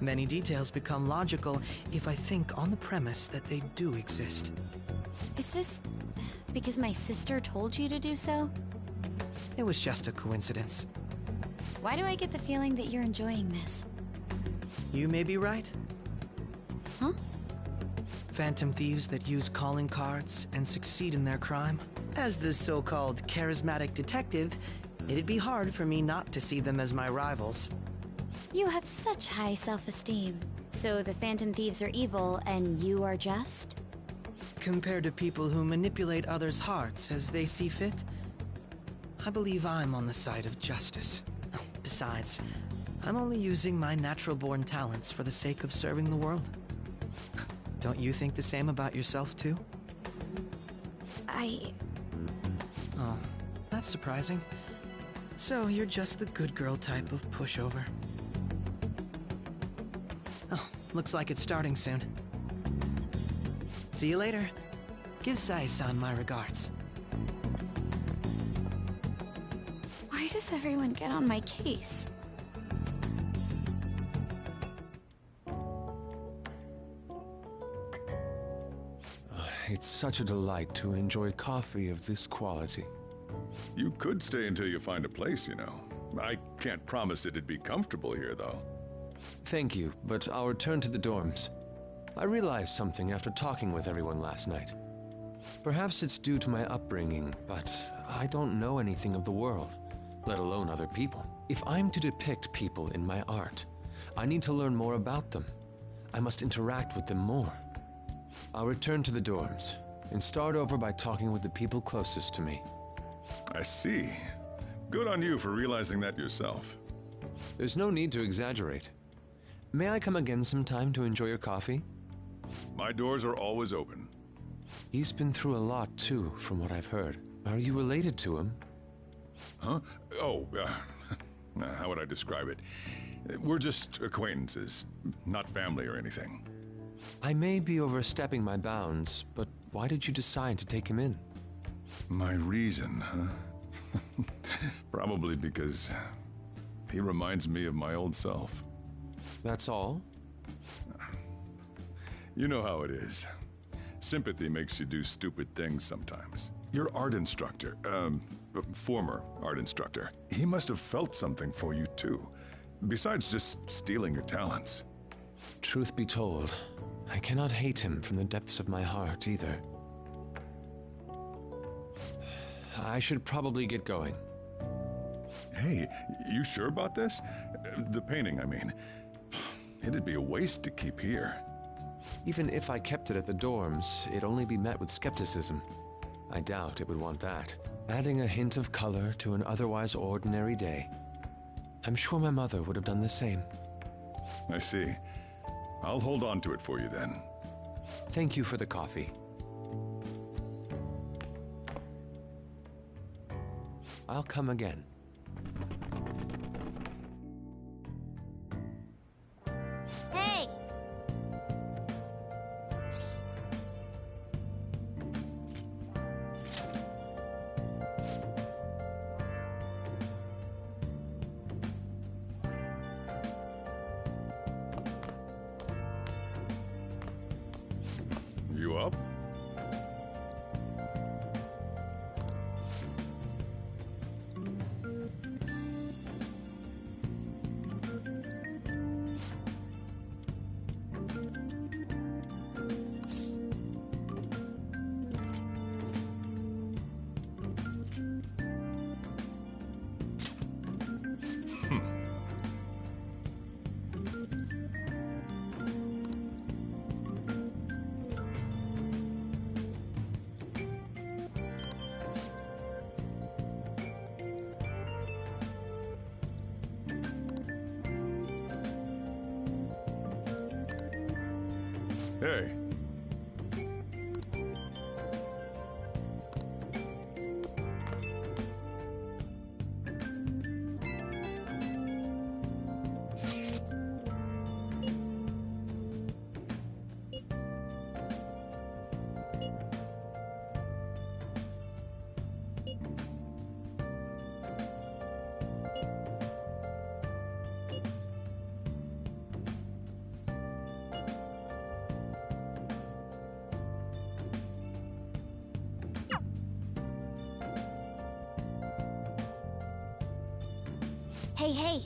[SPEAKER 17] Many details become logical if I think on the premise that they do exist.
[SPEAKER 3] Is this because my sister told you to do so?
[SPEAKER 17] It was just a coincidence.
[SPEAKER 3] Why do I get the feeling that you're enjoying this?
[SPEAKER 17] You may be right.
[SPEAKER 3] Huh?
[SPEAKER 17] Phantom thieves that use calling cards and succeed in their crime. As the so-called charismatic detective, it'd be hard for me not to see them as my rivals.
[SPEAKER 3] You have such high self-esteem. So the Phantom Thieves are evil and you are just?
[SPEAKER 17] Compared to people who manipulate others' hearts as they see fit, I believe I'm on the side of justice. Besides, I'm only using my natural-born talents for the sake of serving the world. Don't you think the same about yourself, too? Oh, that's surprising. So you're just the good girl type of pushover. Oh, looks like it's starting soon. See you later. Give Sai-san my regards.
[SPEAKER 3] Why does everyone get on my case?
[SPEAKER 5] It's such a delight to enjoy coffee of this quality.
[SPEAKER 9] You could stay until you find a place, you know. I can't promise it'd be comfortable here, though.
[SPEAKER 5] Thank you, but I'll return to the dorms. I realized something after talking with everyone last night. Perhaps it's due to my upbringing, but I don't know anything of the world, let alone other people. If I'm to depict people in my art, I need to learn more about them. I must interact with them more. I'll return to the dorms and start over by talking with the people closest to me.
[SPEAKER 9] I see. Good on you for realizing that yourself.
[SPEAKER 5] There's no need to exaggerate. May I come again sometime to enjoy your coffee?
[SPEAKER 9] My doors are always open.
[SPEAKER 5] He's been through a lot, too, from what I've heard. Are you related to him?
[SPEAKER 9] Huh? Oh, how would I describe it? We're just acquaintances, not family or anything.
[SPEAKER 5] I may be overstepping my bounds, but why did you decide to take him in?
[SPEAKER 9] My reason, huh? Probably because he reminds me of my old self.
[SPEAKER 5] That's all?
[SPEAKER 9] You know how it is. Sympathy makes you do stupid things sometimes. Your art instructor, former art instructor, he must have felt something for you too, besides just stealing your talents.
[SPEAKER 5] Truth be told, I cannot hate him from the depths of my heart either. I should probably get going.
[SPEAKER 9] Hey, you sure about this? The painting, I mean. It'd be a waste to keep here.
[SPEAKER 5] Even if I kept it at the dorms, it'd only be met with skepticism. I doubt it would want that. Adding a hint of color to an otherwise ordinary day. I'm sure my mother would have done the same.
[SPEAKER 9] I see. I'll hold on to it for you then.
[SPEAKER 5] Thank you for the coffee. I'll come again.
[SPEAKER 3] Hey!
[SPEAKER 9] You up? Hey.
[SPEAKER 21] Hey, hey.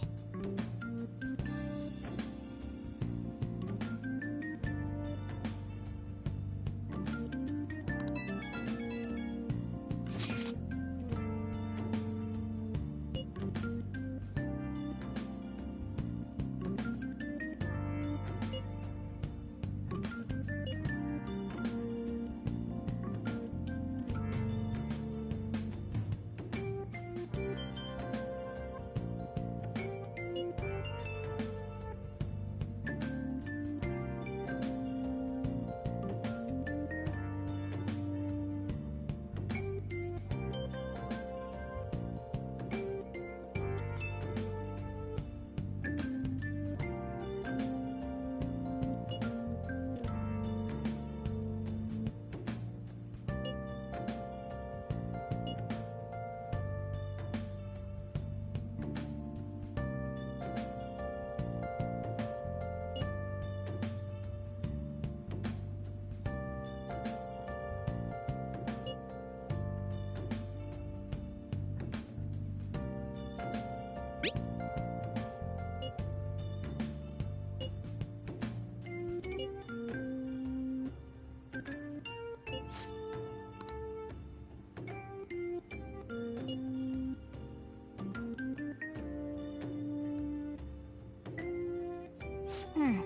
[SPEAKER 21] Hmm.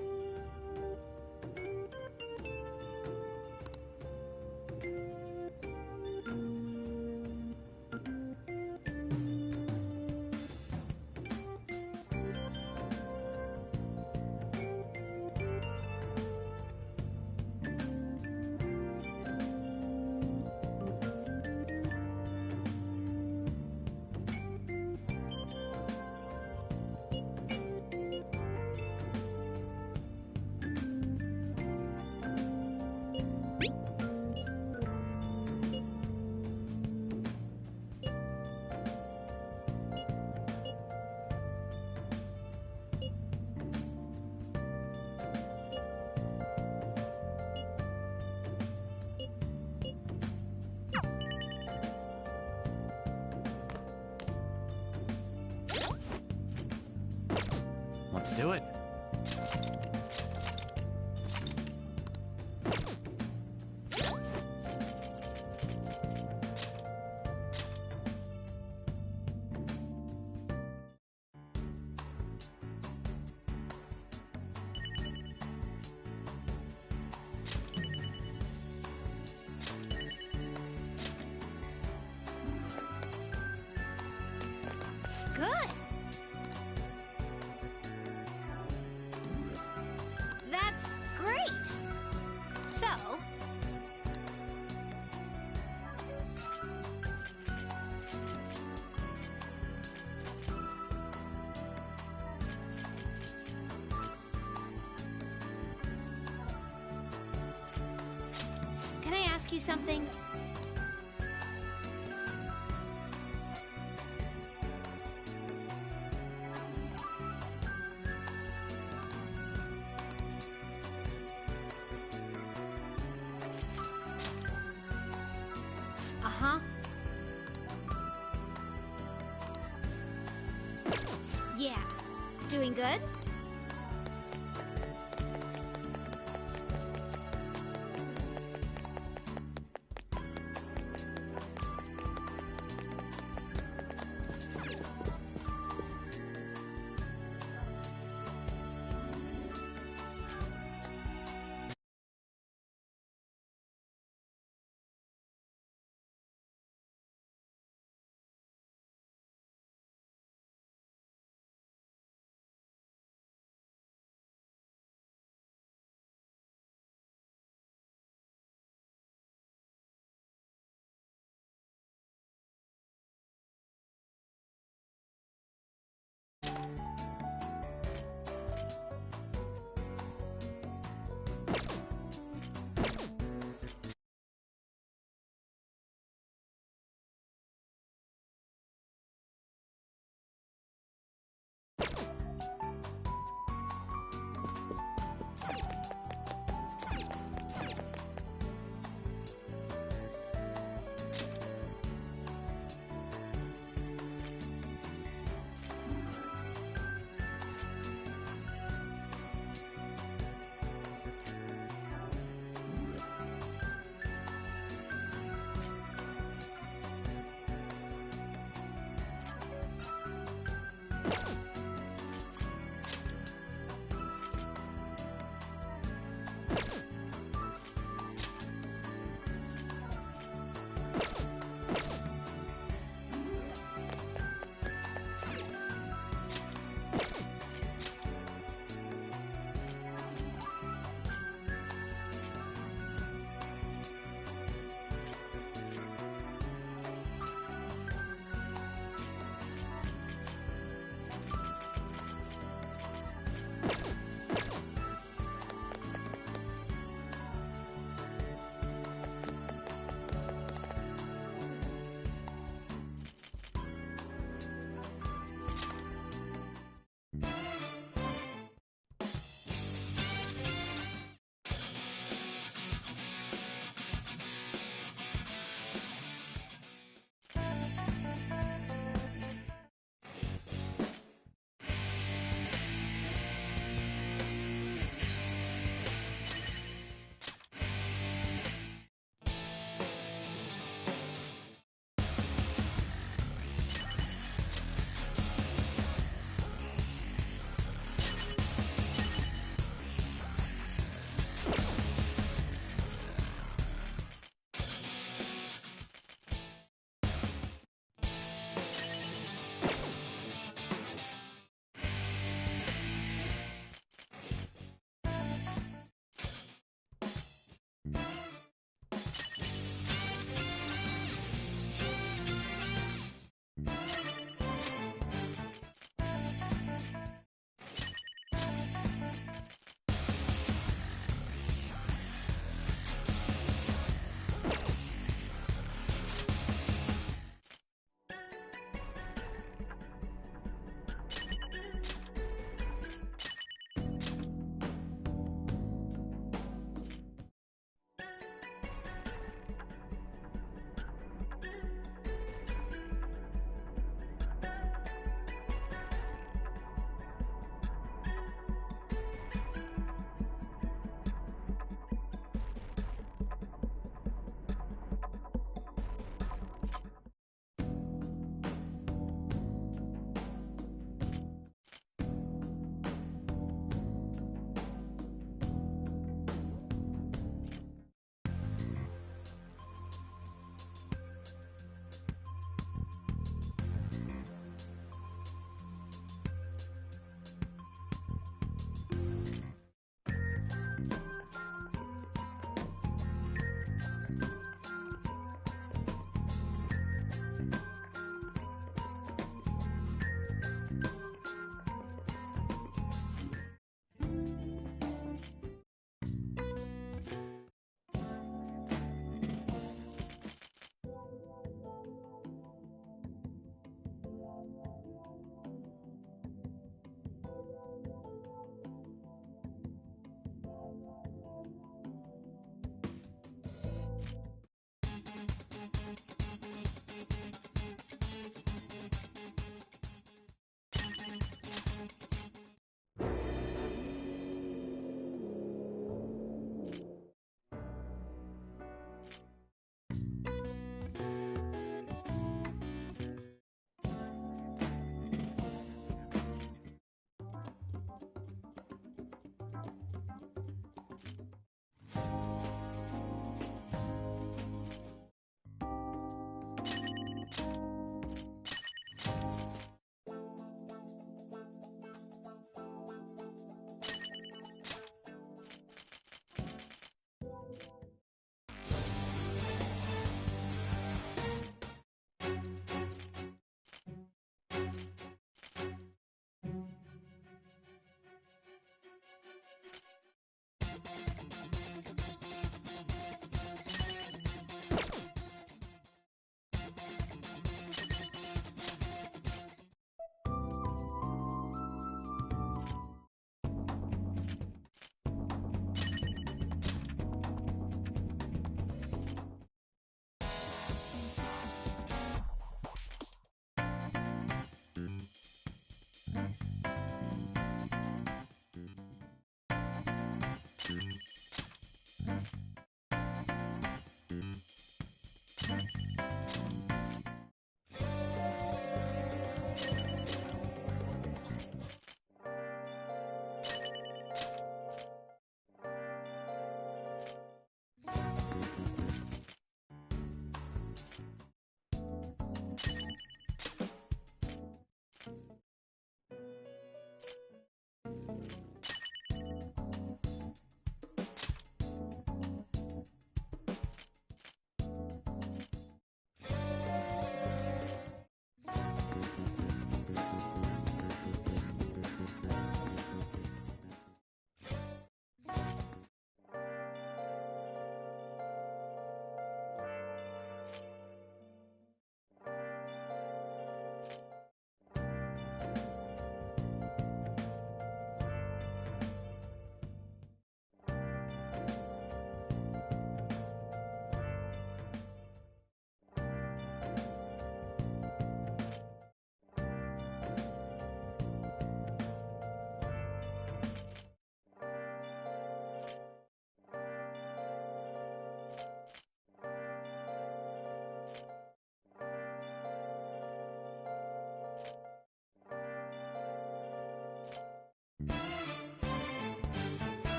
[SPEAKER 8] Let's do it.
[SPEAKER 21] Good. That's great. So, can I ask you something? Uh-huh. Yeah. Doing good?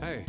[SPEAKER 5] Hey.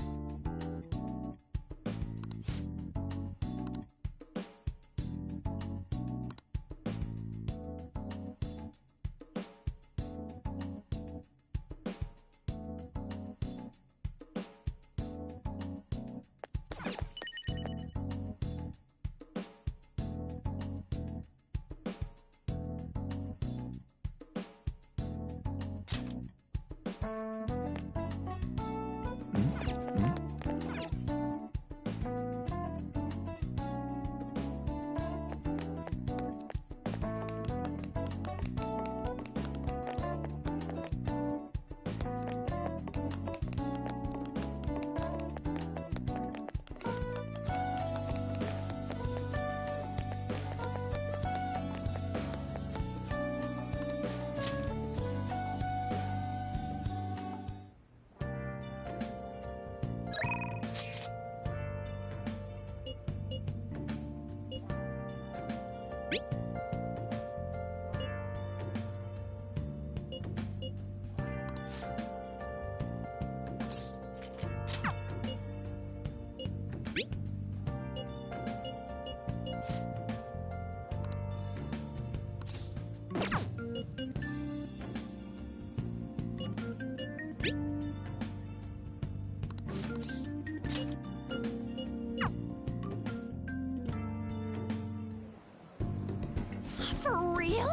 [SPEAKER 4] For real?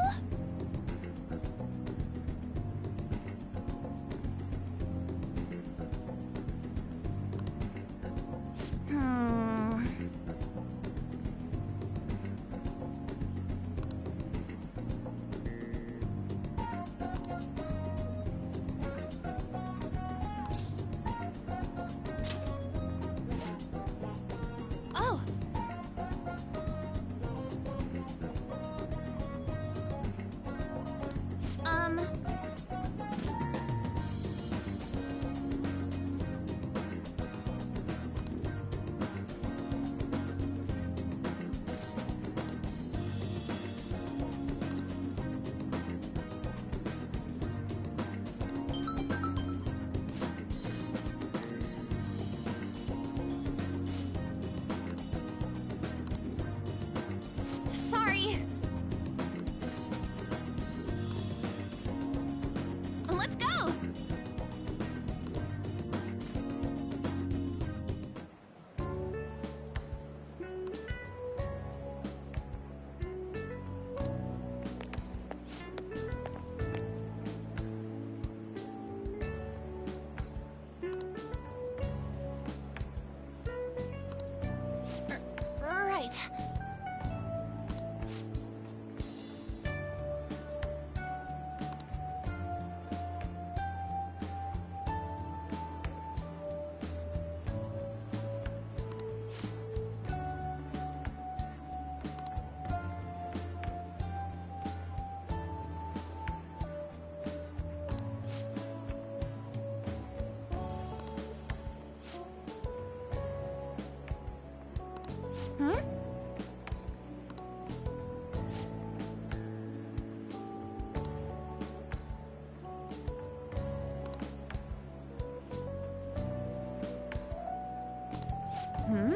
[SPEAKER 4] Oh. Sorry. Let's go. Hmm?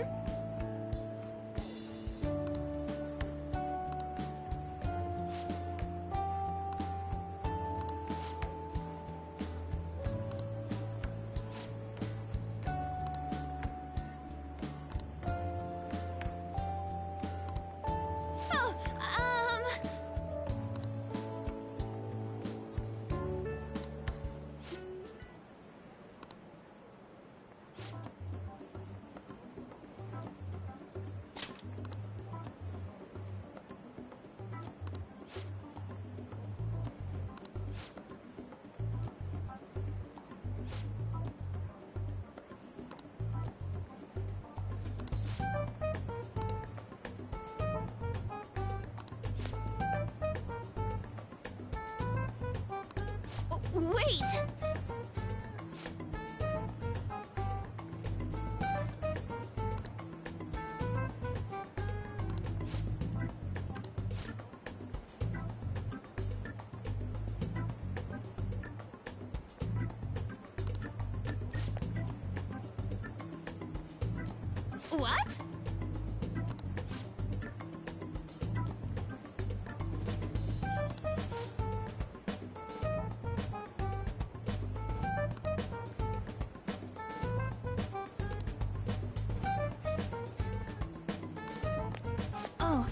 [SPEAKER 21] Oh, wait! What? Oh.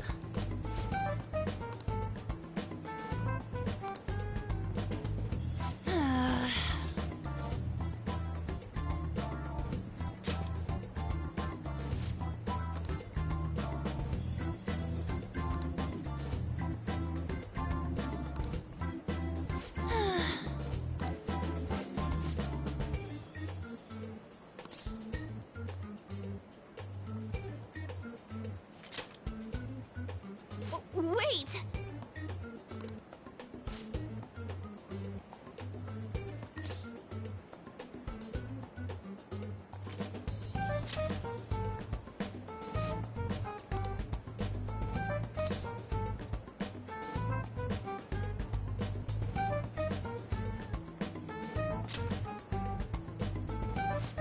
[SPEAKER 21] Wait!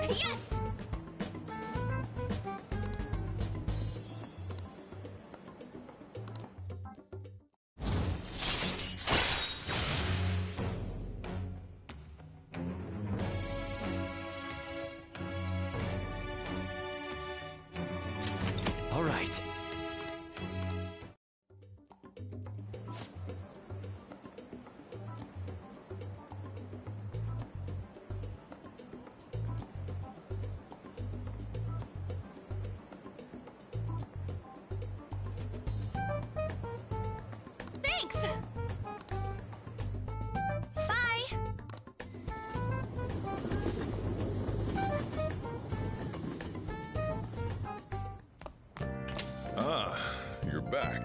[SPEAKER 21] Yes!
[SPEAKER 2] All right.
[SPEAKER 21] Thanks! Bye!
[SPEAKER 9] Ah, you're back.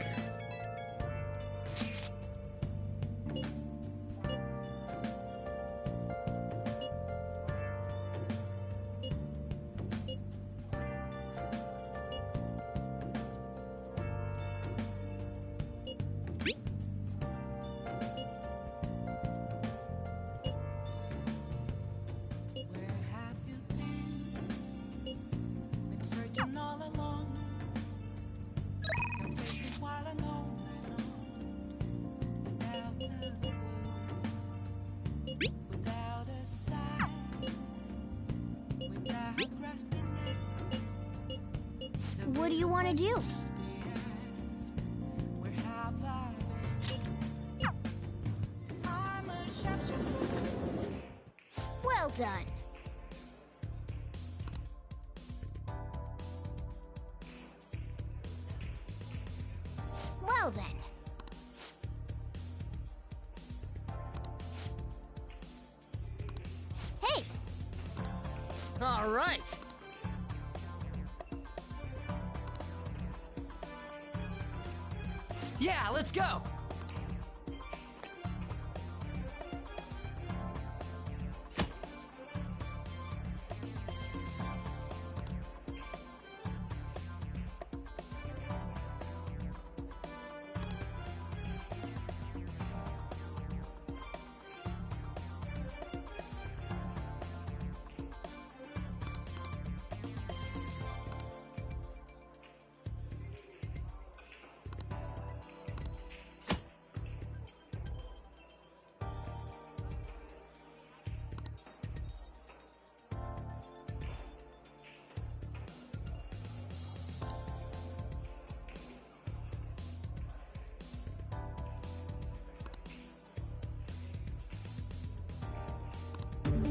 [SPEAKER 22] Been searching all along. Kept facing while alone without a clue, without a sign, without grasping it.
[SPEAKER 21] What do you want to do?
[SPEAKER 22] Where have I been? I'm a chef.
[SPEAKER 21] Well done. Well then. Hey!
[SPEAKER 17] All right. Yeah, let's go.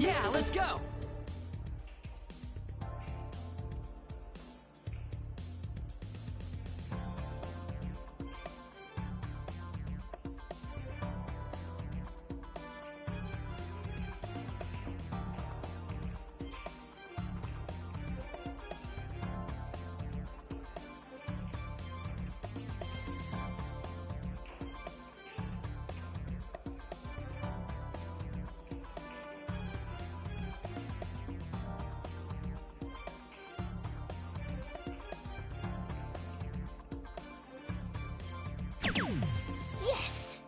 [SPEAKER 2] Yeah, let's go!
[SPEAKER 3] Yes!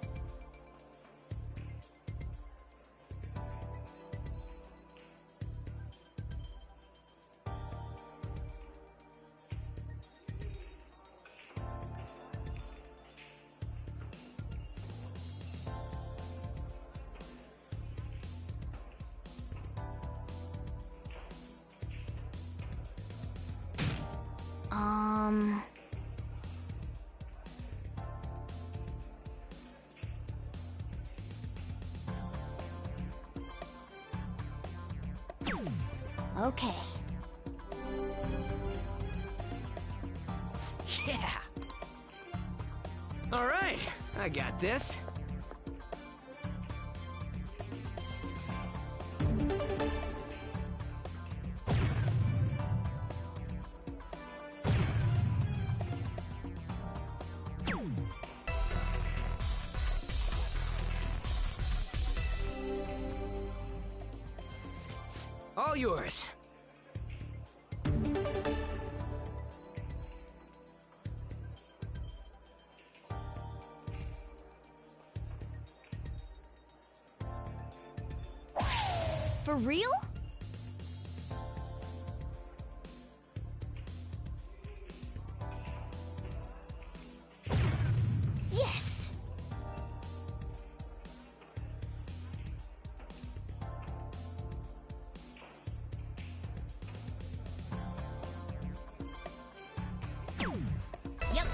[SPEAKER 3] Okay.
[SPEAKER 2] Yeah! Alright, I got this. All yours.
[SPEAKER 3] For real? Yes! Yep.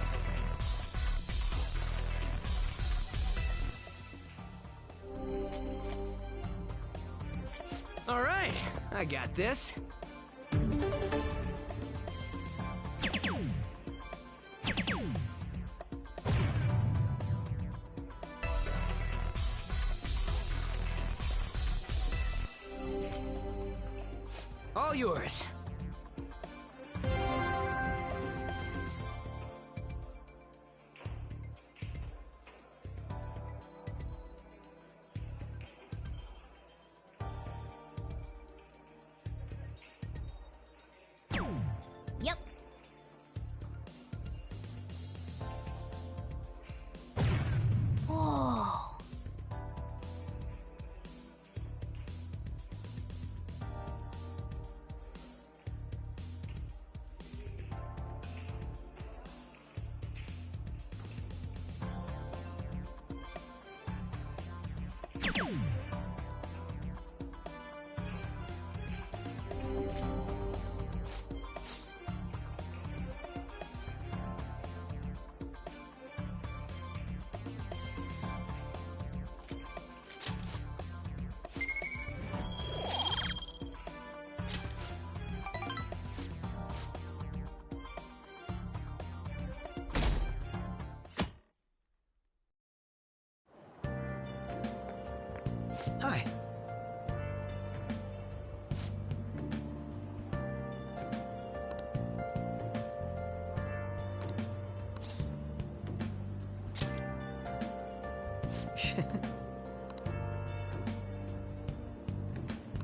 [SPEAKER 2] All right, I got this. All yours.
[SPEAKER 3] Yep. Oh.
[SPEAKER 17] Hi.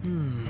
[SPEAKER 17] Hmm.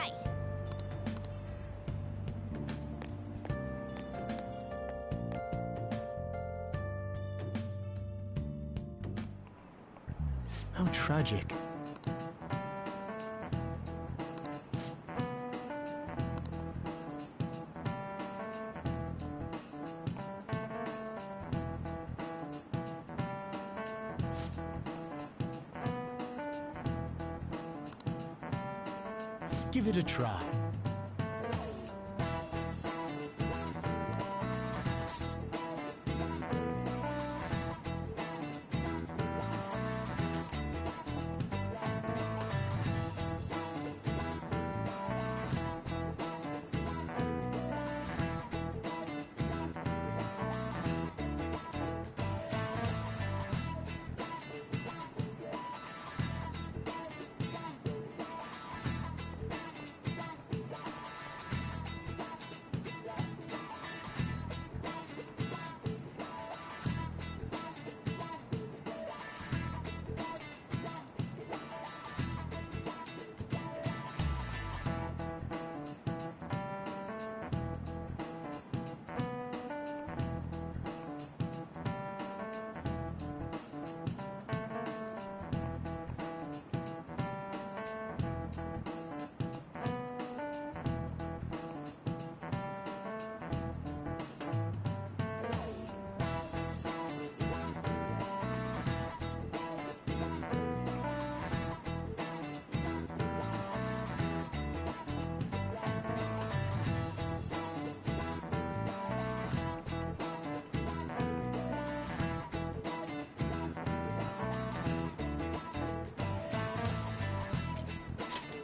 [SPEAKER 21] right.
[SPEAKER 10] How tragic. Give it a try.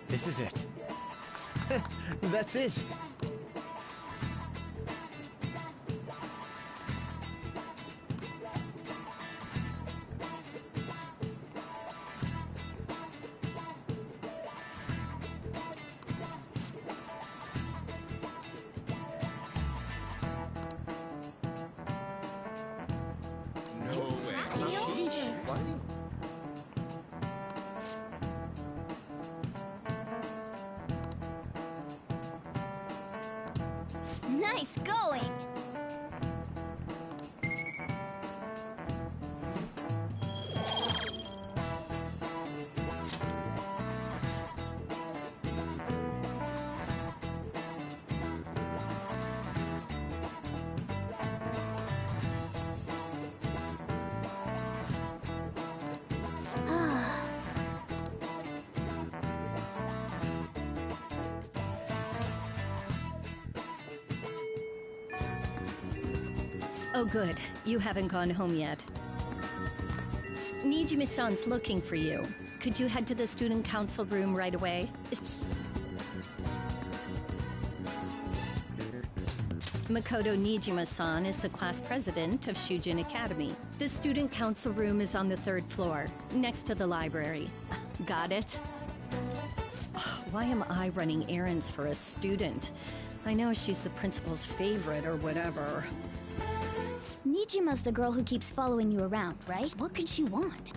[SPEAKER 10] This is it. That's it.
[SPEAKER 21] Nice going!
[SPEAKER 13] Oh good, you haven't gone home yet. Nijima-san's looking for you. Could you head to the student council room right away? Makoto Nijima-san is the class president of Shujin Academy. The student council room is on the 3rd floor, next to the library. Got it? Why am I running errands for a student? I know she's the principal's favorite or whatever.
[SPEAKER 21] Nijima's the girl who keeps following you around, right? What could she want?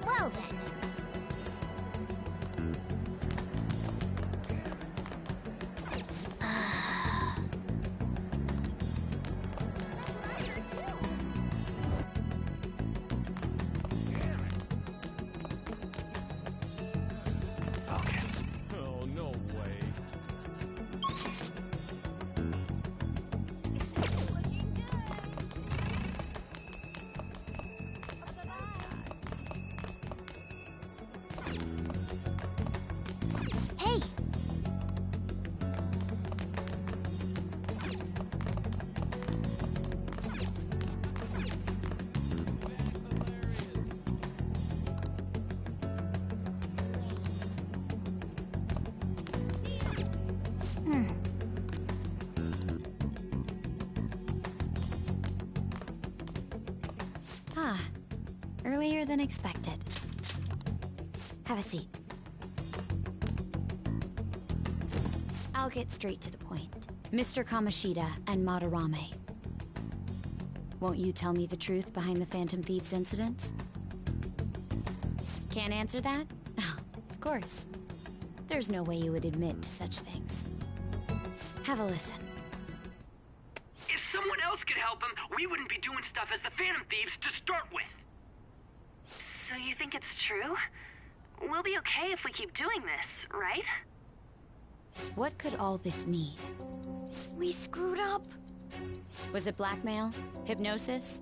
[SPEAKER 21] Well then.
[SPEAKER 10] Focus.
[SPEAKER 18] Oh, no way.
[SPEAKER 21] Hey! Ah, earlier than expected. Have a seat. I'll get straight to the point. Mr. Kamoshida and Madarame. Won't you tell me the truth behind the Phantom Thieves incidents? Can't answer that? Oh, of
[SPEAKER 20] course. There's no way you would admit to such things. Have a listen.
[SPEAKER 2] If someone else could help him, we wouldn't be doing stuff as the Phantom Thieves to start with.
[SPEAKER 4] So you think it's true? We'll be okay if we keep doing this, right?
[SPEAKER 20] What could all this mean?
[SPEAKER 21] We screwed up.
[SPEAKER 20] Was it blackmail? Hypnosis?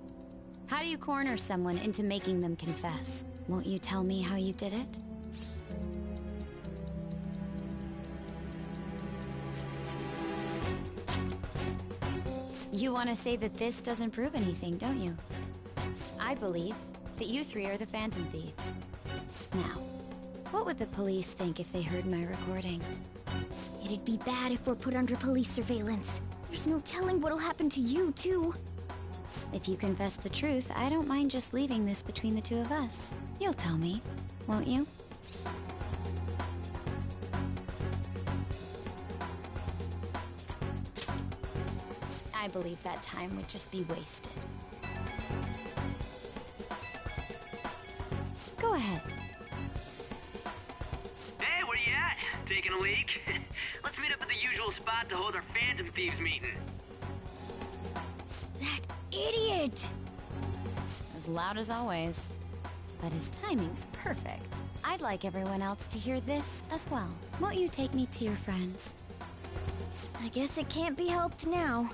[SPEAKER 20] How do you corner someone into making them confess? Won't you tell me how you did it? You want to say that this doesn't prove anything, don't you? I believe that you three are the Phantom Thieves. Now, what would the police think if they heard my recording?
[SPEAKER 21] It'd be bad if we're put under police surveillance. There's no telling what'll happen to you, too.
[SPEAKER 20] If you confess the truth, I don't mind just leaving this between the two of us. You'll tell me, won't you? I believe that time would just be wasted. Go ahead.
[SPEAKER 2] Hey, where you at? Taking a leak? Let's meet up at the usual spot to hold our Phantom Thieves meeting.
[SPEAKER 21] That idiot!
[SPEAKER 20] As loud as always. But his timing's perfect. I'd like everyone else to hear this as well. Won't you take me to your friends?
[SPEAKER 21] I guess it can't be helped now.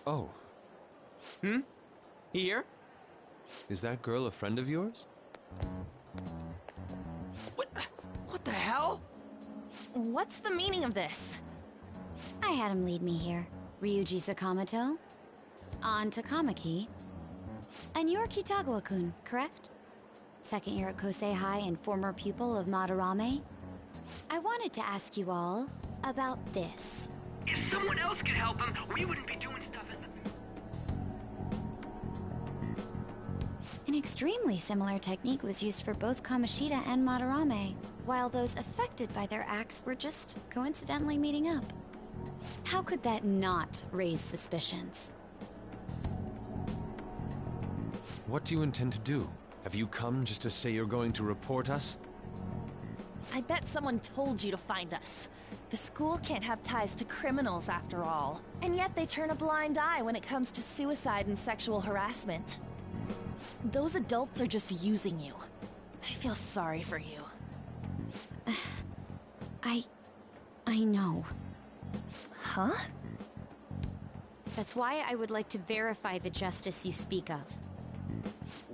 [SPEAKER 5] Oh.
[SPEAKER 2] Here?
[SPEAKER 5] Is that girl a friend of yours?
[SPEAKER 2] What the hell?
[SPEAKER 4] What's the meaning of this?
[SPEAKER 20] I had him lead me here. Ryuji Sakamoto, on Takamaki, and you're Kitagawa-kun, correct? Second year at Kosei High and former pupil of Madarame. I wanted to ask you all about this.
[SPEAKER 2] If someone else could help him, we wouldn't be doing stuff as the...
[SPEAKER 20] An extremely similar technique was used for both Kamoshida and Madarame, while those affected by their acts were just coincidentally meeting up. How could that not raise suspicions?
[SPEAKER 5] What do you intend to do? Have you come just to say you're going to report us?
[SPEAKER 4] I bet someone told you to find us. The school can't have ties to criminals after all. And yet they turn a blind eye when it comes to suicide and sexual harassment. Those adults are just using you. I feel sorry for you.
[SPEAKER 20] I know.
[SPEAKER 4] Huh?
[SPEAKER 20] That's why I would like to verify the justice you speak of.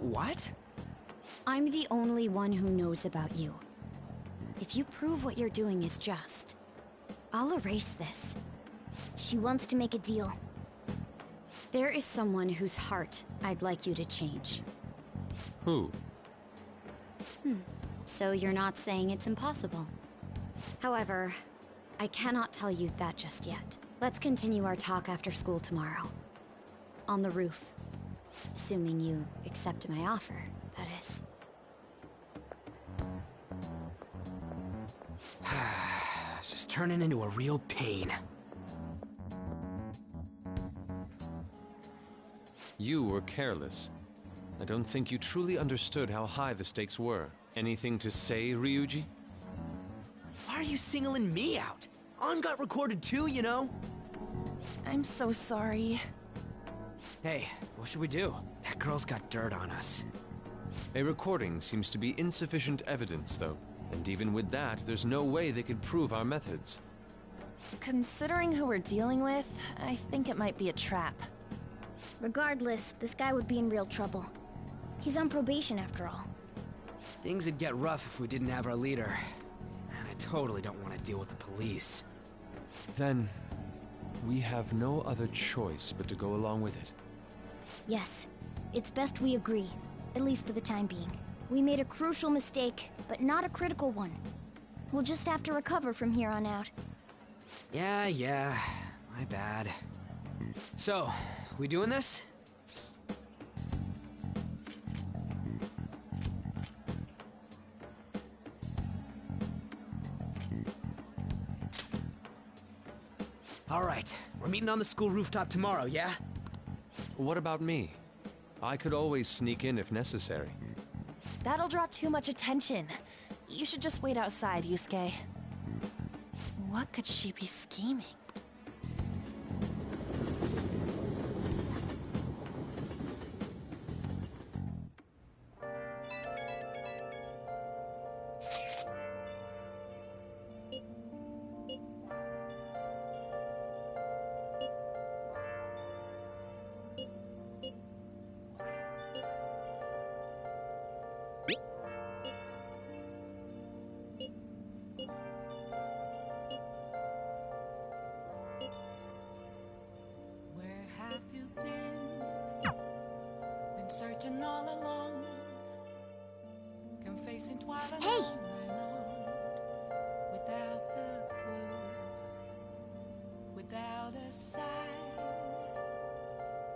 [SPEAKER 2] What?
[SPEAKER 20] I'm the only one who knows about you. If you prove what you're doing is just, I'll erase this.
[SPEAKER 21] She wants to make a deal.
[SPEAKER 20] There is someone whose heart I'd like you to change.
[SPEAKER 5] Who?
[SPEAKER 20] So you're not saying it's impossible. However, I cannot tell you that just yet. Let's continue our talk after school tomorrow. On the roof. Assuming you accept my offer, that is.
[SPEAKER 2] It's just turning into a real pain.
[SPEAKER 5] You were careless. I don't think you truly understood how high the stakes were. Anything to say, Ryuji?
[SPEAKER 2] Why are you singling me out? On got recorded too, you know?
[SPEAKER 4] I'm so sorry.
[SPEAKER 2] Hey, what should we do? That girl's got dirt on us.
[SPEAKER 5] A recording seems to be insufficient evidence, though. And even with that, there's no way they could prove our methods.
[SPEAKER 4] Considering who we're dealing with, I think it might be a trap.
[SPEAKER 21] Regardless, this guy would be in real trouble. He's on probation after all.
[SPEAKER 2] Things would get rough if we didn't have our leader. And I totally don't want to deal with the police.
[SPEAKER 5] Then, we have no other choice but to go along with it.
[SPEAKER 21] Yes, it's best we agree, at least for the time being. We made a crucial mistake, but not a critical one. We'll just have to recover from here on out.
[SPEAKER 2] Yeah, my bad. So, we doing this? All right, we're meeting on the school rooftop tomorrow, yeah?
[SPEAKER 5] What about me? I could always sneak in if necessary.
[SPEAKER 4] That'll draw too much attention. You should just wait outside, Yusuke. What could she be scheming?
[SPEAKER 22] Where have you been? Been searching all along. Confessing twilight
[SPEAKER 3] Hey!
[SPEAKER 22] on and on. Without a clue. Without a sign.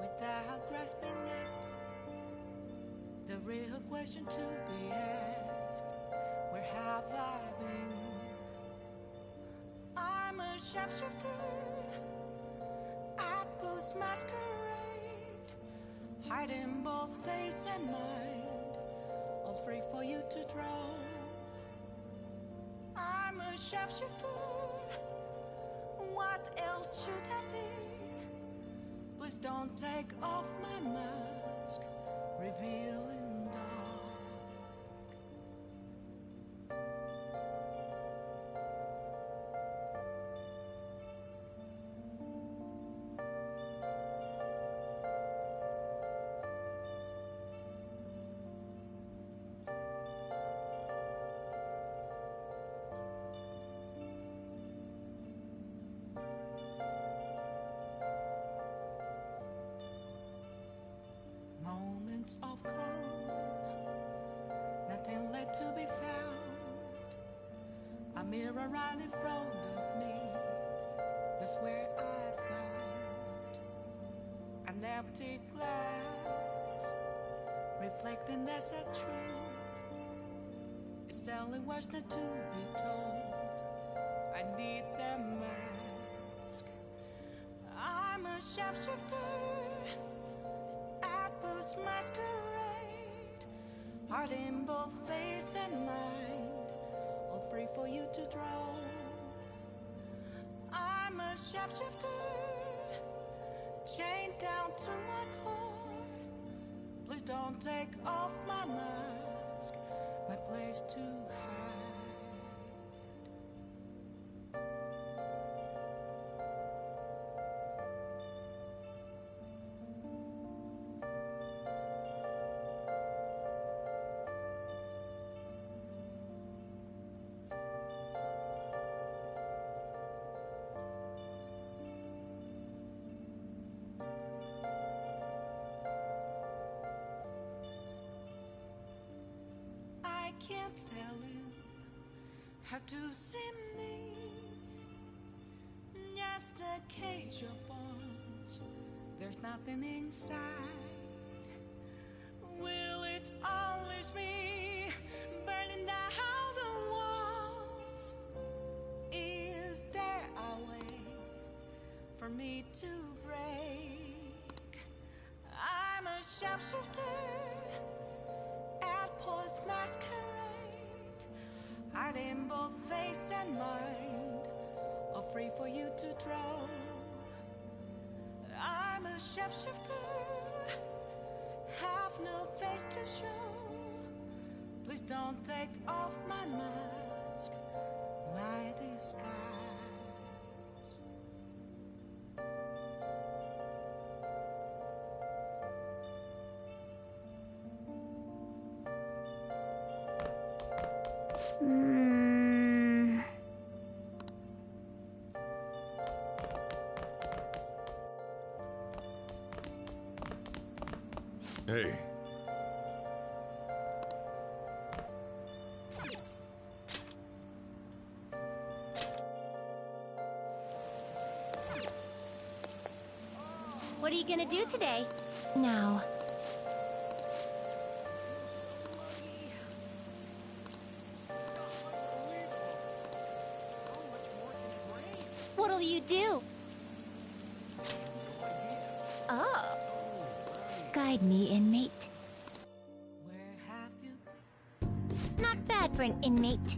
[SPEAKER 22] Without grasping it. The real question to be asked. Where have I been? I'm a shapeshifter. At Boost Masquerade, hiding both face and mind, all free for you to draw. I'm a shapeshifter. What else should I be? Please don't take off my mask, revealing dark. Moments of calm, nothing left to be found. A mirror right in front of me, that's where I found an empty glass, reflecting as a truth. It's telling words not to be told. I need that mask. I'm a shapeshifter. Boost Masquerade, heart in both face and mind, all free for you to draw. I'm a shapeshifter, chained down to my core. Please don't take off my mask, my place to hide. I can't tell you how to see me. Just a cage of bones. There's nothing inside. Will it unleash me, burning down the walls? Is there a way for me to break? I'm a shapeshifter at Post Masquerade, hiding both face and mind, all free for you to draw. I'm a shapeshifter, have no face to show. Please don't take off my mask, my disguise.
[SPEAKER 9] Hey.
[SPEAKER 3] What are you gonna do today?
[SPEAKER 4] Now.
[SPEAKER 3] What'll you do?
[SPEAKER 4] Oh.
[SPEAKER 11] guide me, inmate. Not bad for an inmate.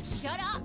[SPEAKER 11] Shut up!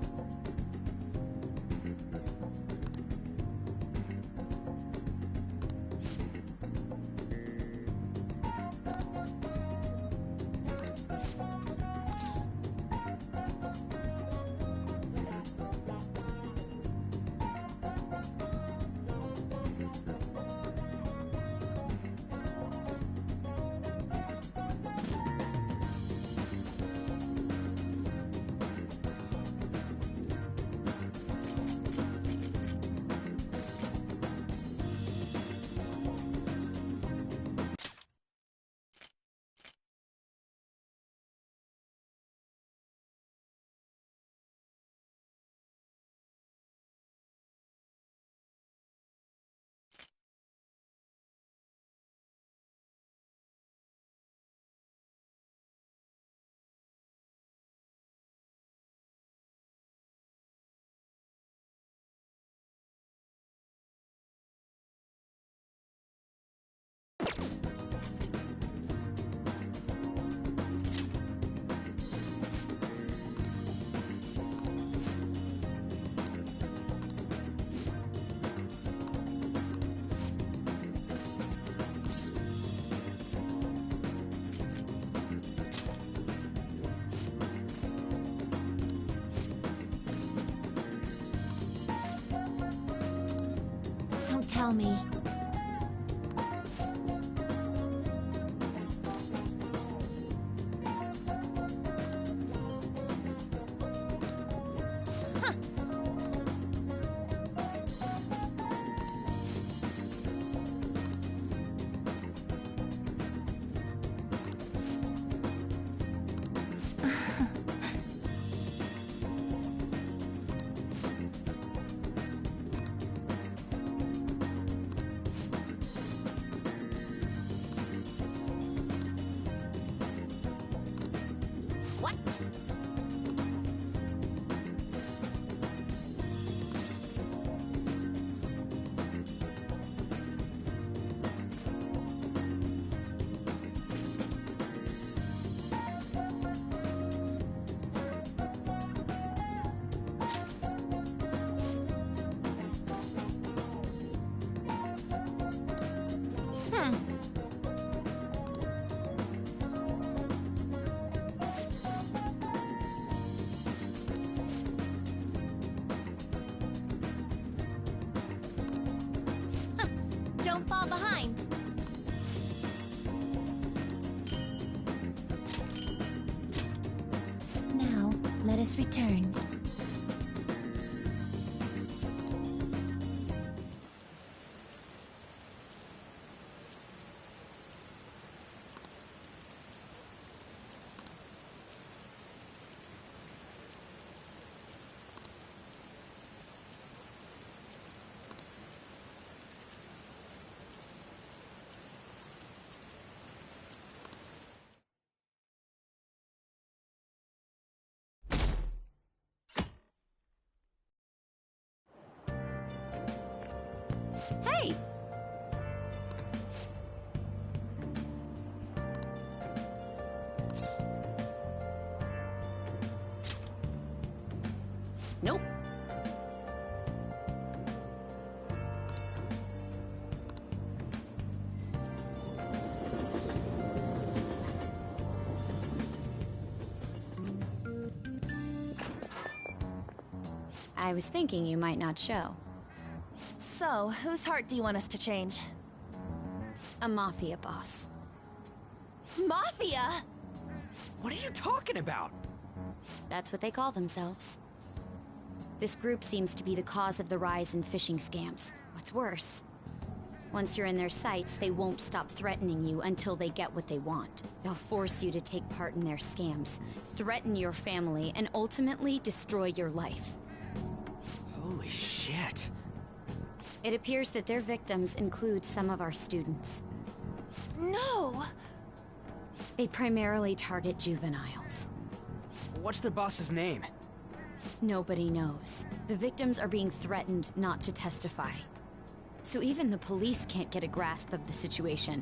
[SPEAKER 11] Don't tell me. What? Don't fall behind. Now, let us return. Hey! Nope.
[SPEAKER 21] I was thinking you might not show.
[SPEAKER 4] So, whose heart do you want us to change?
[SPEAKER 21] A mafia boss.
[SPEAKER 4] Mafia?
[SPEAKER 2] What are you talking about?
[SPEAKER 21] That's what they call themselves. This group seems to be the cause of the rise in phishing scams. What's worse, once you're in their sights, they won't stop threatening you until they get what they want. They'll force you to take part in their scams, threaten your family, and ultimately destroy your life.
[SPEAKER 2] Holy shit.
[SPEAKER 21] It appears that their victims include some of our students.
[SPEAKER 4] No!
[SPEAKER 21] They primarily target juveniles.
[SPEAKER 2] What's their boss's name?
[SPEAKER 20] Nobody knows. The victims are being threatened not to testify. So even the police can't get a grasp of the situation.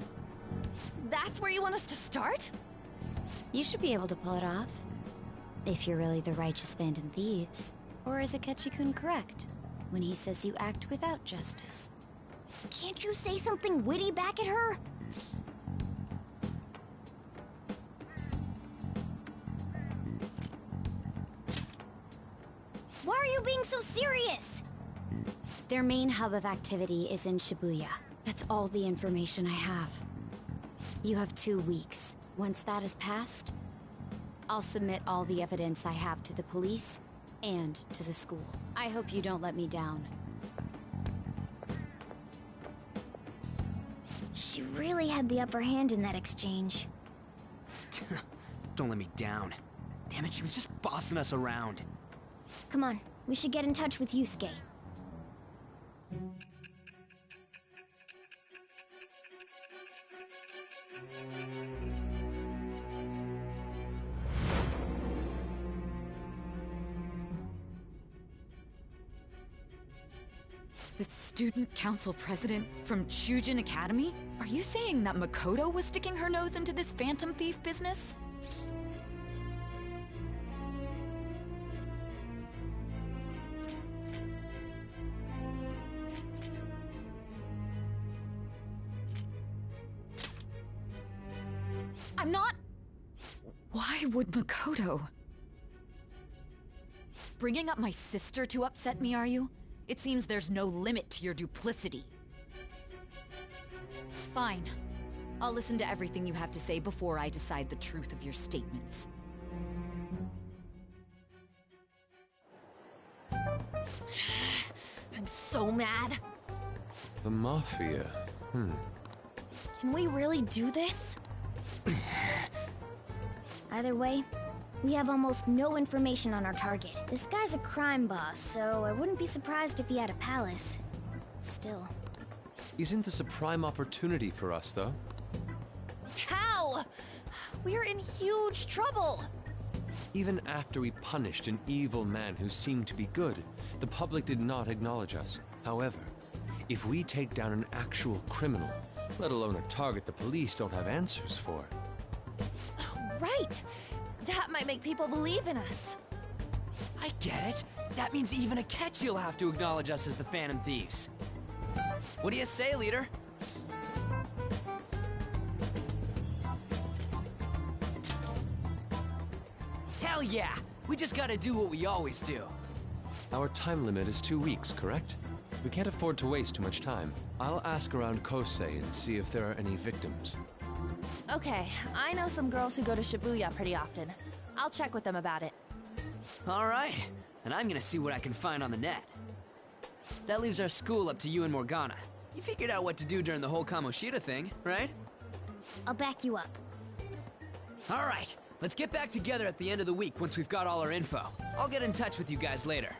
[SPEAKER 4] That's where you want us to start?
[SPEAKER 3] You should be able to pull it off. If you're really the righteous Phantom Thieves. Or is Akechi-kun correct when he says you act without justice?
[SPEAKER 21] Can't you say something witty back at her? Why are you being so serious?
[SPEAKER 3] Their main hub of activity is in Shibuya. That's all the information I have. You have 2 weeks. Once that is passed, I'll submit all the evidence I have to the police and to the school. I hope you don't let me down.
[SPEAKER 21] She really had the upper hand in that exchange.
[SPEAKER 2] Don't let me down. Damn it, she was just bossing us around.
[SPEAKER 21] Come on, we should get in touch with Yusuke.
[SPEAKER 20] The student council president from Chujin Academy? Are you saying that Makoto was sticking her nose into this phantom thief business? I'm not... Why would Makoto? Bringing up my sister to upset me, are you? It seems there's no limit to your duplicity. Fine. I'll listen to everything you have to say before I decide the truth of your statements.
[SPEAKER 4] I'm so mad.
[SPEAKER 5] The Mafia.
[SPEAKER 4] Can we really do this?
[SPEAKER 21] Either way, we have almost no information on our target. This guy's a crime boss, so I wouldn't be surprised if he had a palace. Still.
[SPEAKER 5] Isn't this a prime opportunity for us, though?
[SPEAKER 4] How? We're in huge trouble.
[SPEAKER 5] Even after we punished an evil man who seemed to be good, the public did not acknowledge us. However, if we take down an actual criminal, let alone a target the police don't have answers for.
[SPEAKER 4] Right. That might make people believe in us.
[SPEAKER 2] I get it. That means even Akechi will have to acknowledge us as the Phantom Thieves. What do you say, leader? Hell yeah! We just gotta do what we always do.
[SPEAKER 5] Our time limit is 2 weeks, correct? We can't afford to waste too much time. I'll ask around Kosei and see if there are any victims.
[SPEAKER 4] Okay, I know some girls who go to Shibuya pretty often. I'll check with them about it.
[SPEAKER 2] All right, and I'm gonna see what I can find on the net. That leaves our school up to you and Morgana. You figured out what to do during the whole Kamoshida thing, right?
[SPEAKER 21] I'll back you up.
[SPEAKER 2] All right, let's get back together at the end of the week once we've got all our info. I'll get in touch with you guys later.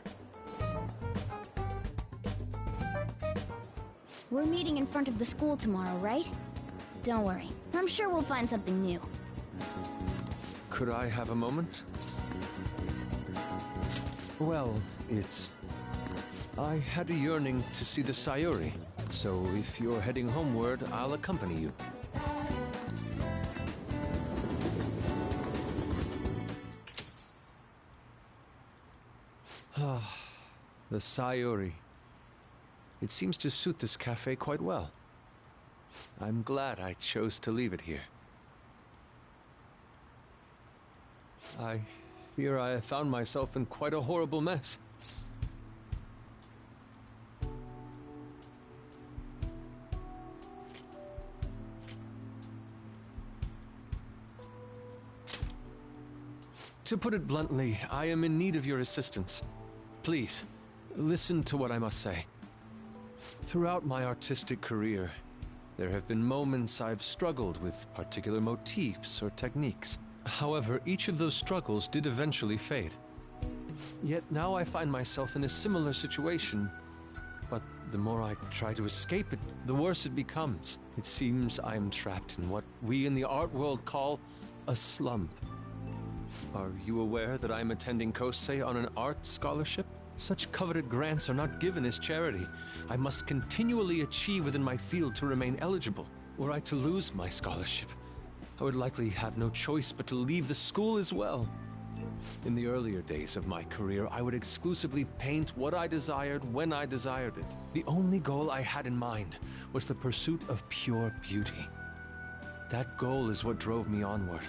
[SPEAKER 21] We're meeting in front of the school tomorrow, right? Don't worry. I'm sure we'll find something new.
[SPEAKER 5] Could I have a moment? Well, I had a yearning to see the Sayuri, so if you're heading homeward, I'll accompany you. The Sayuri. It seems to suit this cafe quite well. I'm glad I chose to leave it here. I fear I have found myself in quite a horrible mess. To put it bluntly, I am in need of your assistance. Please, listen to what I must say. Throughout my artistic career, there have been moments I've struggled with particular motifs or techniques. However, each of those struggles did eventually fade. Yet now I find myself in a similar situation, but the more I try to escape it, the worse it becomes. It seems I am trapped in what we in the art world call a slump. Are you aware that I am attending Kosei on an art scholarship? Such coveted grants are not given as charity. I must continually achieve within my field to remain eligible. Were I to lose my scholarship, I would likely have no choice but to leave the school as well. In the earlier days of my career, I would exclusively paint what I desired when I desired it. The only goal I had in mind was the pursuit of pure beauty. That goal is what drove me onward.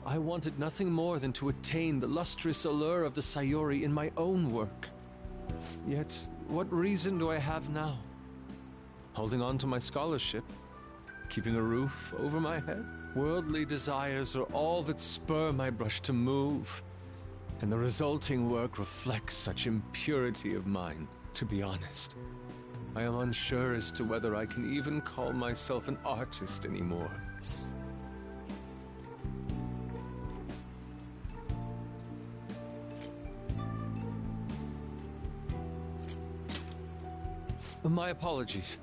[SPEAKER 5] I wanted nothing more than to attain the lustrous allure of the Sayuri in my own work. Yet, what reason do I have now? Holding on to my scholarship? Keeping a roof over my head? Worldly desires are all that spur my brush to move, and the resulting work reflects such impurity of mind. To be honest, I am unsure as to whether I can even call myself an artist anymore. My apologies.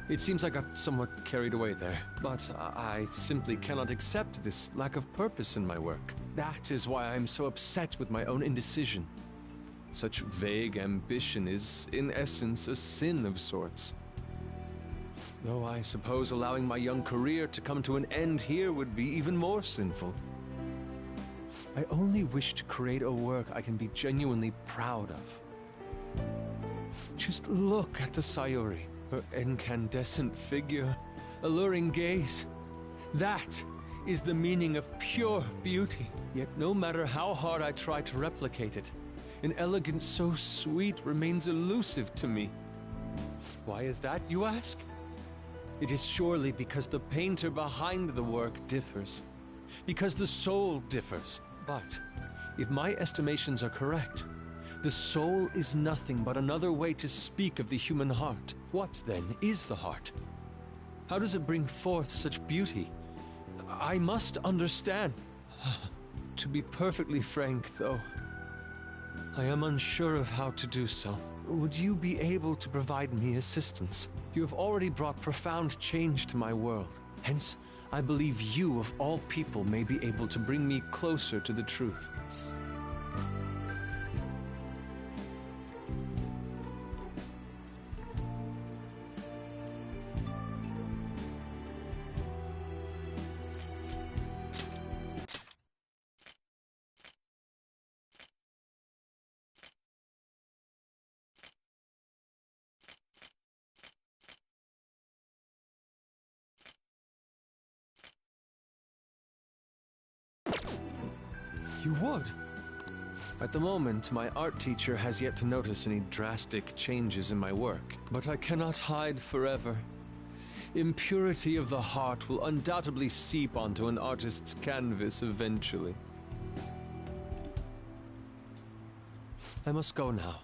[SPEAKER 5] It seems I got somewhat carried away there, but I simply cannot accept this lack of purpose in my work. That is why I'm so upset with my own indecision. Such vague ambition is, in essence, a sin of sorts. Though I suppose allowing my young career to come to an end here would be even more sinful. I only wish to create a work I can be genuinely proud of. Just look at the Sayuri. Her incandescent figure, alluring gaze. That is the meaning of pure beauty. Yet no matter how hard I try to replicate it, an elegance so sweet remains elusive to me. Why is that, you ask? It is surely because the painter behind the work differs. Because the soul differs. But if my estimations are correct, the soul is nothing but another way to speak of the human heart. What, then, is the heart? How does it bring forth such beauty? I must understand. To be perfectly frank, though, I am unsure of how to do so. Would you be able to provide me assistance? You have already brought profound change to my world. Hence, I believe you, of all people, may be able to bring me closer to the truth. You would? At the moment, my art teacher has yet to notice any drastic changes in my work, but I cannot hide forever. Impurity of the heart will undoubtedly seep onto an artist's canvas eventually. I must go now.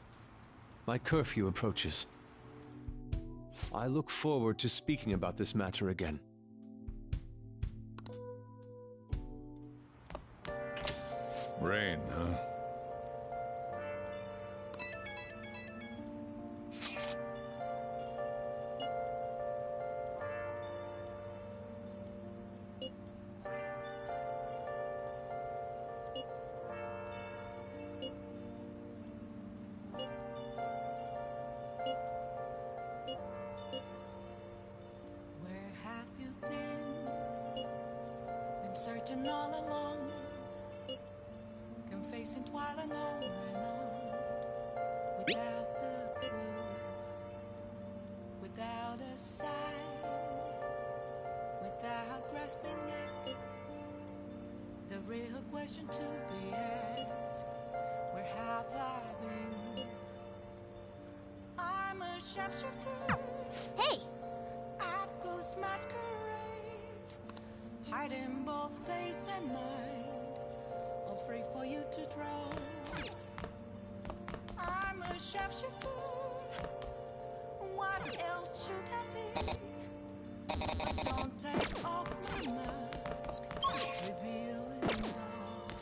[SPEAKER 5] My curfew approaches. I look forward to speaking about this matter again.
[SPEAKER 1] Rain, huh?
[SPEAKER 22] Where have you been? Been searching all along, confessing while on and on, without the clue, without a sign, without grasping it. The real question to be asked: where have I been? I'm a sharpshooter.
[SPEAKER 21] Hey!
[SPEAKER 22] At Ghost Masquerade, hiding both face and mind, all free for you to draw. I'm a sharpshooter. What else should I be? Just don't take off my mask, revealing dark.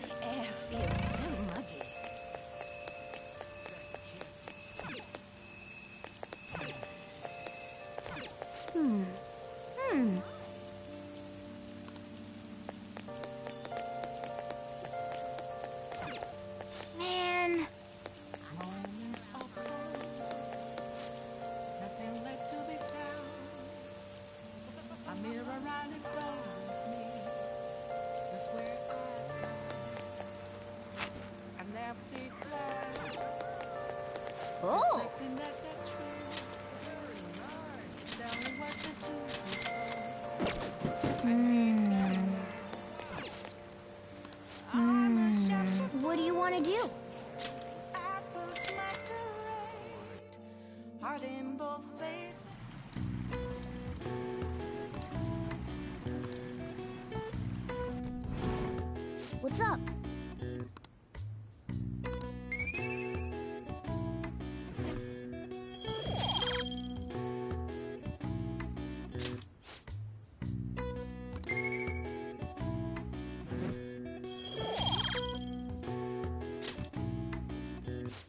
[SPEAKER 11] The air feels so muggy.
[SPEAKER 22] A mirror right in front of me. That's where I find an empty glass.
[SPEAKER 21] Oh.
[SPEAKER 22] Reflecting that's a truth. Tell me what to do.
[SPEAKER 21] What do you want to do?
[SPEAKER 22] Apples masquerade, heart in both faces.
[SPEAKER 21] What's up?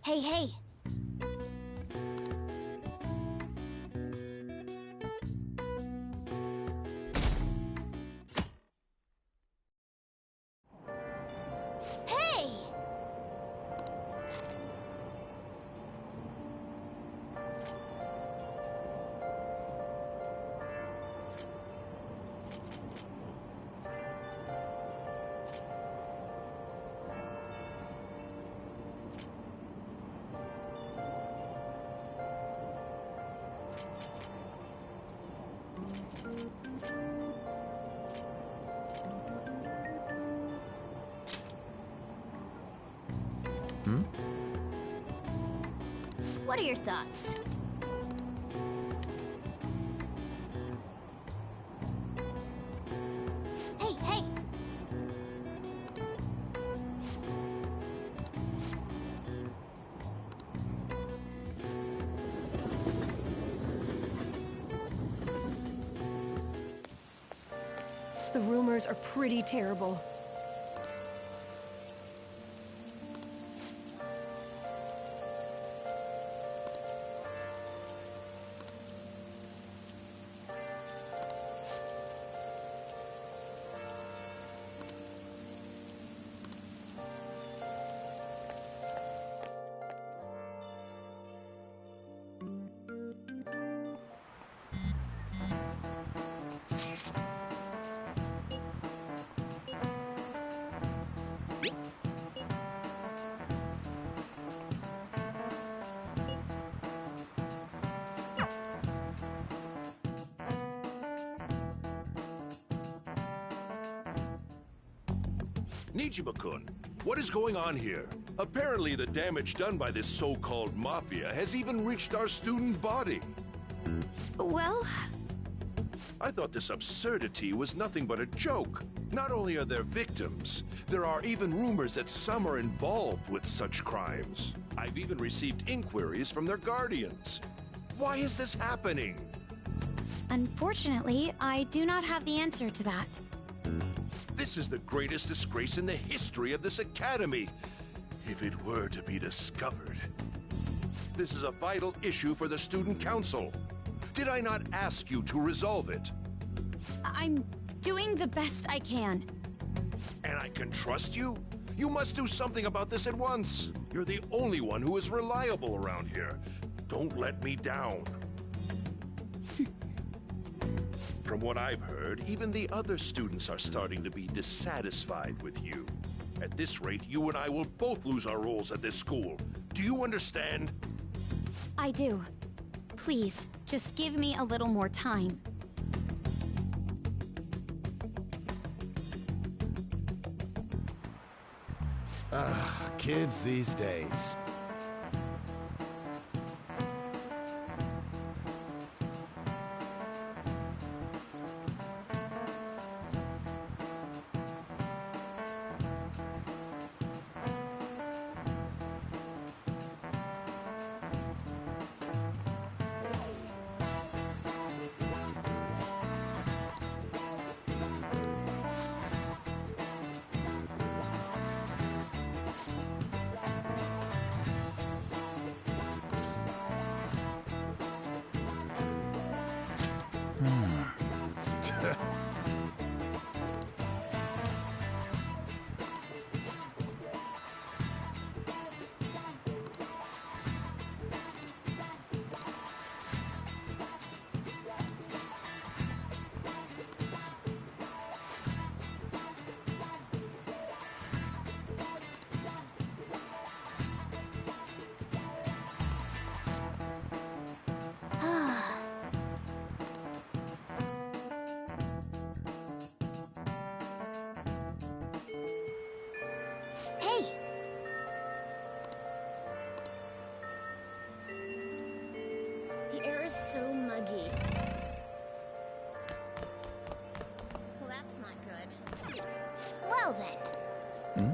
[SPEAKER 21] Hey, hey. Hey! What are your thoughts? Hey, hey!
[SPEAKER 13] The rumors are pretty terrible.
[SPEAKER 14] Nijima-kun, what is going on here? Apparently the damage done by this so-called mafia has even reached our student body.
[SPEAKER 13] Well...
[SPEAKER 14] I thought this absurdity was nothing but a joke. Not only are there victims, there are even rumors that some are involved with such crimes. I've even received inquiries from their guardians. Why is this happening?
[SPEAKER 21] Unfortunately, I do not have the answer to that.
[SPEAKER 14] This is the greatest disgrace in the history of this academy, if it were to be discovered. This is a vital issue for the student council. Did I not ask you to resolve it?
[SPEAKER 21] I'm doing the best I can.
[SPEAKER 14] And I can trust you? You must do something about this at once. You're the only one who is reliable around here. Don't let me down. From what I've heard, even the other students are starting to be dissatisfied with you. At this rate, you and I will both lose our roles at this school. Do you understand?
[SPEAKER 21] I do. Please, just give me a little more time.
[SPEAKER 15] Kids these days.
[SPEAKER 21] Hey!
[SPEAKER 11] The air is so muggy. Well, that's not good.
[SPEAKER 21] Well then.
[SPEAKER 5] Hmm?